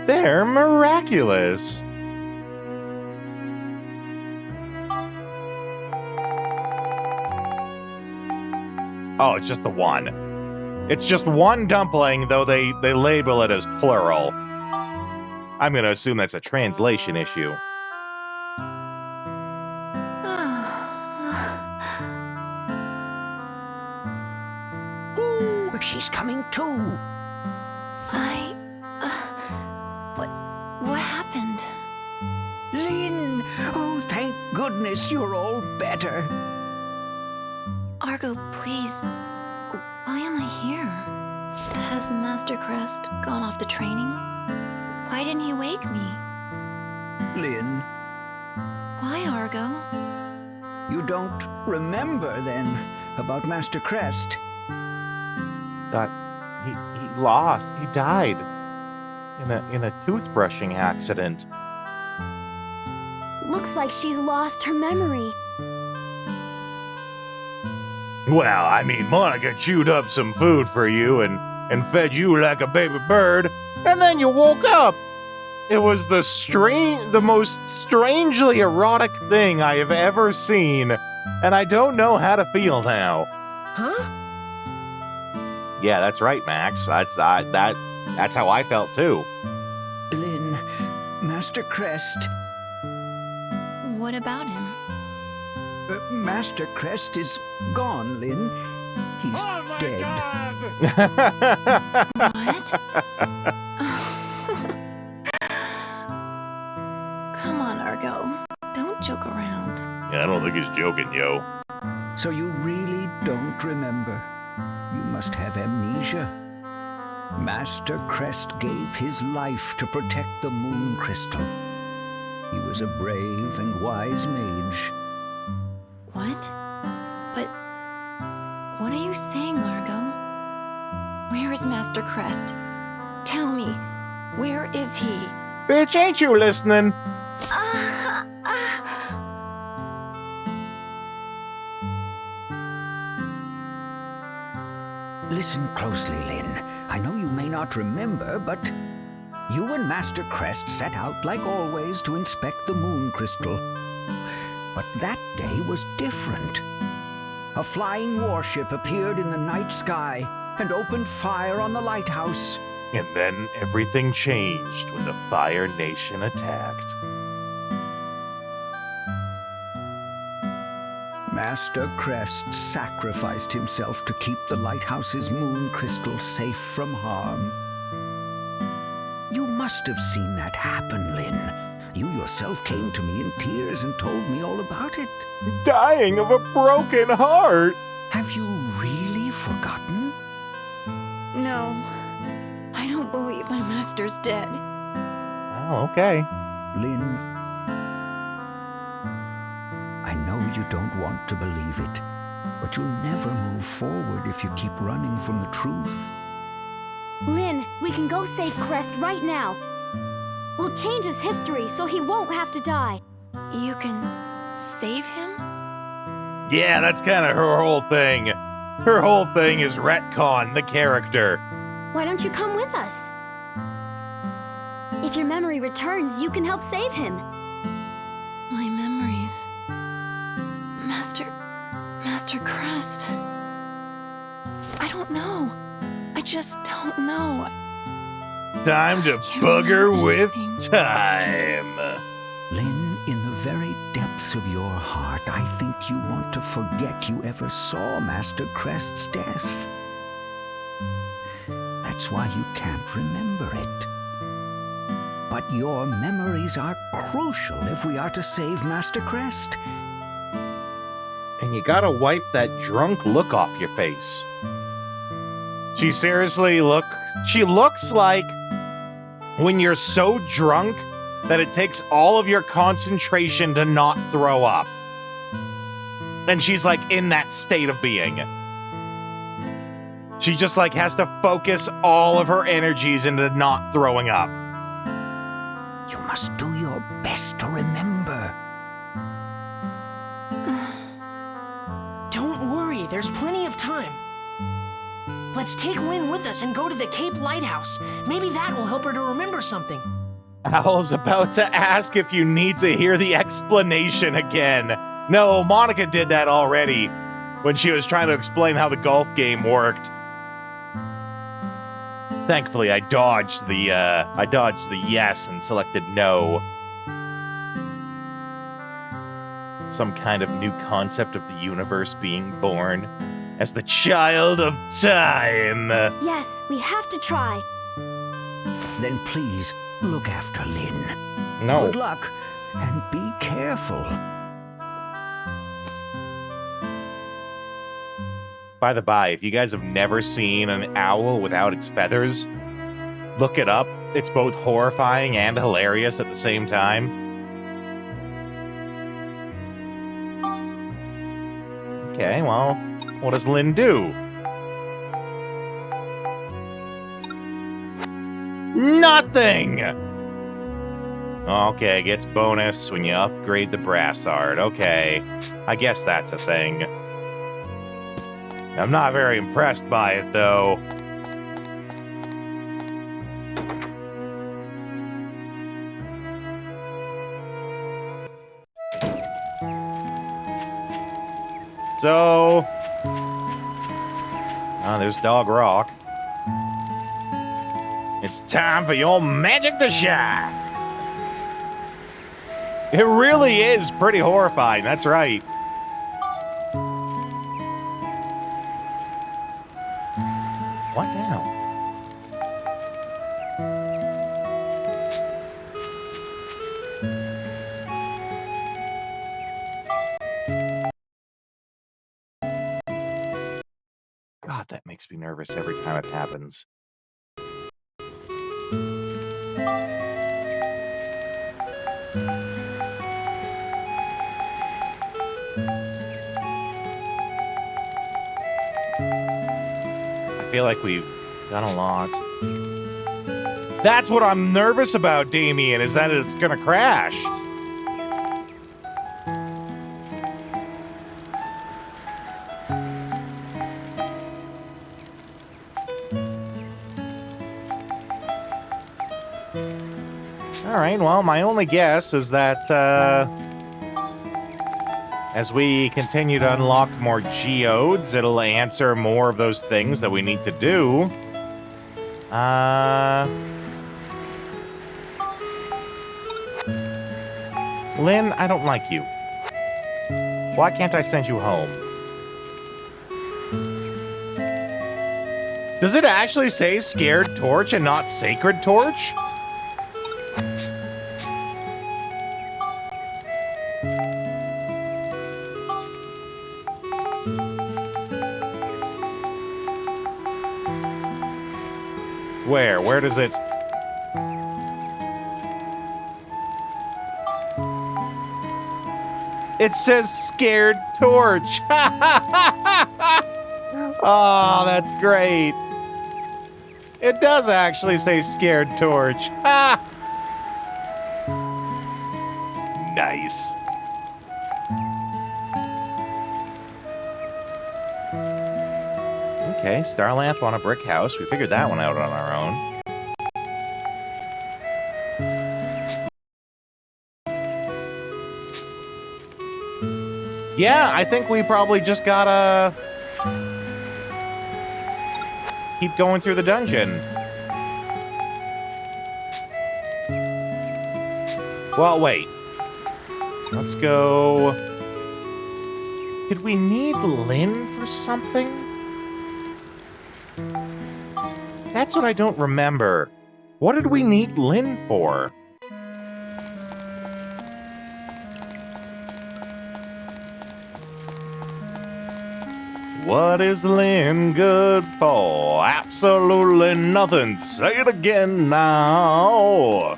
They're miraculous. Oh, it's just the one. It's just one dumpling, though they label it as plural. I'm gonna assume that's a translation issue. Ooh, she's coming too. What happened? Lynn! Oh, thank goodness you're all better. Argo, please. Why am I here? Has Master Crest gone off to training? Why didn't he wake me? Lynn, Why, Argo? you don't remember then about Master Crest? That he died in a toothbrushing accident. Looks like she's lost her memory. Well, I mean, Monica chewed up some food for you and fed you like a baby bird, and then you woke up. It was the most strangely erotic thing I have ever seen, and I don't know how to feel now. Huh? Yeah, that's right, Max. That's how I felt too. Lynn, Master Crest. What about him? Master Crest is gone, Lynn. He's dead. What? Largo. Don't joke around. Yeah, I don't think he's joking, yo. So you really don't remember? You must have amnesia. Master Crest gave his life to protect the moon crystal. He was a brave and wise mage. What? But what are you saying, Largo? Where is Master Crest? Tell me, where is he? Bitch, ain't you listening? Listen closely, Lynn. I know you may not remember, but you and Master Crest set out like always to inspect the moon crystal. But that day was different. A flying warship appeared in the night sky and opened fire on the lighthouse. And then everything changed when the Fire Nation attacked. Master Crest sacrificed himself to keep the lighthouse's moon crystal safe from harm. You must have seen that happen, Lynn. You yourself came to me in tears and told me all about it. Dying of a broken heart! Have you really forgotten? No. I don't believe my master's dead. Oh, okay. Lynn, I know you don't want to believe it, but you'll never move forward if you keep running from the truth. Lynn, we can go save Crest right now. We'll change his history so he won't have to die. You can save him? Yeah, that's kind of her whole thing. Her whole thing is retcon the character. Why don't you come with us? If your memory returns, you can help save him. My memories. Master Crest. I don't know. I just don't know. Time to bugger with time. Lynn, in the very depths of your heart, I think you want to forget you ever saw Master Crest's death. That's why you can't remember it. But your memories are crucial if we are to save Master Crest. And you gotta wipe that drunk look off your face. She seriously she looks like when you're so drunk that it takes all of your concentration to not throw up. And she's like in that state of being. She just like has to focus all of her energies into not throwing up. You must do your best to remember. Don't worry, there's plenty of time. Let's take Lynn with us and go to the Cape Lighthouse. Maybe that will help her to remember something. Owl's about to ask if you need to hear the explanation again. No, Monica did that already when she was trying to explain how the golf game worked. Thankfully, I dodged the yes and selected no. Some kind of new concept of the universe being born as the child of time. Yes, we have to try. Then please, look after Lynn. No. Good luck, and be careful. By the by, if you guys have never seen an owl without its feathers, look it up. It's both horrifying and hilarious at the same time. Okay, well, what does Lynn do? Nothing! Okay, gets bonus when you upgrade the Brassard. Okay, I guess that's a thing. I'm not very impressed by it, though. So... there's Dog Rock. It's time for your magic to shine. It really is pretty horrifying, that's right. What now? God, that makes me nervous every time it happens. I feel like we've done a lot. That's what I'm nervous about, Damien, is that it's gonna crash. Alright, well, my only guess is that, as we continue to unlock more geodes, it'll answer more of those things that we need to do. Lynn, I don't like you. Why can't I send you home? Does it actually say Scared Torch and not Sacred Torch? Where? Where does it... It says Scared Torch. Oh, that's great. It does actually say Scared Torch. Nice. Okay, star lamp on a brick house. We figured that one out on our own. Yeah, I think we probably just gotta keep going through the dungeon. Well, wait. Let's go... Did we need Lynn for something? That's what I don't remember. What did we need Lynn for? What is Lynn good for? Absolutely nothing. Say it again now.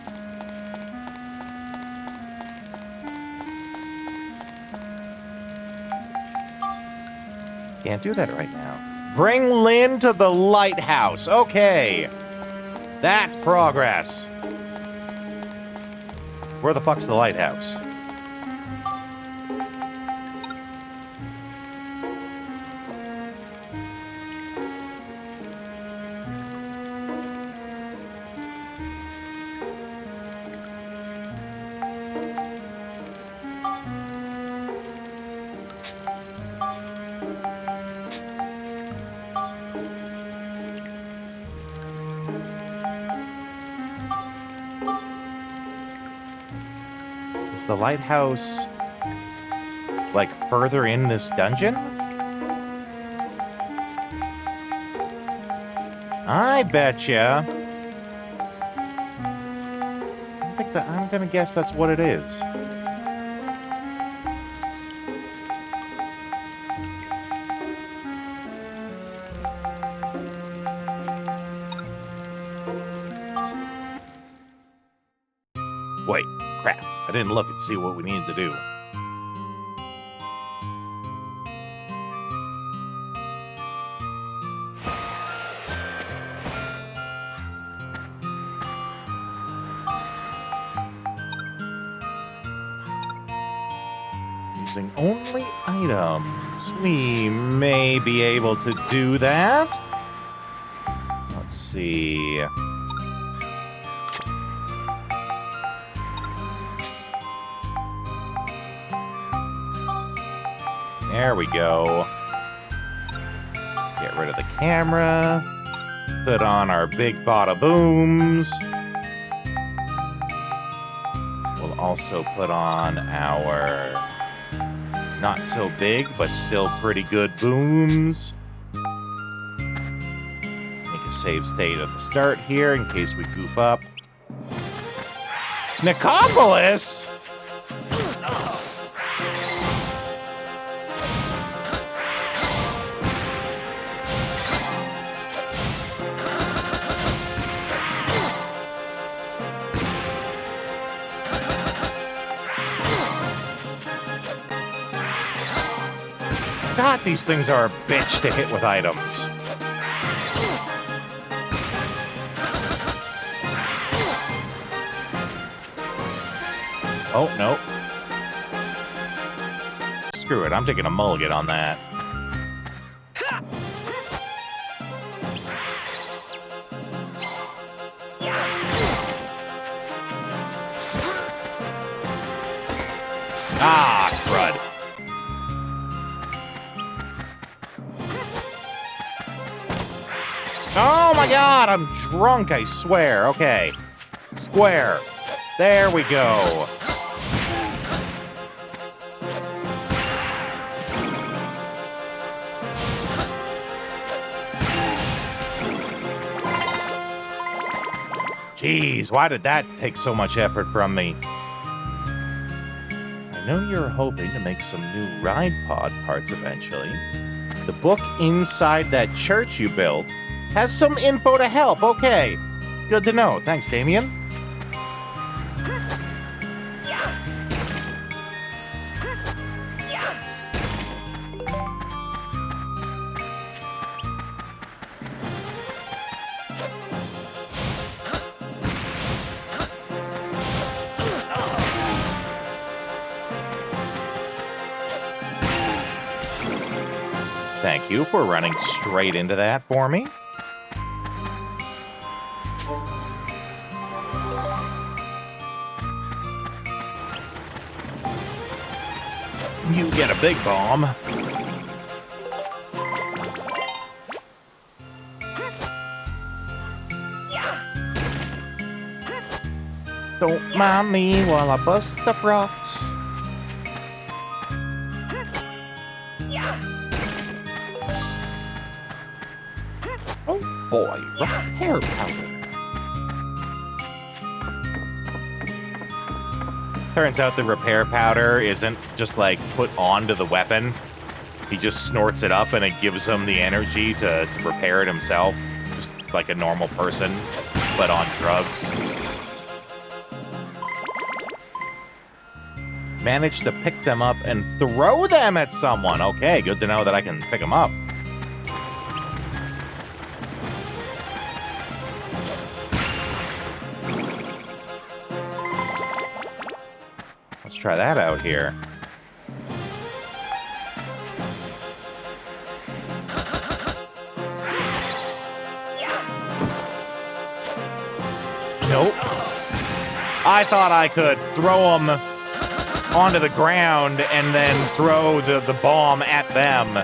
Can't do that right now. Bring Lynn to the lighthouse. Okay. That's progress. Where the fuck's the lighthouse? The lighthouse, like, further in this dungeon? I betcha. I think that I'm gonna guess that's what it is. Wait, crap. I didn't look and see what we needed to do. Using only items. We may be able to do that. Let's see. There we go. Get rid of the camera. Put on our big bada booms. We'll also put on our not so big, but still pretty good booms. Make a save state at the start here in case we goof up. Nicopolis? God, these things are a bitch to hit with items. Oh, no. Screw it, I'm taking a mulligan on that. Ah, crud. Oh my god, I'm drunk, I swear. Okay. Square. There we go. Jeez, why did that take so much effort from me? I know you're hoping to make some new ride pod parts eventually. The book inside that church you built has some info to help. Okay, good to know. Thanks, Damien. Thank you for running straight into that for me. You get a big bomb. Don't mind me while I bust up rocks. Oh boy, repair powder. Turns out the repair powder isn't just like put onto the weapon. He just snorts it up and it gives him the energy to repair it himself. Just like a normal person, but on drugs. Managed to pick them up and throw them at someone. Okay, good to know that I can pick them up. Let's try that out here. Nope. I thought I could throw them onto the ground and then throw the bomb at them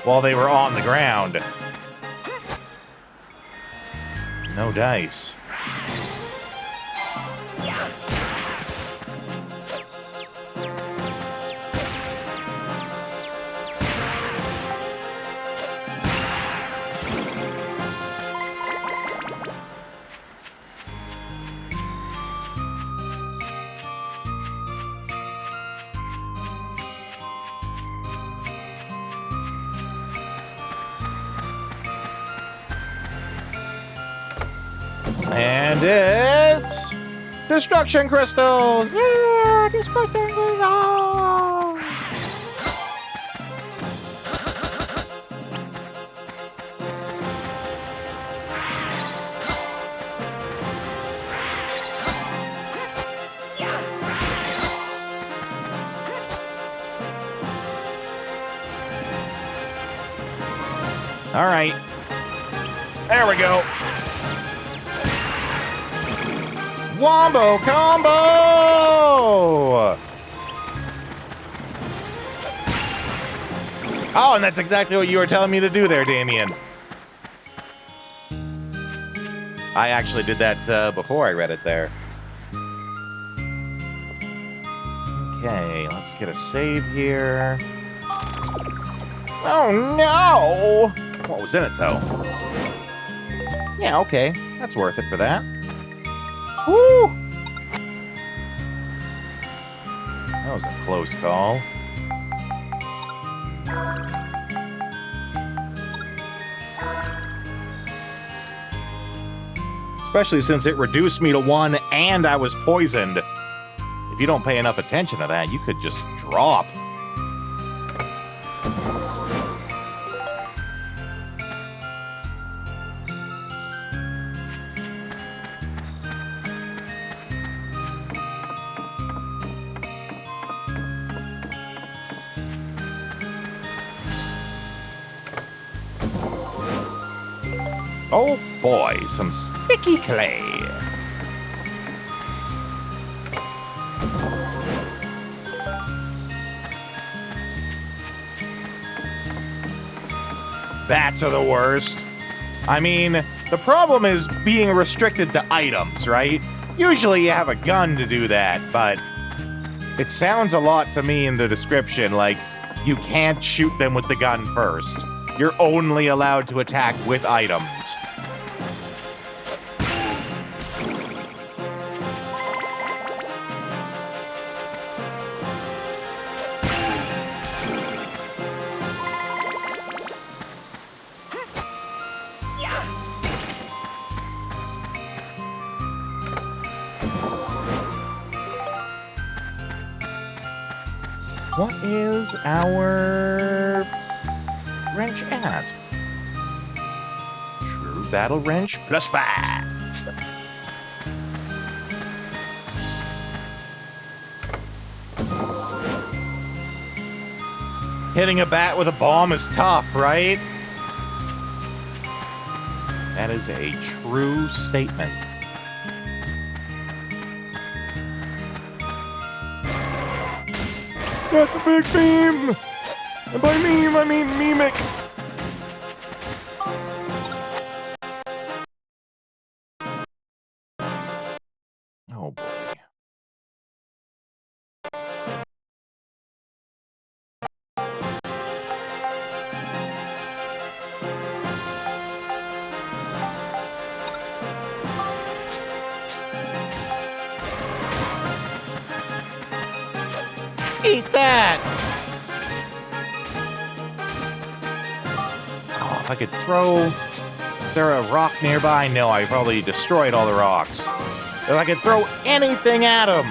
while they were on the ground. No dice. And it's destruction crystals! Yeah, destruction crystals! All right. There we go. Wombo combo! Oh, and that's exactly what you were telling me to do there, Damien. I actually did that before I read it there. Okay, let's get a save here. Oh, no! What was in it, though? Yeah, okay. That's worth it for that. Woo! That was a close call. Especially since it reduced me to 1 and I was poisoned. If you don't pay enough attention to that, you could just drop. Oh boy, some sticky clay. Bats are the worst. I mean, the problem is being restricted to items, right? Usually you have a gun to do that, but it sounds a lot to me in the description like you can't shoot them with the gun first. You're only allowed to attack with items. What is our wrench at? True battle wrench +5. Hitting a bat with a bomb is tough, right? That is a true statement. That's a big meme! And by meme, I mean mimic. Oh boy. Eat that! Oh, if I could throw... Is there a rock nearby? No, I probably destroyed all the rocks. If I could throw anything at him!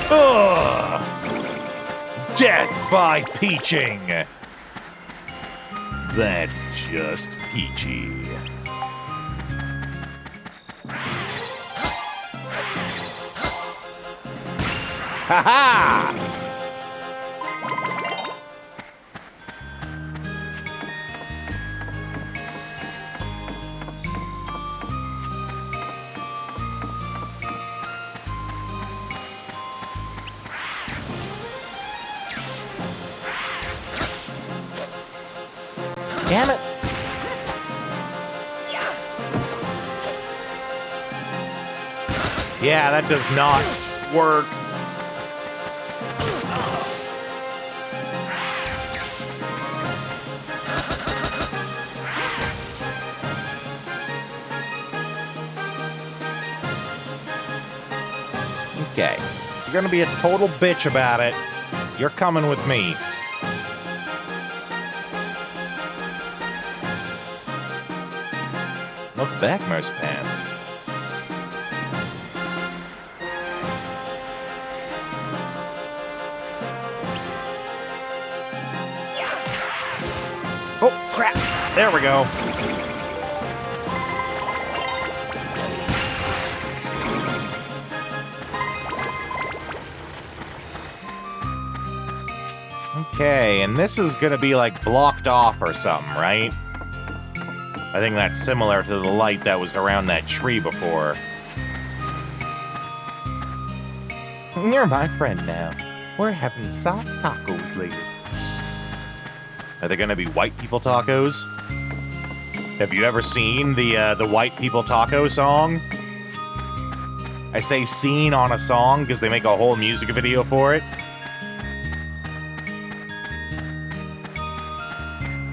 Ugh! Death by peaching! That's just peachy. Ha-ha! Damn it! Yeah, that does not work. Okay, if you're gonna be a total bitch about it, you're coming with me. Look back, Marzipan. Oh, crap. There we go. Okay, and this is gonna be like blocked off or something, right? I think that's similar to the light that was around that tree before. You're my friend now. We're having soft tacos later. Are they gonna be white people tacos? Have you ever seen the white people taco song? I say seen on a song because they make a whole music video for it.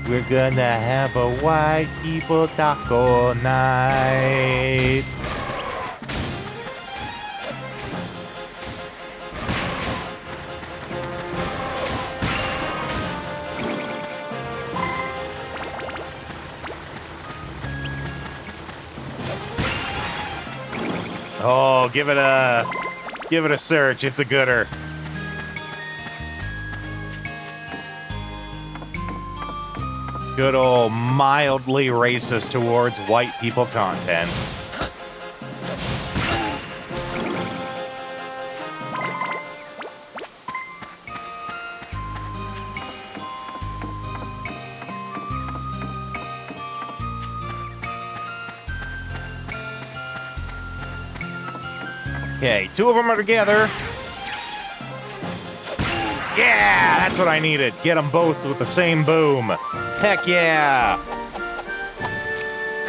We're gonna have a white people taco night. Oh, give it a search. It's a gooder. Good old mildly racist towards white people content. Okay, 2 of them are together. Yeah, that's what I needed. Get them both with the same boom. Heck yeah!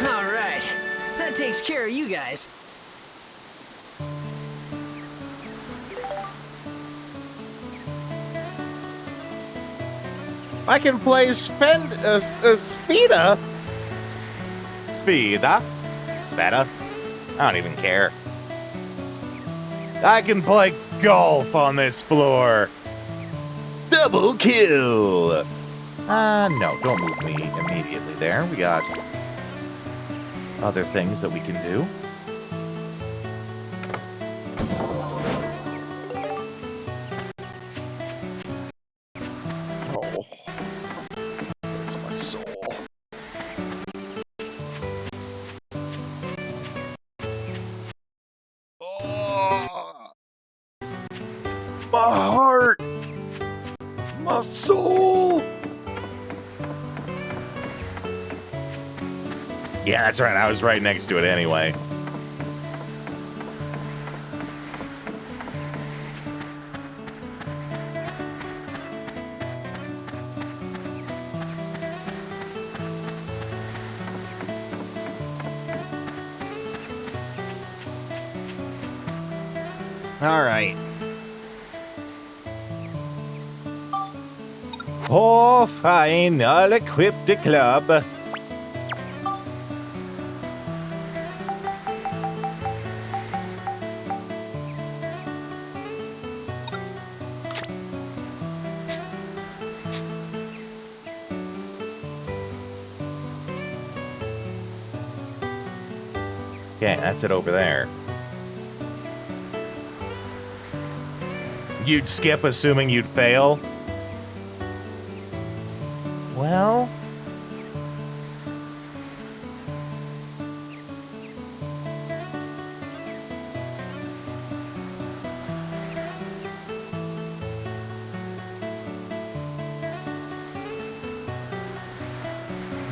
All right, that takes care of you guys. I can play Spida? Spida? Spida? I don't even care. I can play golf on this floor. Double kill! No, don't move me immediately there. We got other things that we can do. Oh. There's my soul. Oh. My heart! My soul! Yeah, that's right. I was right next to it anyway. All right. Oh, fine. I'll equip the club. Okay, that's it over there. You'd skip assuming you'd fail? Well...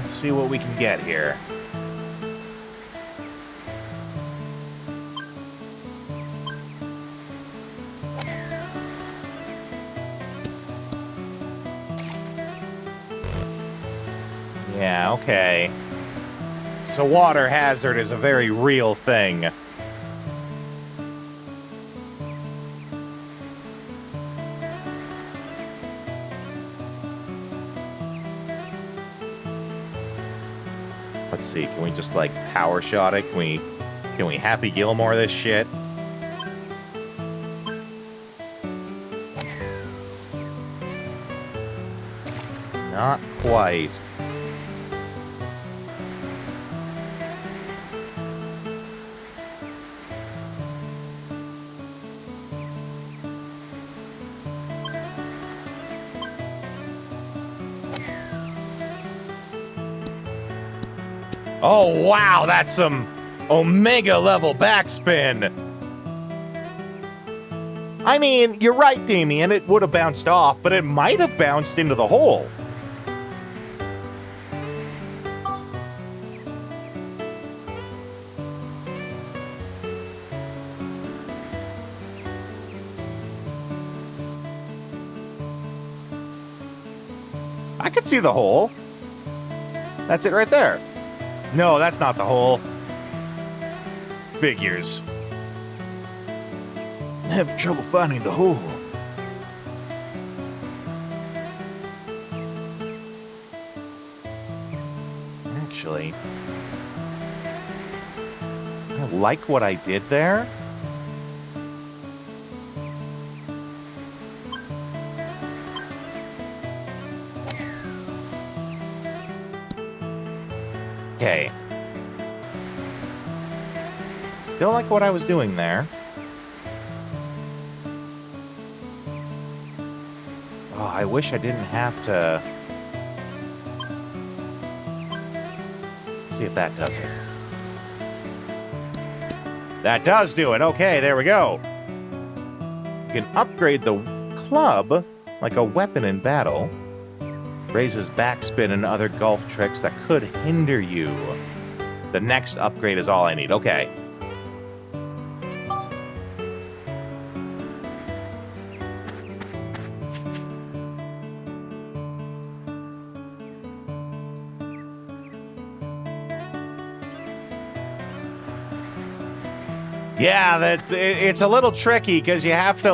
let's see what we can get here. Yeah, okay. So water hazard is a very real thing. Let's see, can we just like power shot it? Can we Happy Gilmore this shit? Not quite. Oh, wow, that's some Omega level backspin. I mean, you're right, Damien, it would have bounced off, but it might have bounced into the hole. I could see the hole. That's it right there. No, that's not the hole. Figures. I'm having trouble finding the hole. Actually, I like what I did there. Okay. Still like what I was doing there. Oh, I wish I didn't have to Let's see if that does it. That does do it. Okay, there we go. You can upgrade the club like a weapon in battle. Raises backspin and other golf tricks that could hinder you. The next upgrade is all I need. Okay. Yeah, it's a little tricky because you have to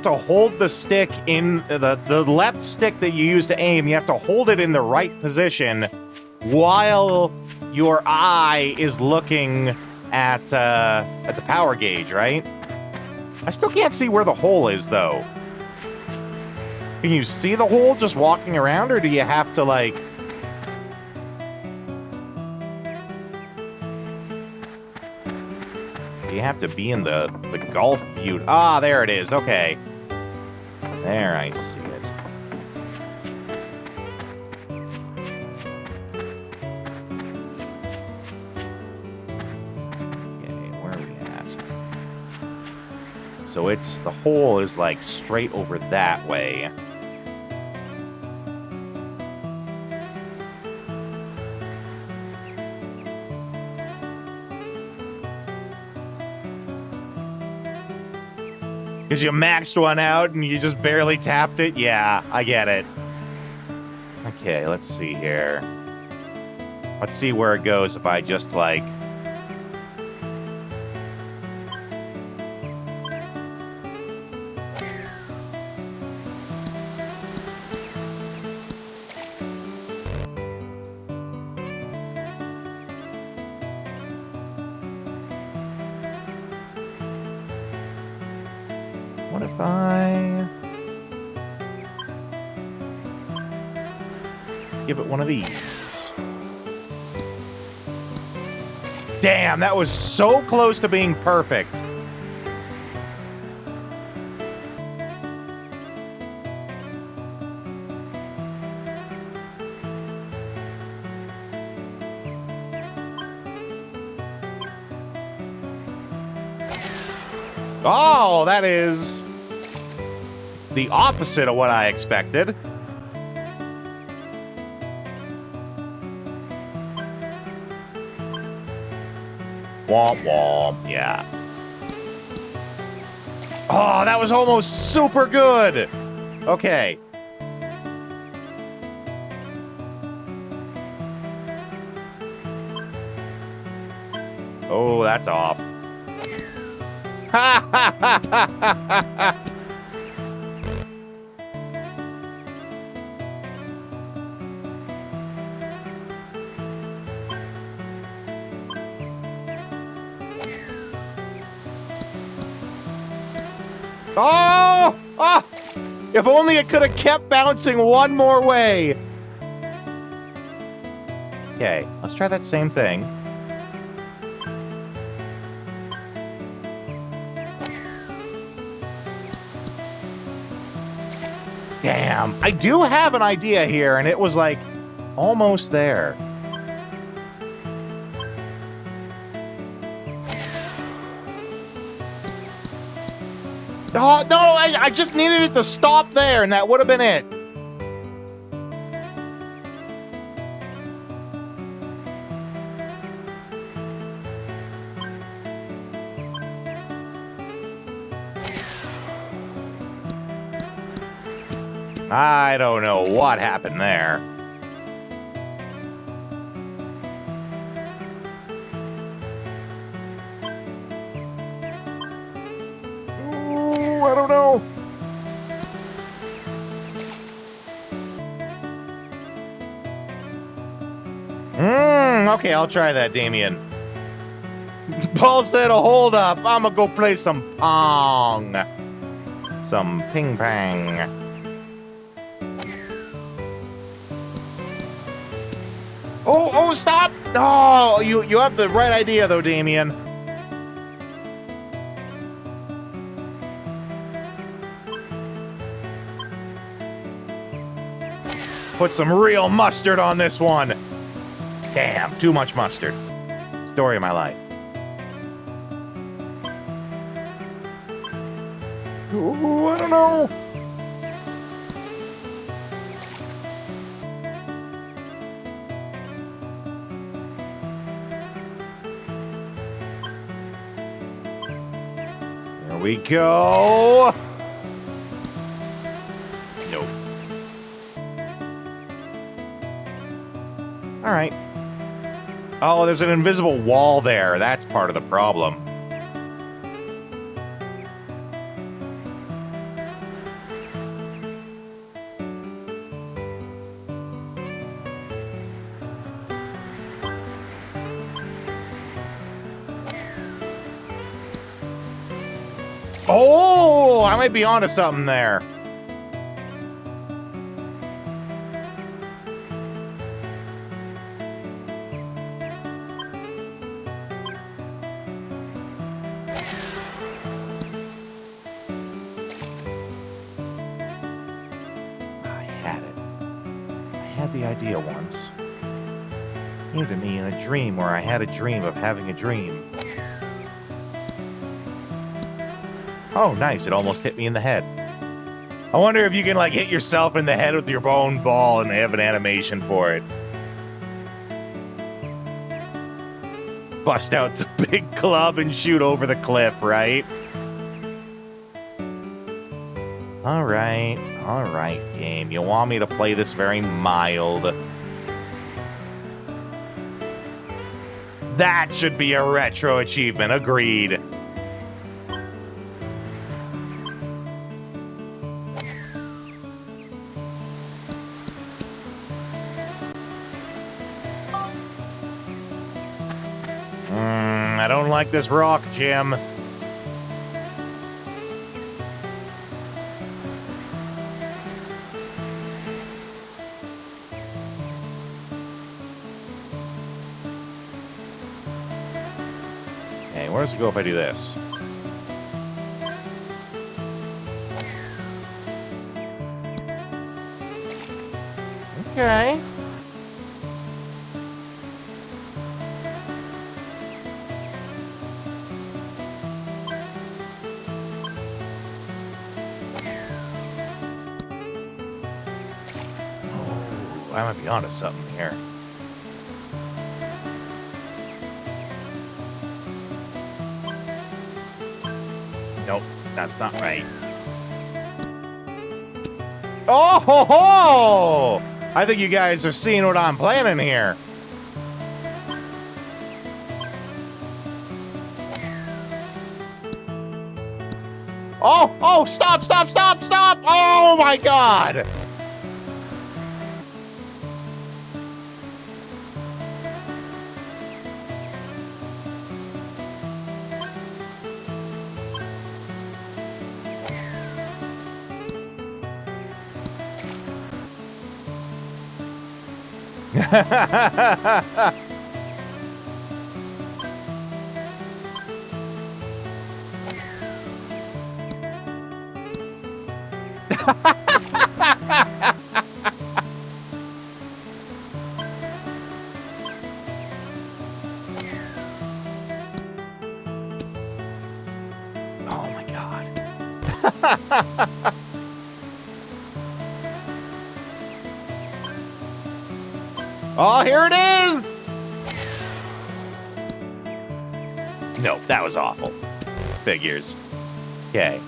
hold the stick in the left stick that you use to aim. You have to hold it in the right position while your eye is looking at the power gauge, right? I still can't see where the hole is though. Can you see the hole just walking around, or do you have to like? You have to be in the golf view. Ah, there it is. Okay. There, I see it. Okay, where are we at? So it's, the hole is like straight over that way. Because you maxed one out and you just barely tapped it? Yeah, I get it. Okay, let's see here. Let's see where it goes if I just, like... What if I give it one of these? Damn, that was so close to being perfect. Oh, that is the opposite of what I expected. Womp womp, yeah. Oh, that was almost super good. Okay. Oh, that's off. Ha ha ha ha ha ha! Oh! Oh! If only it could have kept bouncing one more way. Okay, let's try that same thing. Damn, I do have an idea here, and it was like almost there. Oh, no, I just needed it to stop there, and that would have been it. I don't know what happened there. Ooh, I don't know. Okay, I'll try that, Damien. Paul said, hold up, I'm gonna go play some Pong. Some ping-pong. Oh, stop! No, you have the right idea, though, Damien. Put some real mustard on this one. Damn, too much mustard. Story of my life. Ooh, I don't know. There we go. Nope. All right. Oh, there's an invisible wall there. That's part of the problem. Oh, I might be onto something there. The idea once. Came to me in a dream where I had a dream of having a dream. Oh, nice. It almost hit me in the head. I wonder if you can, like, hit yourself in the head with your bone ball and they have an animation for it. Bust out the big club and shoot over the cliff, right? Alright, game. You want me to play this very mild. That should be a retro achievement, agreed. I don't like this rock, Jim. Where does it go if I do this? Okay. Oh, I might be onto something here. Nope, that's not right. Oh ho ho! I think you guys are seeing what I'm planning here. Oh, stop! Oh my god! Oh my god. Oh, here it is! Nope, that was awful. Figures. Okay.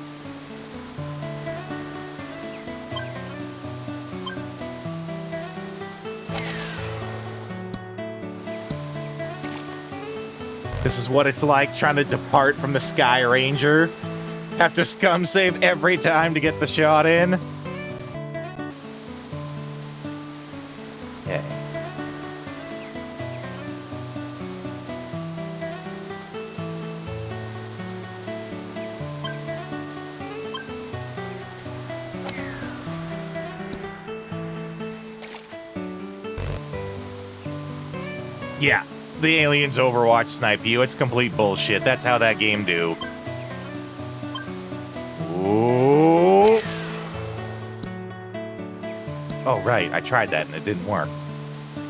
This is what it's like trying to depart from the Sky Ranger. Have to scum save every time to get the shot in. Okay. Yeah, the aliens Overwatch snipe you. It's complete bullshit. That's how that game do. Ooh. Oh, right. I tried that and it didn't work.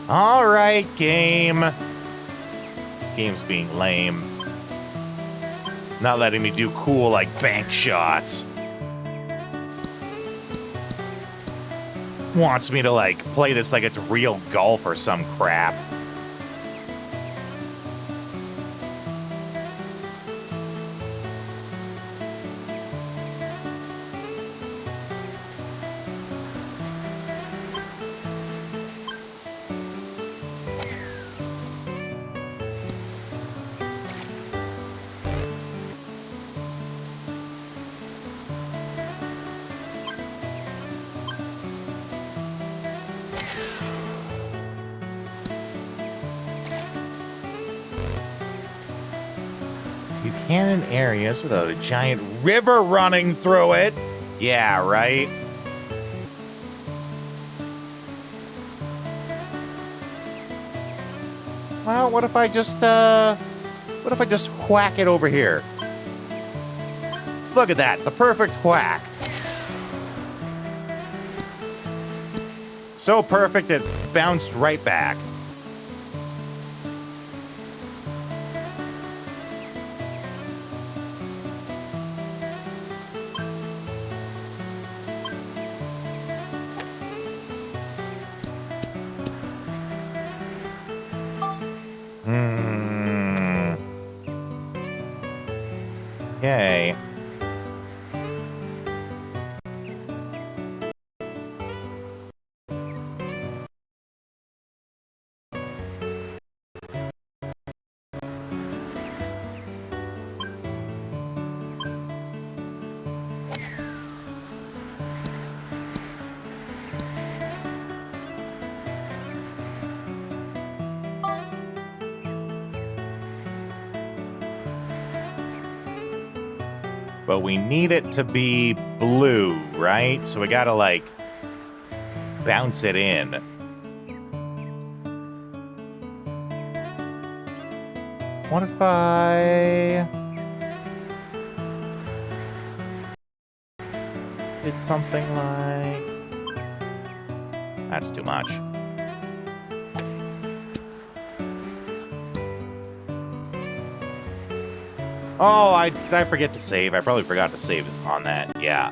Alright, game. Game's being lame. Not letting me do cool, like, bank shots. Wants me to, like, play this like it's real golf or some crap. Buchanan areas without a giant river running through it. Yeah, right? Well, what if I just whack it over here? Look at that, the perfect whack. So perfect it bounced right back. Okay. But we need it to be blue, right? So we gotta, like, bounce it in. What if I did something like... That's too much. Oh, did I forget to save? I probably forgot to save on that. Yeah.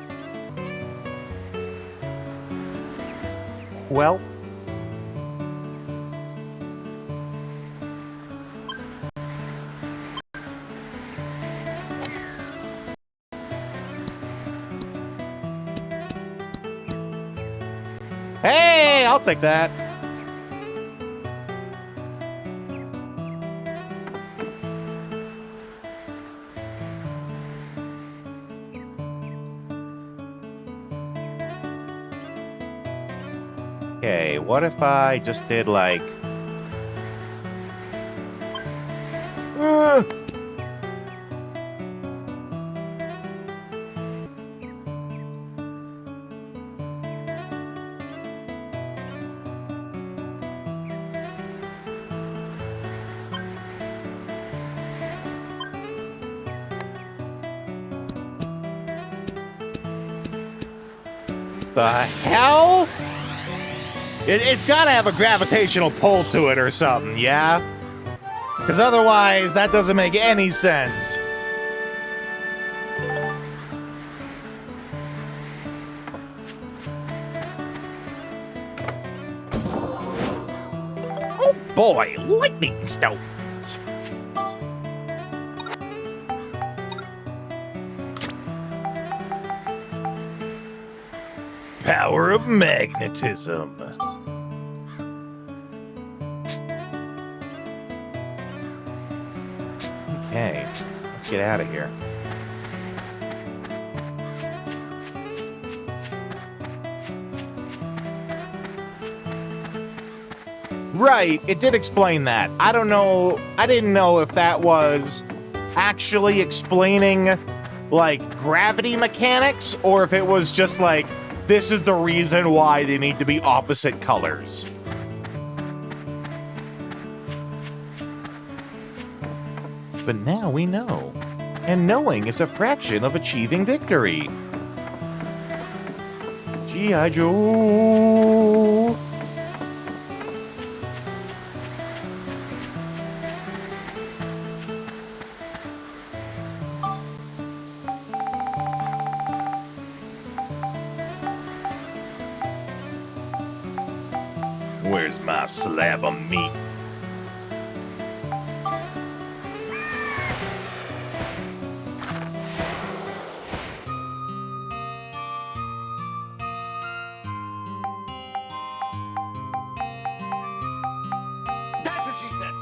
Well. Hey, I'll take that. Okay, what if I just did like... The hell? It's gotta have a gravitational pull to it or something, yeah? Because otherwise, that doesn't make any sense. Oh boy, lightning stones! Power of magnetism. Okay, let's get out of here. Right, it did explain that. I don't know, I didn't know if that was actually explaining, like, gravity mechanics, or if it was just like, this is the reason why they need to be opposite colors. But now we know. And knowing is a fraction of achieving victory. G.I. Joe! Where's my slab of meat? That's what she said.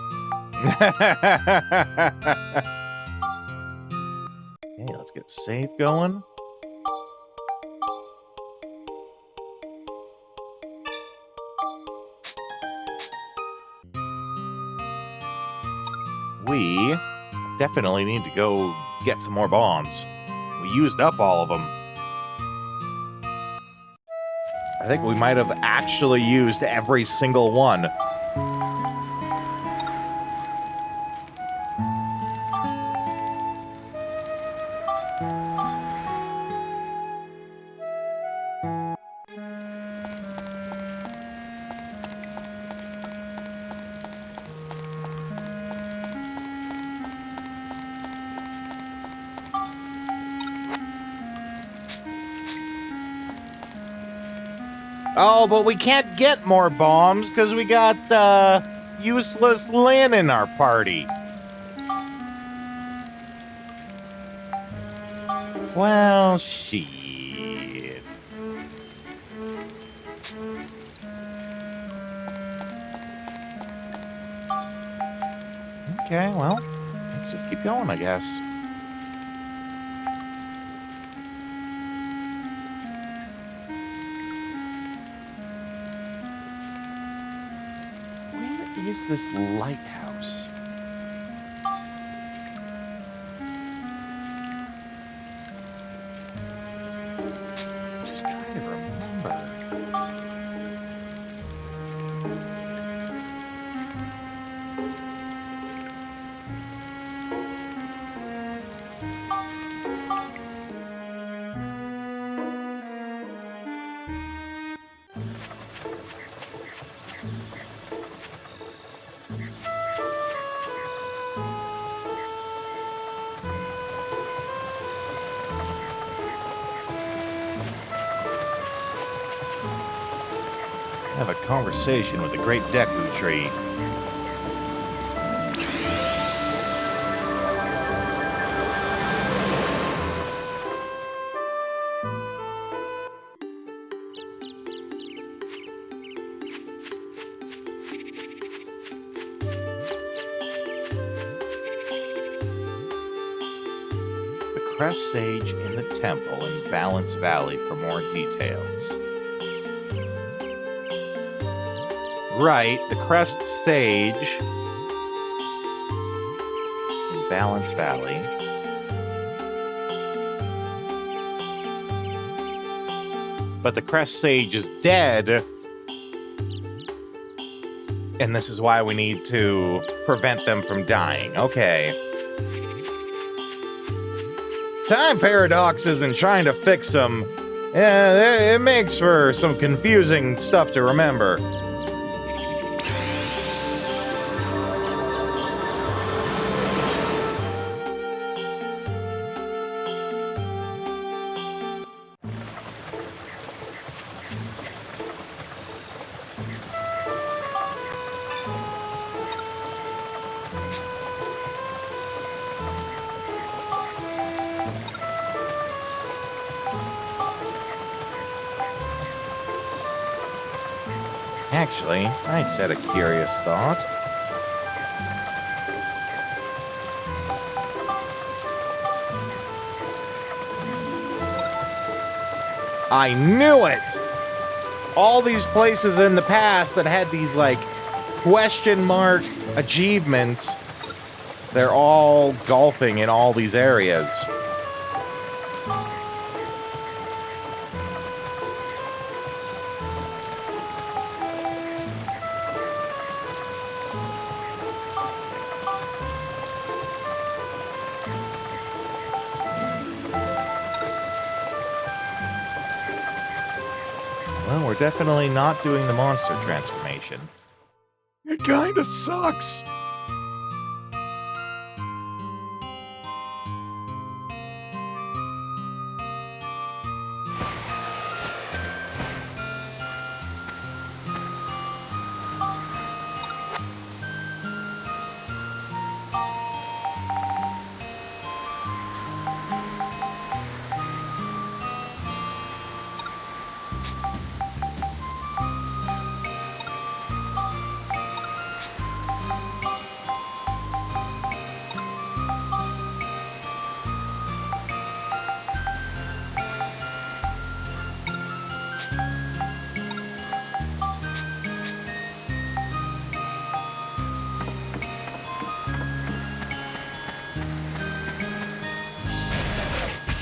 Okay, let's get save going. We definitely need to go get some more bombs. We used up all of them. I think we might have actually used every single one. Oh, but we can't get more bombs because we got useless Lynn in our party. Well, shit. Okay, well, let's just keep going, I guess. Where is this lighthouse? Just trying to remember. Have a conversation with the great Deku tree. The Crest Sage in the temple in Balance Valley for more details. Right, the Crest Sage in Balance Valley. But the Crest Sage is dead, and this is why we need to prevent them from dying. Okay. Time paradoxes and trying to fix them. Yeah, it makes for some confusing stuff to remember. Actually, I just had a curious thought. I knew it! All these places in the past that had these, like, question mark achievements, they're all golfing in all these areas. Well, we're definitely not doing the monster transformation. It kinda sucks.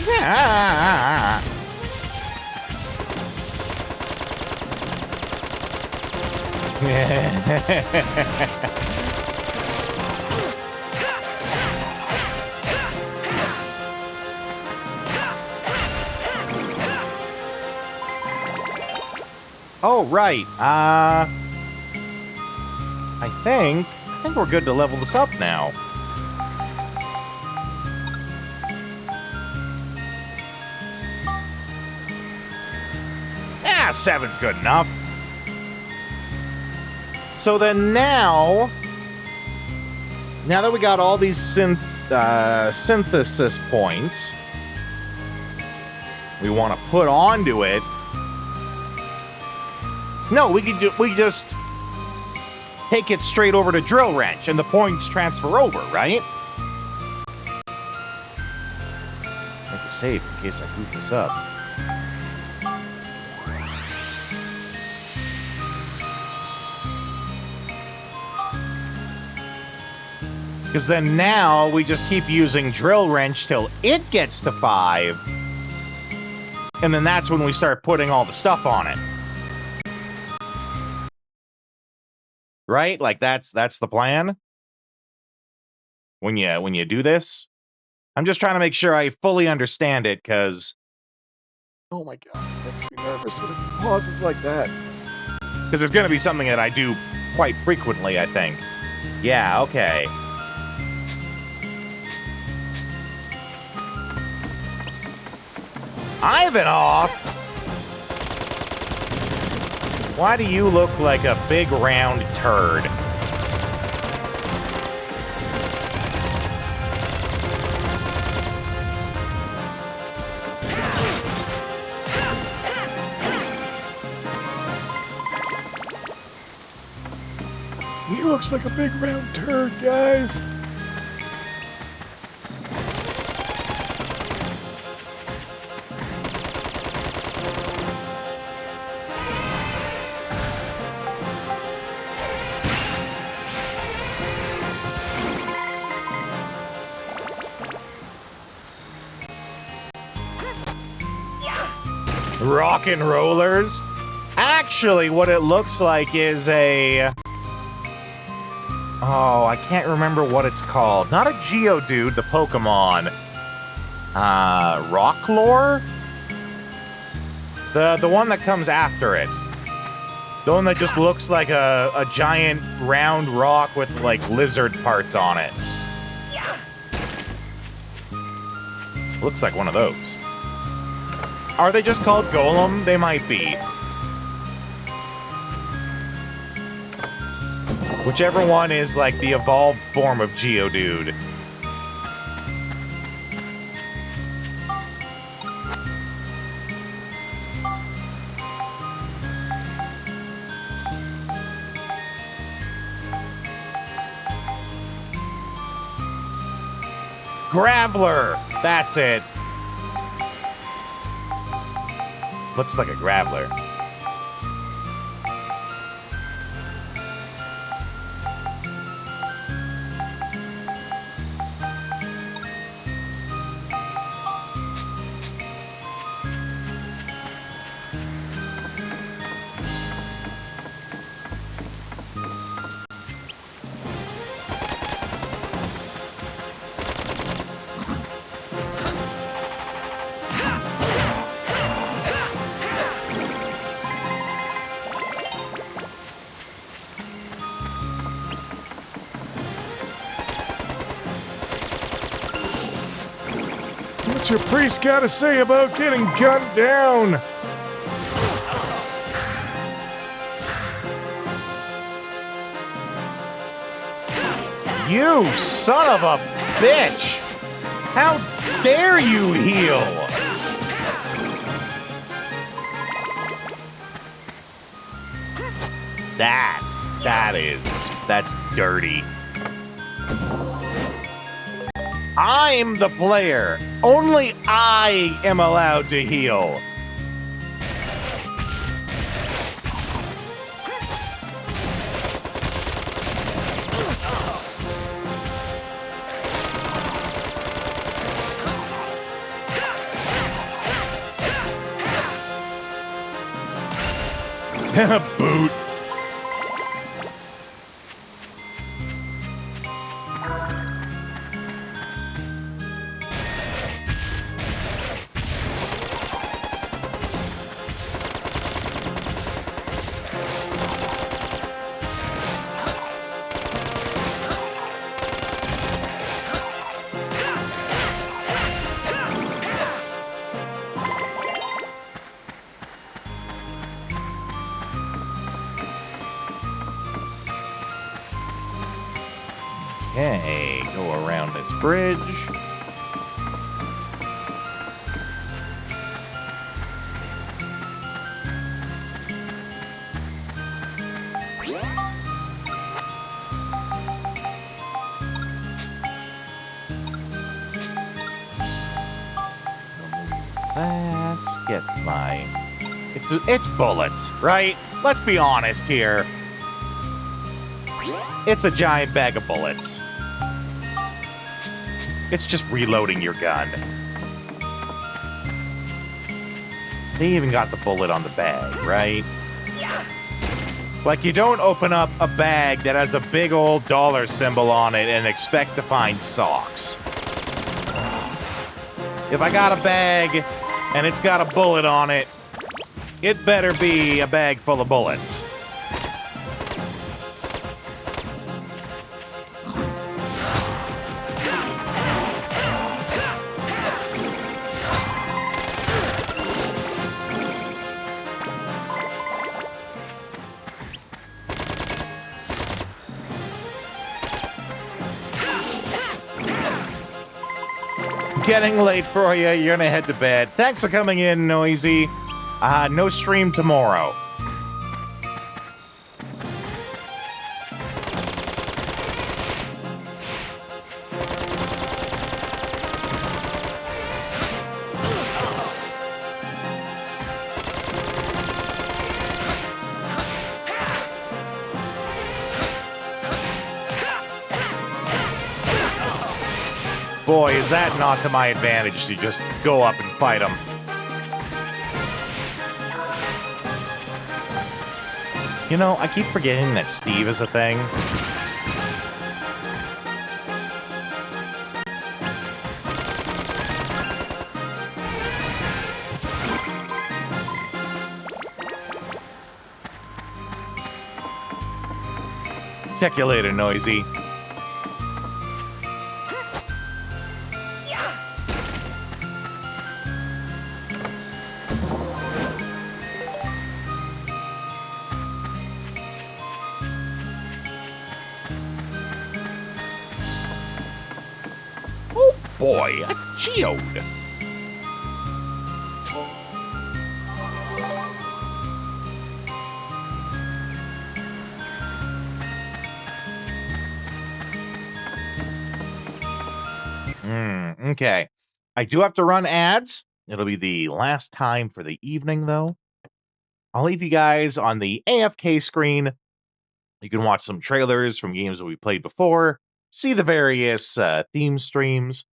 Yeah. Oh, right. I think we're good to level this up now. Yeah, 7's good enough. So then now that we got all these synthesis points, we want to put onto it. No, we could just take it straight over to Drill Wrench, and the points transfer over, right? Make a save in case I boot this up. Because then now we just keep using Drill Wrench till it gets to 5. And then that's when we start putting all the stuff on it. Right? Like that's the plan? When you do this? I'm just trying to make sure I fully understand it, because... Oh my god, it makes me nervous when it pauses like that. Because it's going to be something that I do quite frequently, I think. Yeah, okay. Ivanov! Why do you look like a big round turd? He looks like a big round turd, guys. Rock and rollers? Actually, what it looks like is a... Oh, I can't remember what it's called. Not a Geodude, the Pokemon. Rocklore? The one that comes after it. The one that just looks like a giant round rock with, like, lizard parts on it. Looks like one of those. Are they just called Golem? They might be. Whichever one is like the evolved form of Geodude. Graveler! That's it. Looks like a Graveler. What's your priest got to say about getting gunned down? You son of a bitch! How dare you heal? That's dirty. I'm the player. Only I am allowed to heal. Boot. Okay, go around this bridge. Let's get my... It's bullets, right? Let's be honest here. It's a giant bag of bullets. It's just reloading your gun. They even got the bullet on the bag, right? Like, you don't open up a bag that has a big old dollar symbol on it and expect to find socks. If I got a bag and it's got a bullet on it, it better be a bag full of bullets. Getting late for you. You're gonna head to bed. Thanks for coming in, Noisy. No stream tomorrow. Boy, is that not to my advantage to just go up and fight them. You know, I keep forgetting that Steve is a thing. Check you later, Noisy. Boy, a geode. Okay. I do have to run ads. It'll be the last time for the evening, though. I'll leave you guys on the AFK screen. You can watch some trailers from games that we played before, see the various theme streams,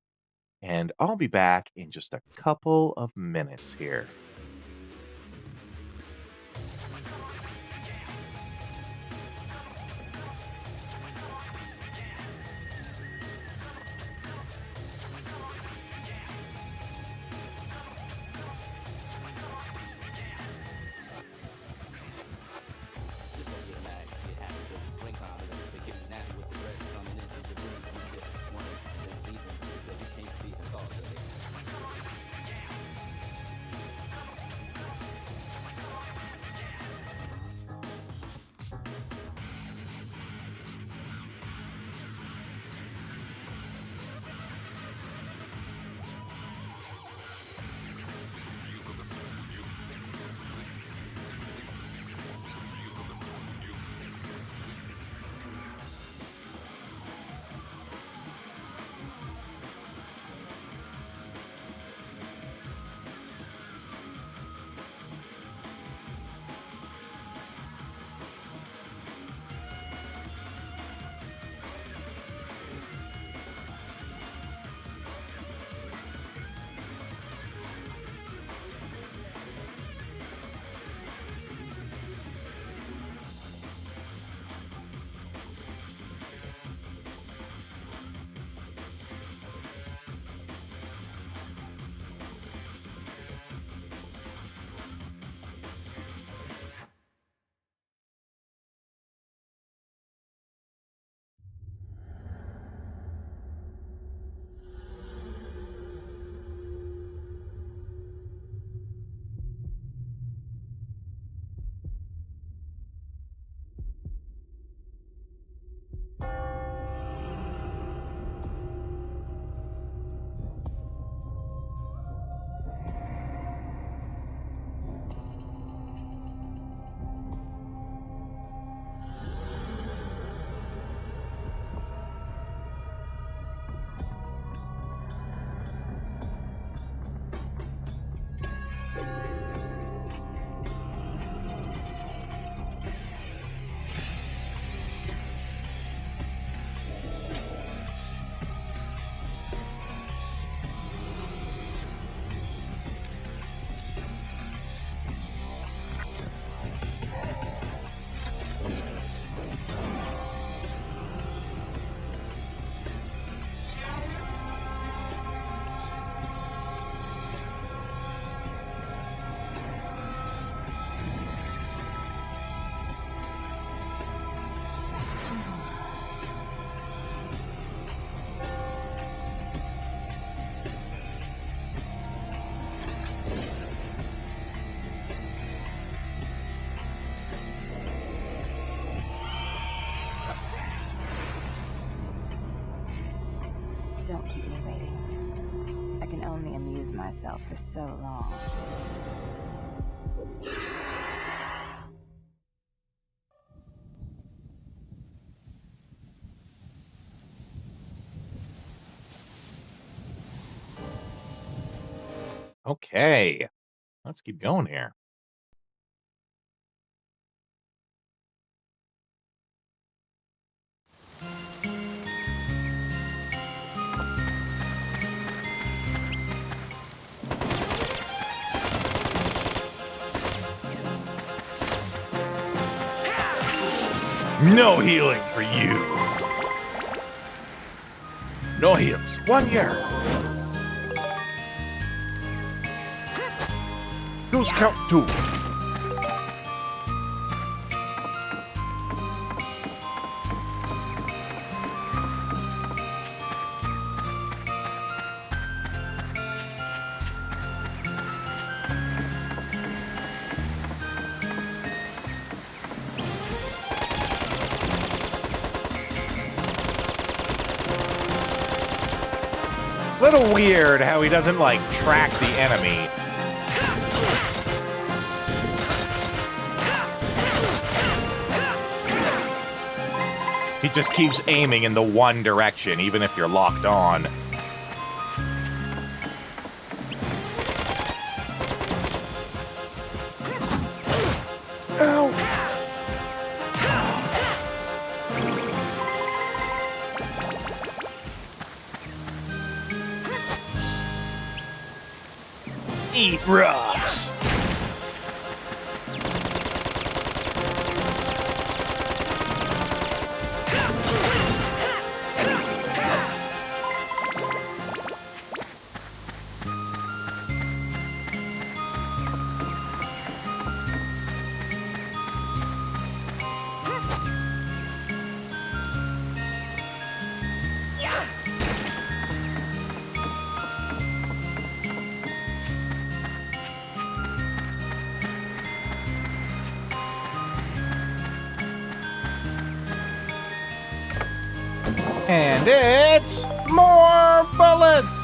and I'll be back in just a couple of minutes here. Don't keep me waiting. I can only amuse myself for so long. Okay, let's keep going here. No healing for you. No heals. 1 year. Those count too. Little weird how he doesn't like track the enemy. He just keeps aiming in the one direction, even if you're locked on. Ow! Eat rocks! And it's more bullets!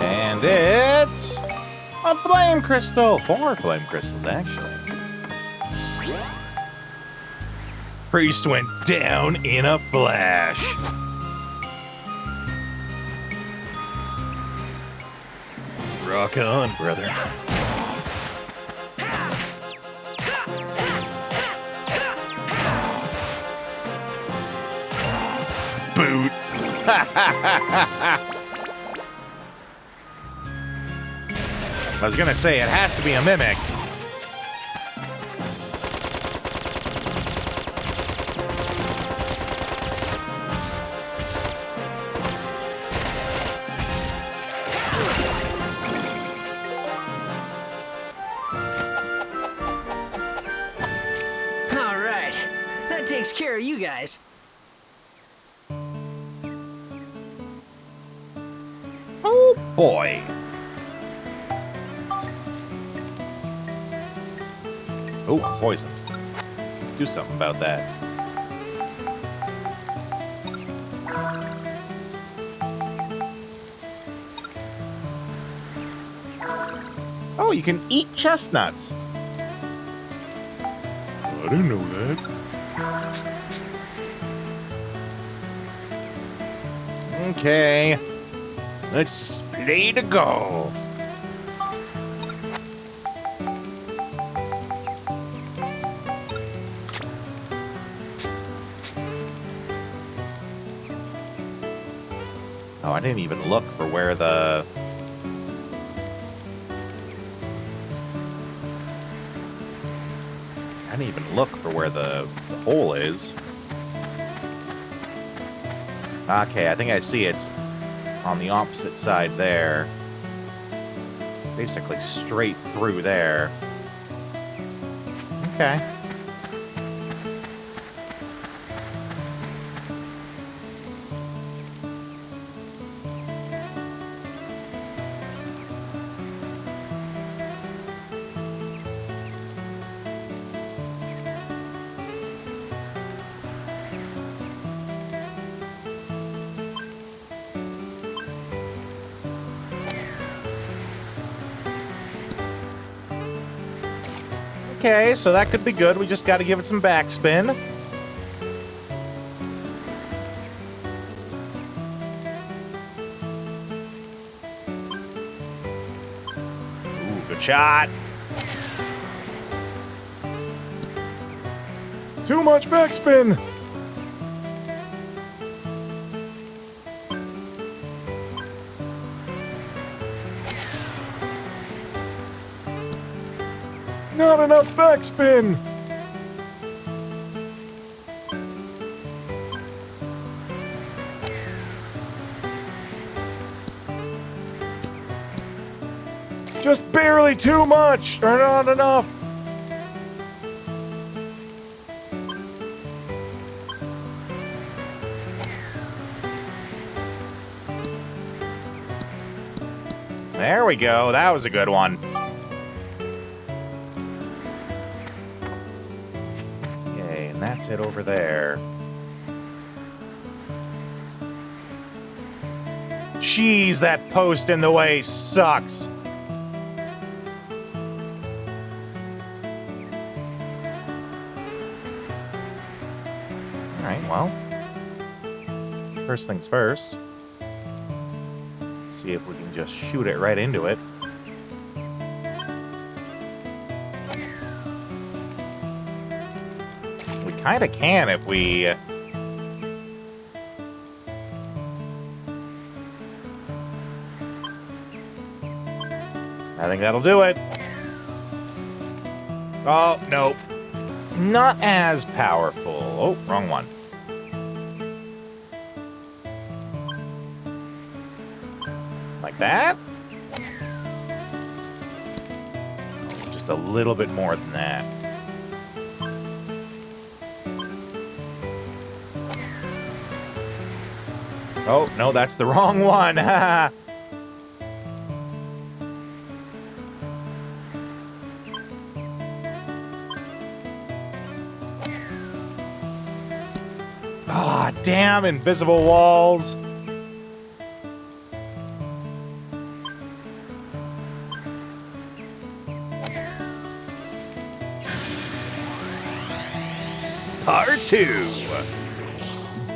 And it's a flame crystal. 4 flame crystals, actually. Priest went down in a flash. Rock on, brother. Boot. I was gonna say, it has to be a mimic. All right, that takes care of you guys. Oh boy. Oh, I'm poisoned. Let's do something about that. Oh, you can eat chestnuts. I didn't know that. Okay. Let's play to go. Oh, I didn't even look for where the... I didn't even look for where the hole is. Okay, I think I see it's on the opposite side there. Basically straight through there. Okay. Okay, so that could be good. We just got to give it some backspin. Ooh, good shot. Too much backspin. Not enough backspin! Just barely too much, or not enough. There we go, that was a good one. That's it over there. Jeez, that post in the way sucks. Alright, well. First things first. See if we can just shoot it right into it. Kind of can if we... I think that'll do it. Oh, no. Not as powerful. Oh, wrong one. Like that? Just a little bit more than that. Oh, no, that's the wrong one. Ah, damn, invisible walls. Part 2.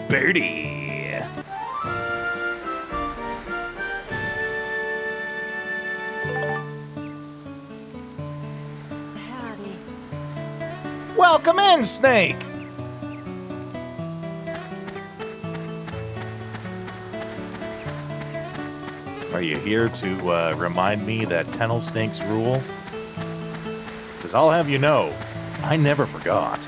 Birdie. Welcome in, Snake! Are you here to remind me that Tennel Snakes rule? Because I'll have you know, I never forgot.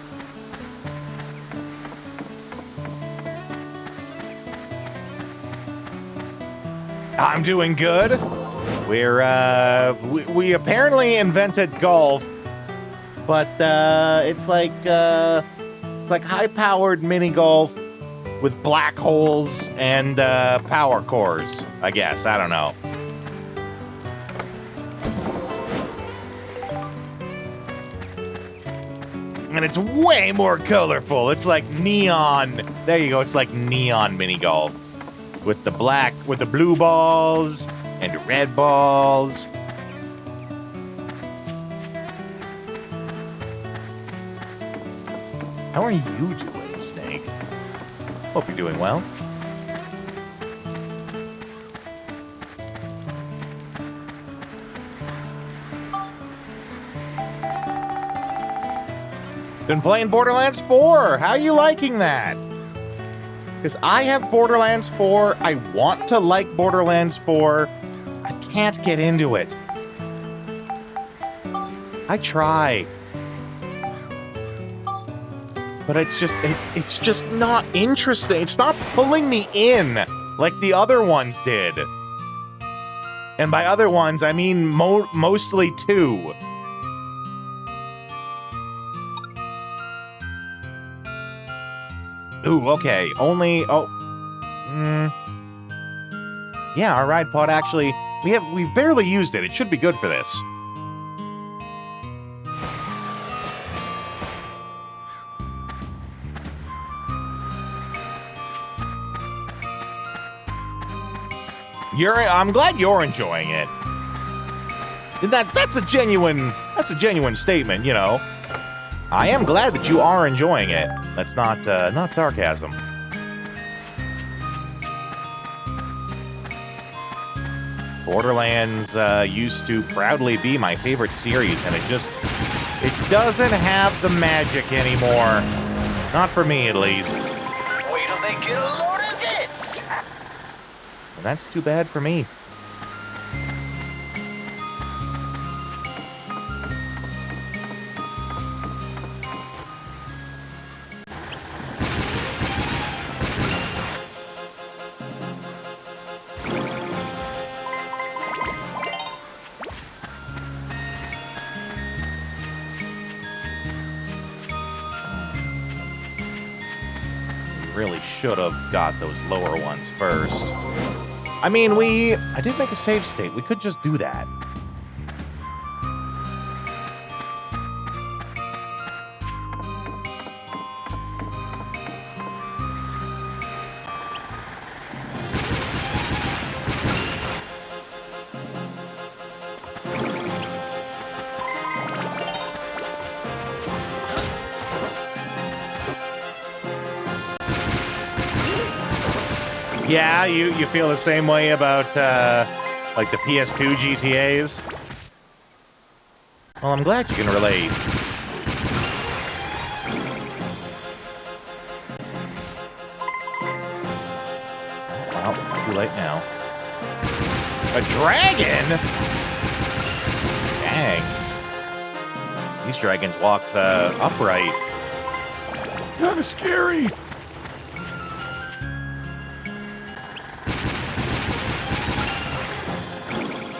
I'm doing good. We're, we apparently invented golf. But it's like high-powered mini golf with black holes and power cores, I guess. I don't know. And it's way more colorful. It's like neon. There you go. It's like neon mini golf with the blue balls and the red balls. How are you doing, Snake? Hope you're doing well. Been playing Borderlands 4. How you liking that? Because I have Borderlands 4. I want to like Borderlands 4. I can't get into it. I try. But it's just not interesting. It's not pulling me in like the other ones did. And by other ones, I mean mostly 2. Ooh, okay. Only... Oh. Yeah, our ride pod actually... We've barely used it. It should be good for this. I'm glad you're enjoying it. That's a genuine statement, you know. I am glad that you are enjoying it. That's not sarcasm. Borderlands used to proudly be my favorite series, and it doesn't have the magic anymore. Not for me, at least. Wait till they get a load of this! And that's too bad for me. Really should have got those lower ones first. I mean, I did make a save state. We could just do that. Yeah, you feel the same way about, like, the PS2 GTAs? Well, I'm glad you can relate. Well, too late now. A dragon?! Dang. These dragons walk, upright. It's kinda scary!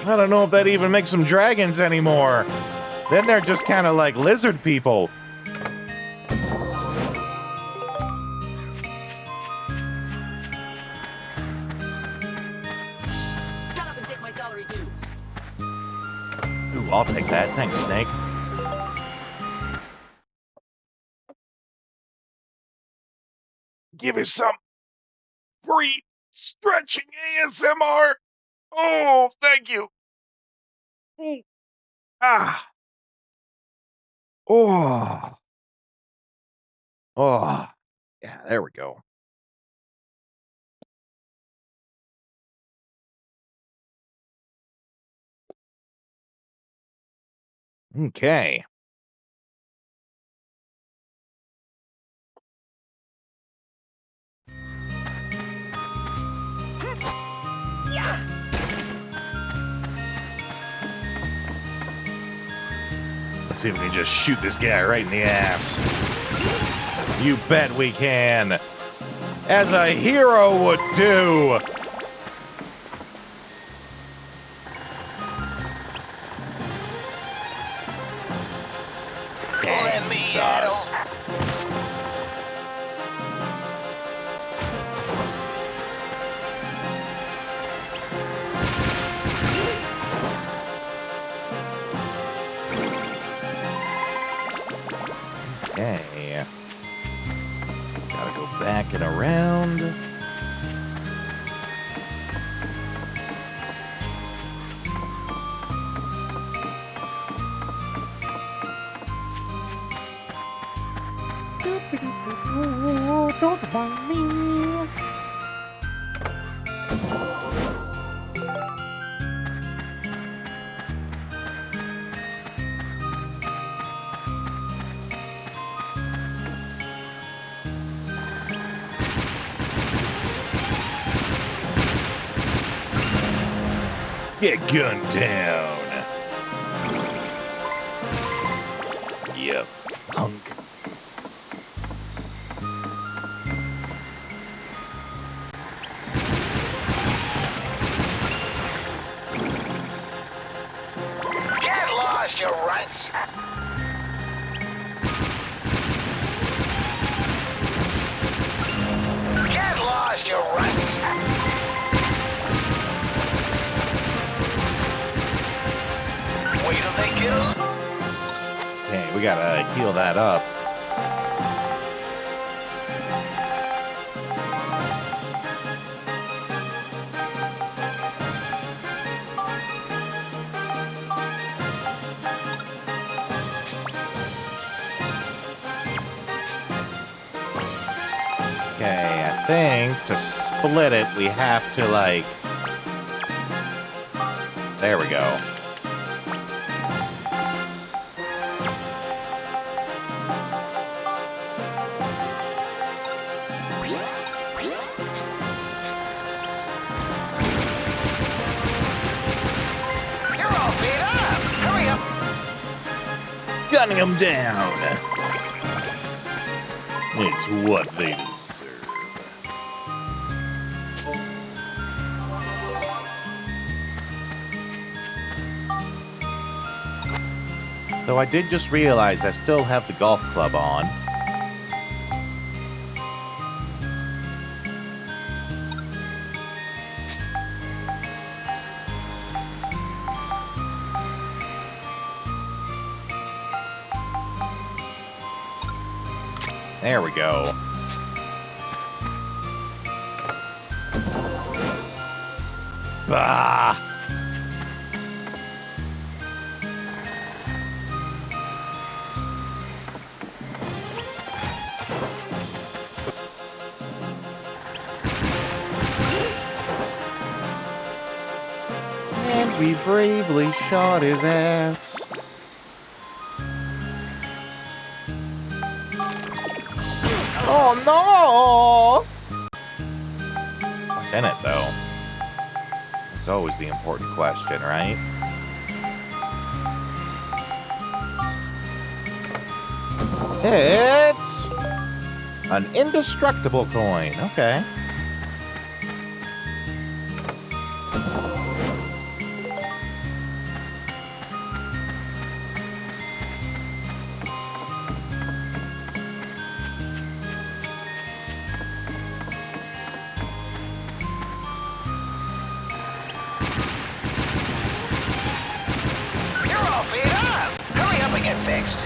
I don't know if that even makes them dragons anymore. Then they're just kind of like lizard people. Shut up and take my salary dues. Ooh, I'll take that. Thanks, Snake. Give us some free stretching ASMR. Oh, thank you. Ooh. Ah. Oh. Oh. Yeah, there we go. Okay. Yeah. Let's see if we can just shoot this guy right in the ass. You bet we can. As a hero would do. Let me sauce. Okay. Gotta go back and around. Don't mind me. Get gunned down. Yep, punk. Get lost, you runts! Get lost, you runts! Wait till they get a... Okay, we gotta heal that up. Okay, I think to split it, we have to, like... There we go. You're all beat up! Hurry up! Gunning them down. It's what they deserve. Though I did just realize I still have the golf club on. There we go. Bah! And we bravely shot his ass. Oh no! What's in it though? It's always the important question, right? It's an indestructible coin. Okay. You're all beat up! Hurry up and get fixed!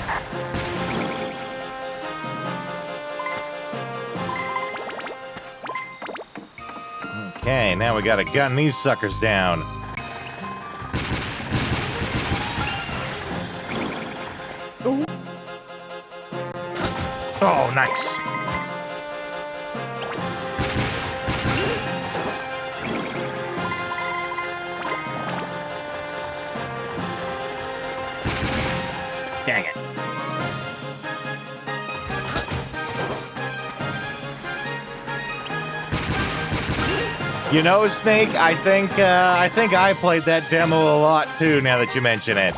Okay, now we gotta gun these suckers down. Ooh. Oh, nice. Dang it. You know, Snake, I think I played that demo a lot too, now that you mention it.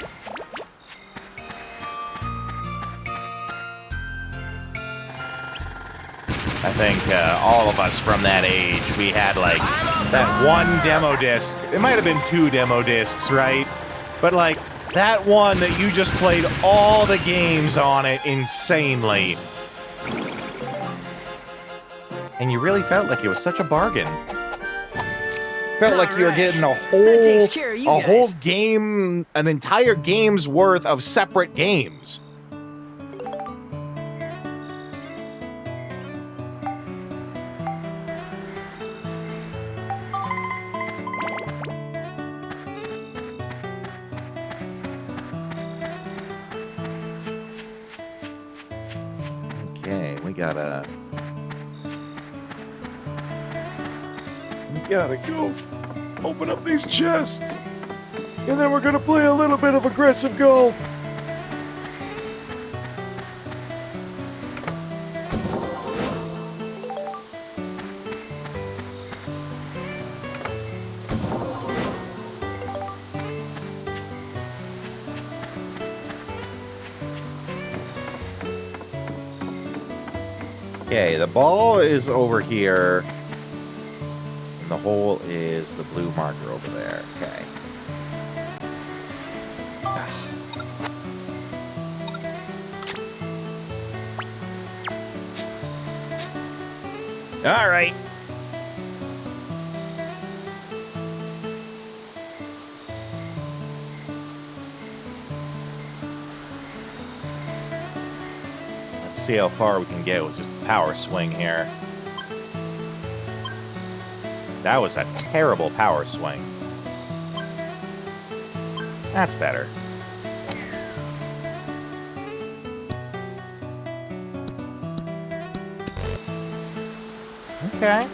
I think all of us from that age, we had like that one demo disc. It might have been 2 demo discs, right? But like that one that you just played all the games on it insanely. And you really felt like it was such a bargain. Felt like you were getting a whole game, an entire game's worth of separate games. Okay, we gotta go open up these chests, and then we're gonna play a little bit of aggressive golf. Okay, the ball is over here. And the hole is the blue marker over there. Okay. All right. Let's see how far we can get with just a power swing here. That was a terrible power swing. That's better. Okay.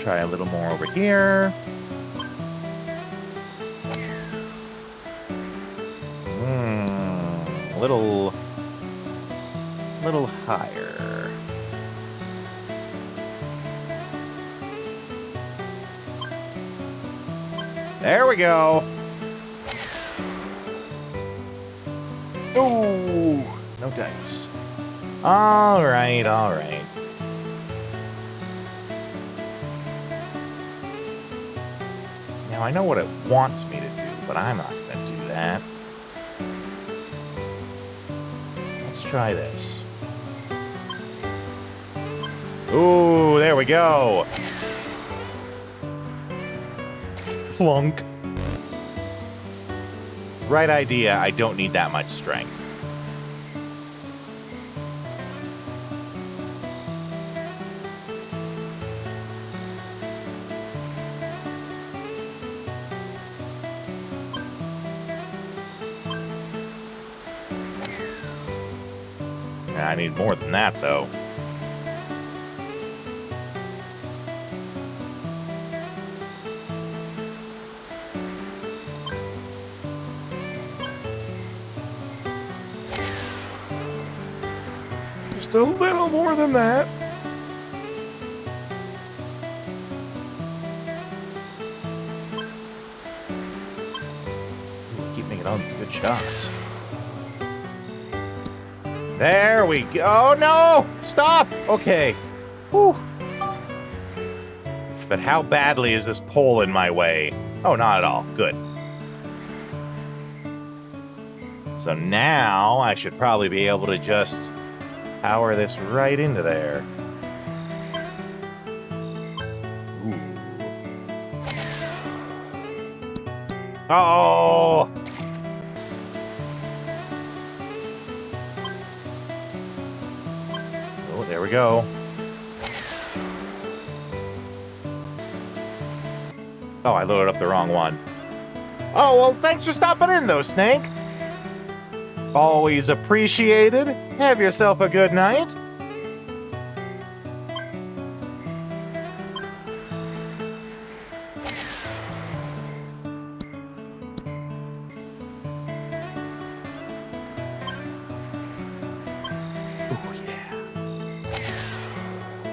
Try a little more over here. A little higher. There we go. Ooh, no dice. All right, all right. Now I know what it wants me to do, but I'm not going to do that. Let's try this. Ooh, there we go. Plunk. Right idea, I don't need that much strength. I need more than that, though. Just a little more than that. Ooh, keep making all these good shots. There we go. Oh, no! Stop! Okay. Whew. But how badly is this pole in my way? Oh, not at all. Good. So now I should probably be able to just power this right into there. Ooh. Oh! Oh, there we go. Oh, I loaded up the wrong one. Oh, well, thanks for stopping in, though, Snake. Always appreciated. Have yourself a good night. Ooh, yeah.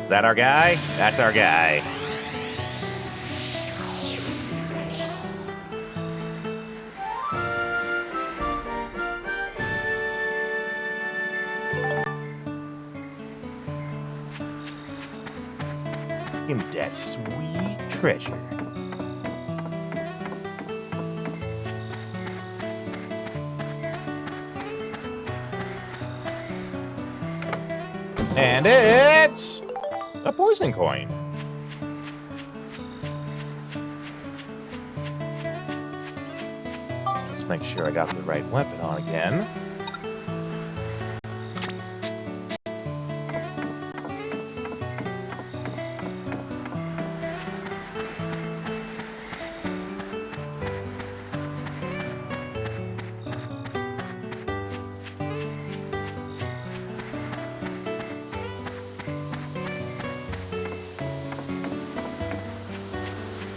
Is that our guy? That's our guy. Give me that sweet treasure. And it's a poison coin. Let's make sure I got the right weapon on again.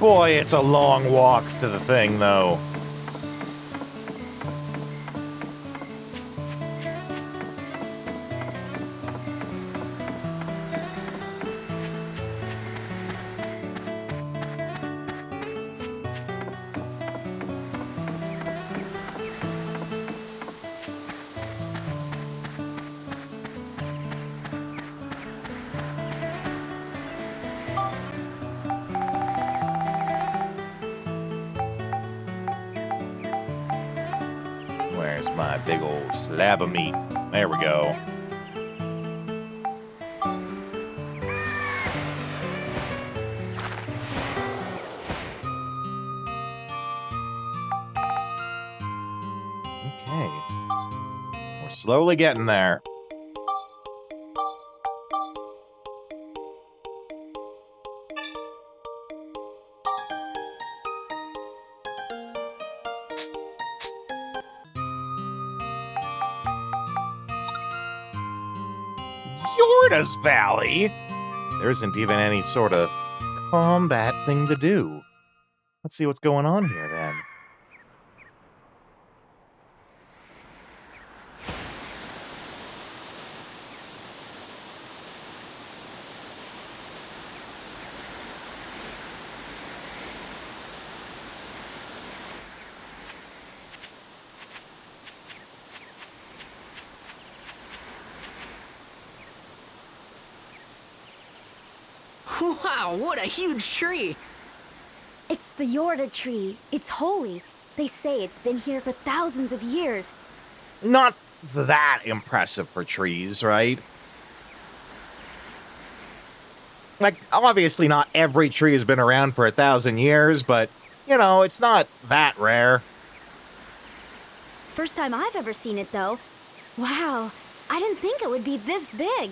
Boy, it's a long walk to the thing, though. Where's my big old slab of meat? There we go. Okay. We're slowly getting there. Yorda's Valley? There isn't even any sort of combat thing to do. Let's see what's going on here, then. Wow, what a huge tree! It's the Yorda tree. It's holy. They say it's been here for thousands of years. Not that impressive for trees, right? Like, obviously not every tree has been around for 1,000 years, but, you know, it's not that rare. First time I've ever seen it, though. Wow, I didn't think it would be this big.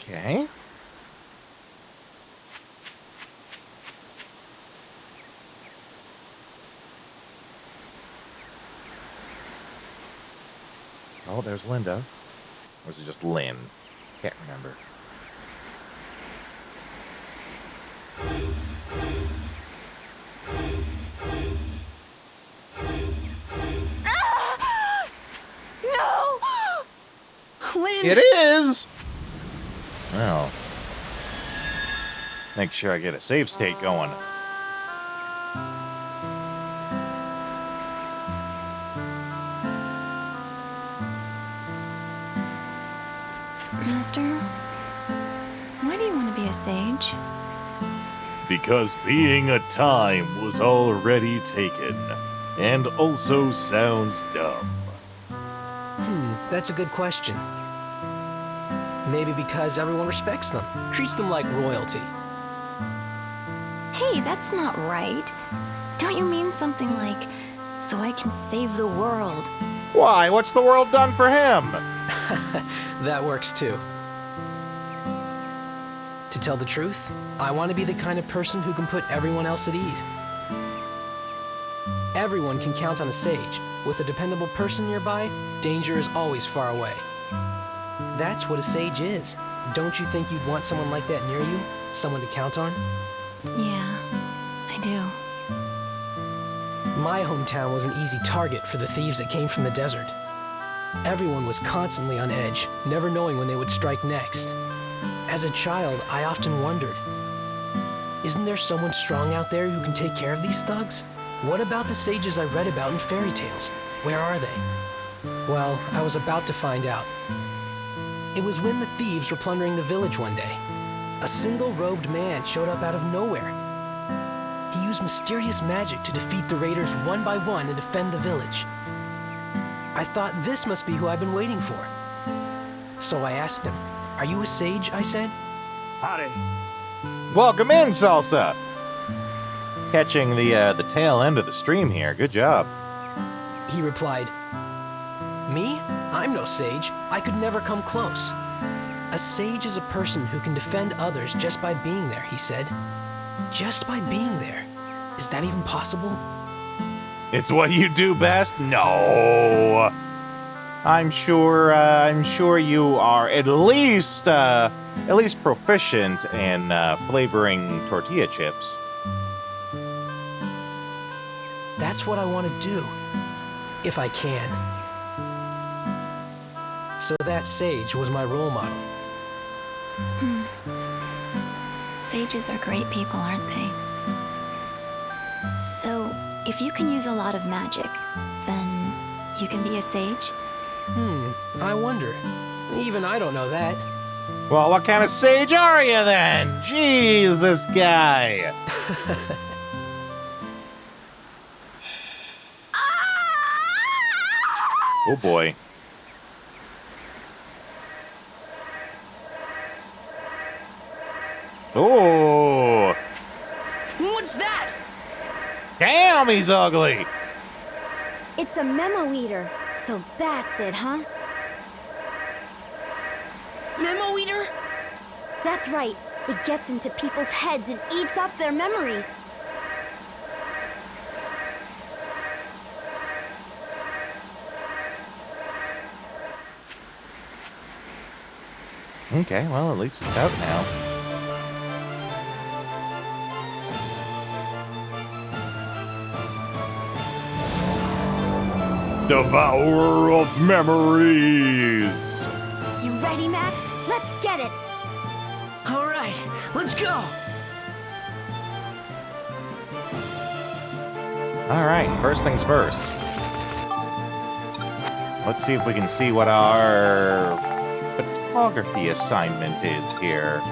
Okay. Oh, there's Linda. Or is it just Lynn? Can't remember. No! Lynn! It is! Well, make sure I get a save state going. Master, why do you want to be a sage? Because being a time was already taken, and also sounds dumb. That's a good question. Maybe because everyone respects them, treats them like royalty. Hey, that's not right. Don't you mean something like, so I can save the world? Why? What's the world done for him? That works too. To tell the truth, I want to be the kind of person who can put everyone else at ease. Everyone can count on a sage. With a dependable person nearby, danger is always far away. That's what a sage is. Don't you think you'd want someone like that near you? Someone to count on? Yeah, I do. My hometown was an easy target for the thieves that came from the desert. Everyone was constantly on edge, never knowing when they would strike next. As a child, I often wondered, isn't there someone strong out there who can take care of these thugs? What about the sages I read about in fairy tales? Where are they? Well, I was about to find out. It was when the thieves were plundering the village one day. A single-robed man showed up out of nowhere. He used mysterious magic to defeat the raiders one by one and defend the village. I thought this must be who I've been waiting for. So I asked him, "Are you a sage?" I said. Howdy. Welcome in, Salsa. Catching the tail end of the stream here. Good job. He replied, "Me? I'm no sage. I could never come close." "A sage is a person who can defend others just by being there," he said. Just by being there. Is that even possible? It's what you do best? No. I'm sure you are at least proficient in flavoring tortilla chips. That's what I want to do, if I can. So that sage was my role model. Sages are great people, aren't they? So, if you can use a lot of magic, then you can be a sage? I wonder. Even I don't know that. Well, what kind of sage are you then? Jeez, this guy. Oh boy. Oh. What's that? Damn, he's ugly. It's a memo eater. So that's it, huh? Memo eater? That's right. It gets into people's heads and eats up their memories. Okay, well, at least it's out now. Devourer of memories! You ready, Max? Let's get it! All right, let's go! Alright, first things first. Let's see if we can see what our photography assignment is here.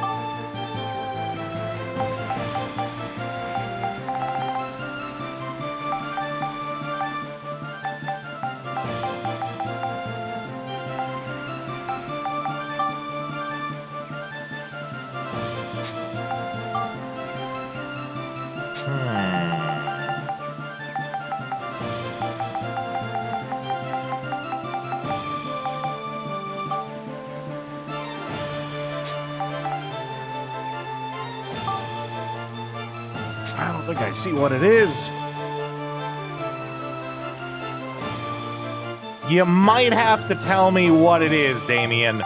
I don't think I see what it is. You might have to tell me what it is, Damien.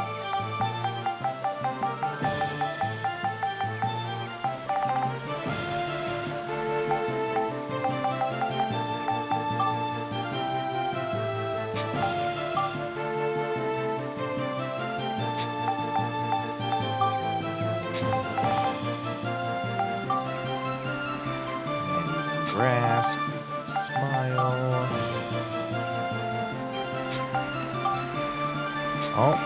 Grasp, smile. Oh.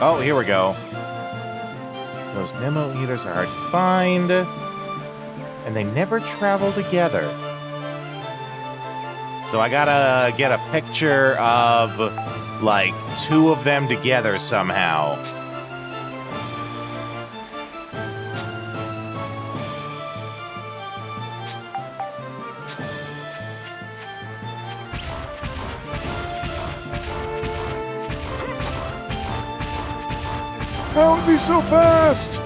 Oh, here we go. Those memo eaters are hard to find, and they never travel together. So I gotta get a picture of, like, two of them together somehow. How is he so fast?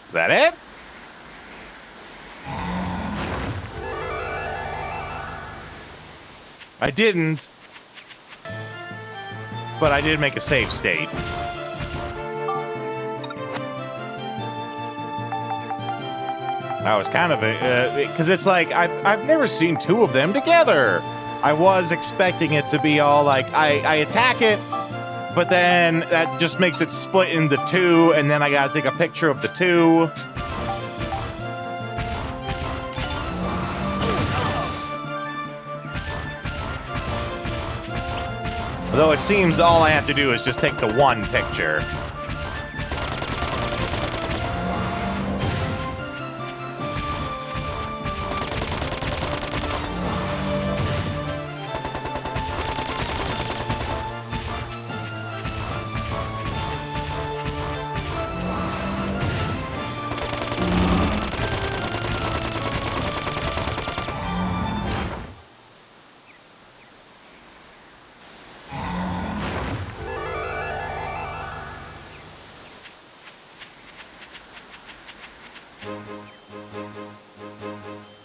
Is that it? I didn't, but I did make a save state. I was kind of because it's like I've never seen two of them together. I was expecting it to be all like I attack it, but then that just makes it split into two, and then I gotta take a picture of the two. Although it seems all I have to do is just take the one picture.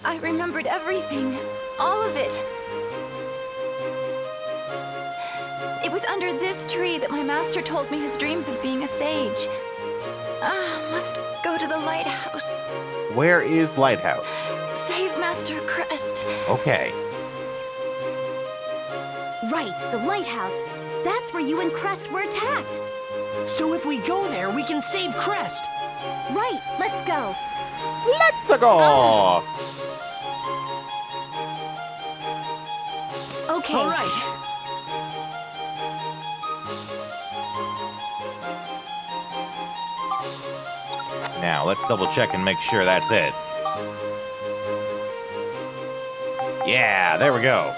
I remembered everything. All of it. It was under this tree that my master told me his dreams of being a sage. must go to the lighthouse. Where is Lighthouse? Save Master Crest. Okay. Right, the lighthouse. That's where you and Crest were attacked. So if we go there, we can save Crest. Right, let's go. Let's go! Okay. All right. Now, let's double check and make sure that's it. Yeah, there we go.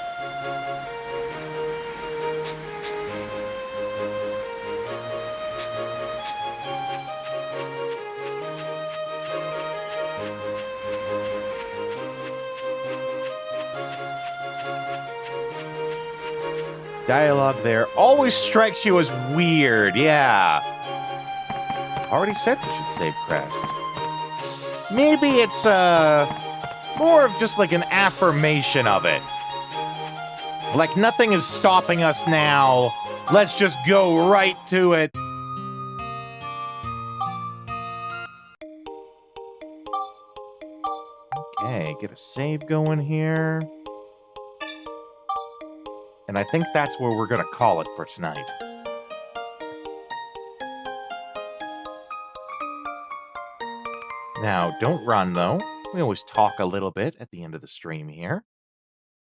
Dialogue there always strikes you as weird, yeah. Already said we should save Crest. Maybe it's more of just like an affirmation of it. Like nothing is stopping us now. Let's just go right to it. Okay, get a save going here. And I think that's where we're going to call it for tonight. Now, don't run, though. We always talk a little bit at the end of the stream here.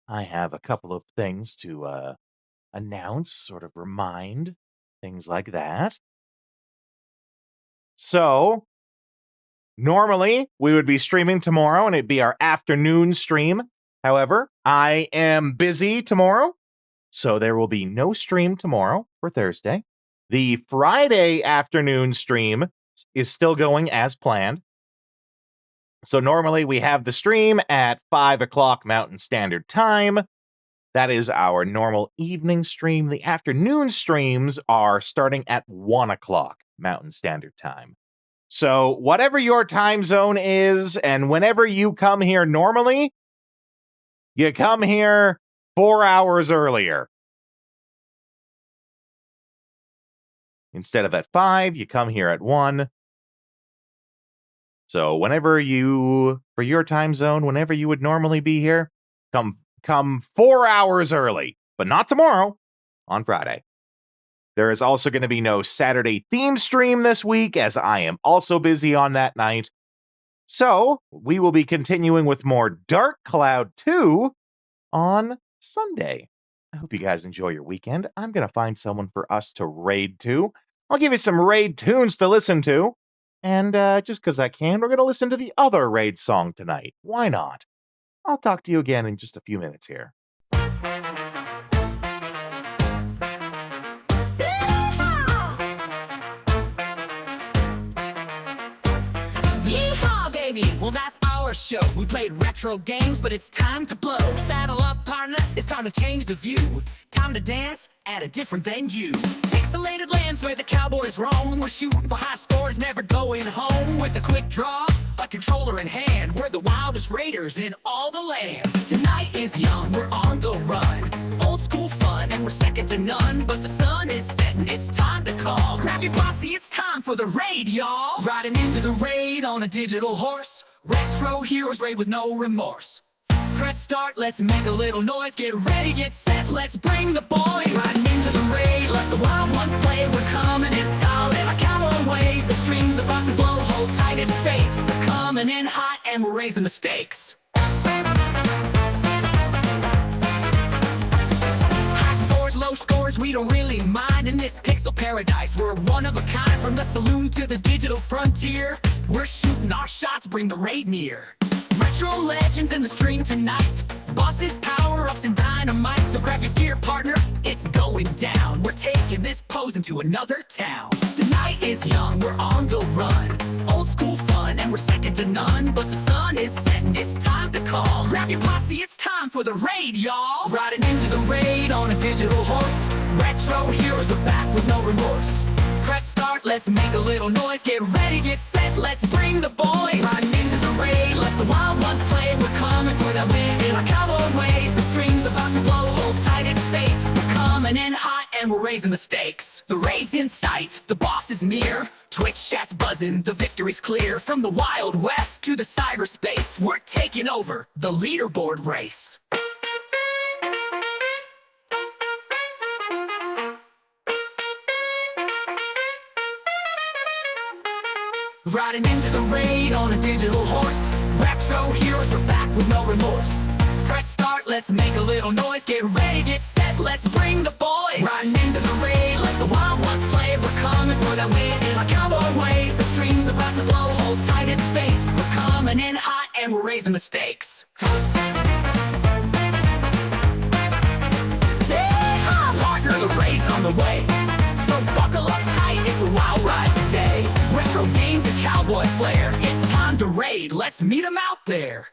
I have a couple of things to announce, sort of remind, things like that. So, normally, we would be streaming tomorrow, and it'd be our afternoon stream. However, I am busy tomorrow. So there will be no stream tomorrow for Thursday. The Friday afternoon stream is still going as planned. So normally we have the stream at 5 o'clock Mountain Standard Time. That is our normal evening stream. The afternoon streams are starting at 1 o'clock Mountain Standard Time. So whatever your time zone is, and whenever you come here normally, you come here 4 hours earlier. Instead of at 5, you come here at 1. So whenever you, for your time zone, whenever you would normally be here, come 4 hours early, but not tomorrow, on Friday. There is also going to be no Saturday theme stream this week, as I am also busy on that night. So we will be continuing with more Dark Cloud 2 on Sunday. I hope you guys enjoy your weekend. I'm going to find someone for us to raid to. I'll give you some raid tunes to listen to. And just because I can, we're going to listen to the other raid song tonight. Why not? I'll talk to you again in just a few minutes here. Yeehaw, baby! Well, that's our show. We played retro games, but it's time to blow. Saddle up, partner. It's time to change the view. Time to dance at a different venue. Pixelated lands where the cowboys roam. We're shooting for high scores, never going home. With a quick draw, a controller in hand. We're the wildest raiders in all the land. The night is young, we're on the run. Old school fun, and we're second to none. But the sun is setting, it's time to call. Grab your posse, it's time for the raid, y'all. Riding into the raid on a digital horse. Retro heroes raid with no remorse. Press start, let's make a little noise. Get ready, get set, let's bring the boys. Riding into the raid, let the wild ones play. We're coming in style in a cowboy way. The stream's about to blow, hold tight, it's fate. We're coming in hot and we're raising the stakes. High scores, low scores, we don't really mind. In this pixel paradise, we're one of a kind. From the saloon to the digital frontier, we're shooting our shots, bring the raid near. Retro legends in the stream tonight. Bosses, power-ups, and dynamite. So grab your gear, partner, it's going down. We're taking this pose into another town. The night is young, we're on the run. Old school fun, and we're second to none. But the sun is setting, it's time to call. Grab your posse, it's time for the raid, y'all. Riding into the raid on a digital horse. Retro heroes are back with no remorse. Press start, let's make a little noise. Get ready, get set, let's bring the boys. Riding into the raid, let the wild ones play. We're coming for that win in our cowboy way. The stream's about to blow, hold tight, it's fate. We're coming in hot and and we're raising the stakes. The raid's in sight, the boss is near. Twitch chat's buzzing, the victory's clear. From the Wild West to the cyberspace, we're taking over the leaderboard race. Riding into the raid on a digital horse. Retro heroes are back with no remorse. Press start, let's make a little noise. Get ready, get set, let's bring the boys. Riding into the raid like the wild ones play. We're coming for that win in a cowboy way. The stream's about to blow, hold tight, it's fate. We're coming in hot and we're raising the stakes. Yeah, partner, the raid's on the way. So buckle up tight, it's a wild ride today. Retro games and cowboy flair. It's time to raid, let's meet 'em out there.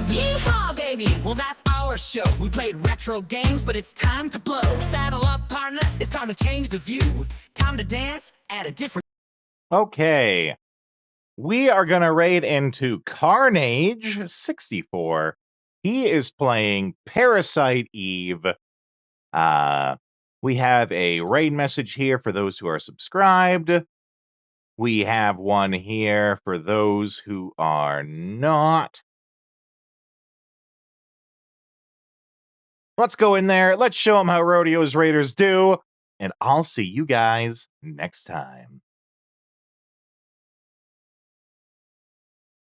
Yeehaw, baby! Well, that's our show. We played retro games, but it's time to blow. Saddle up, partner, it's time to change the view. Time to dance at a different... Okay. We are going to raid into Carnage 64. He is playing Parasite Eve. We have a raid message here for those who are subscribed. We have one here for those who are not. Let's go in there. Let's show them how Rodeo's Raiders do. And I'll see you guys next time.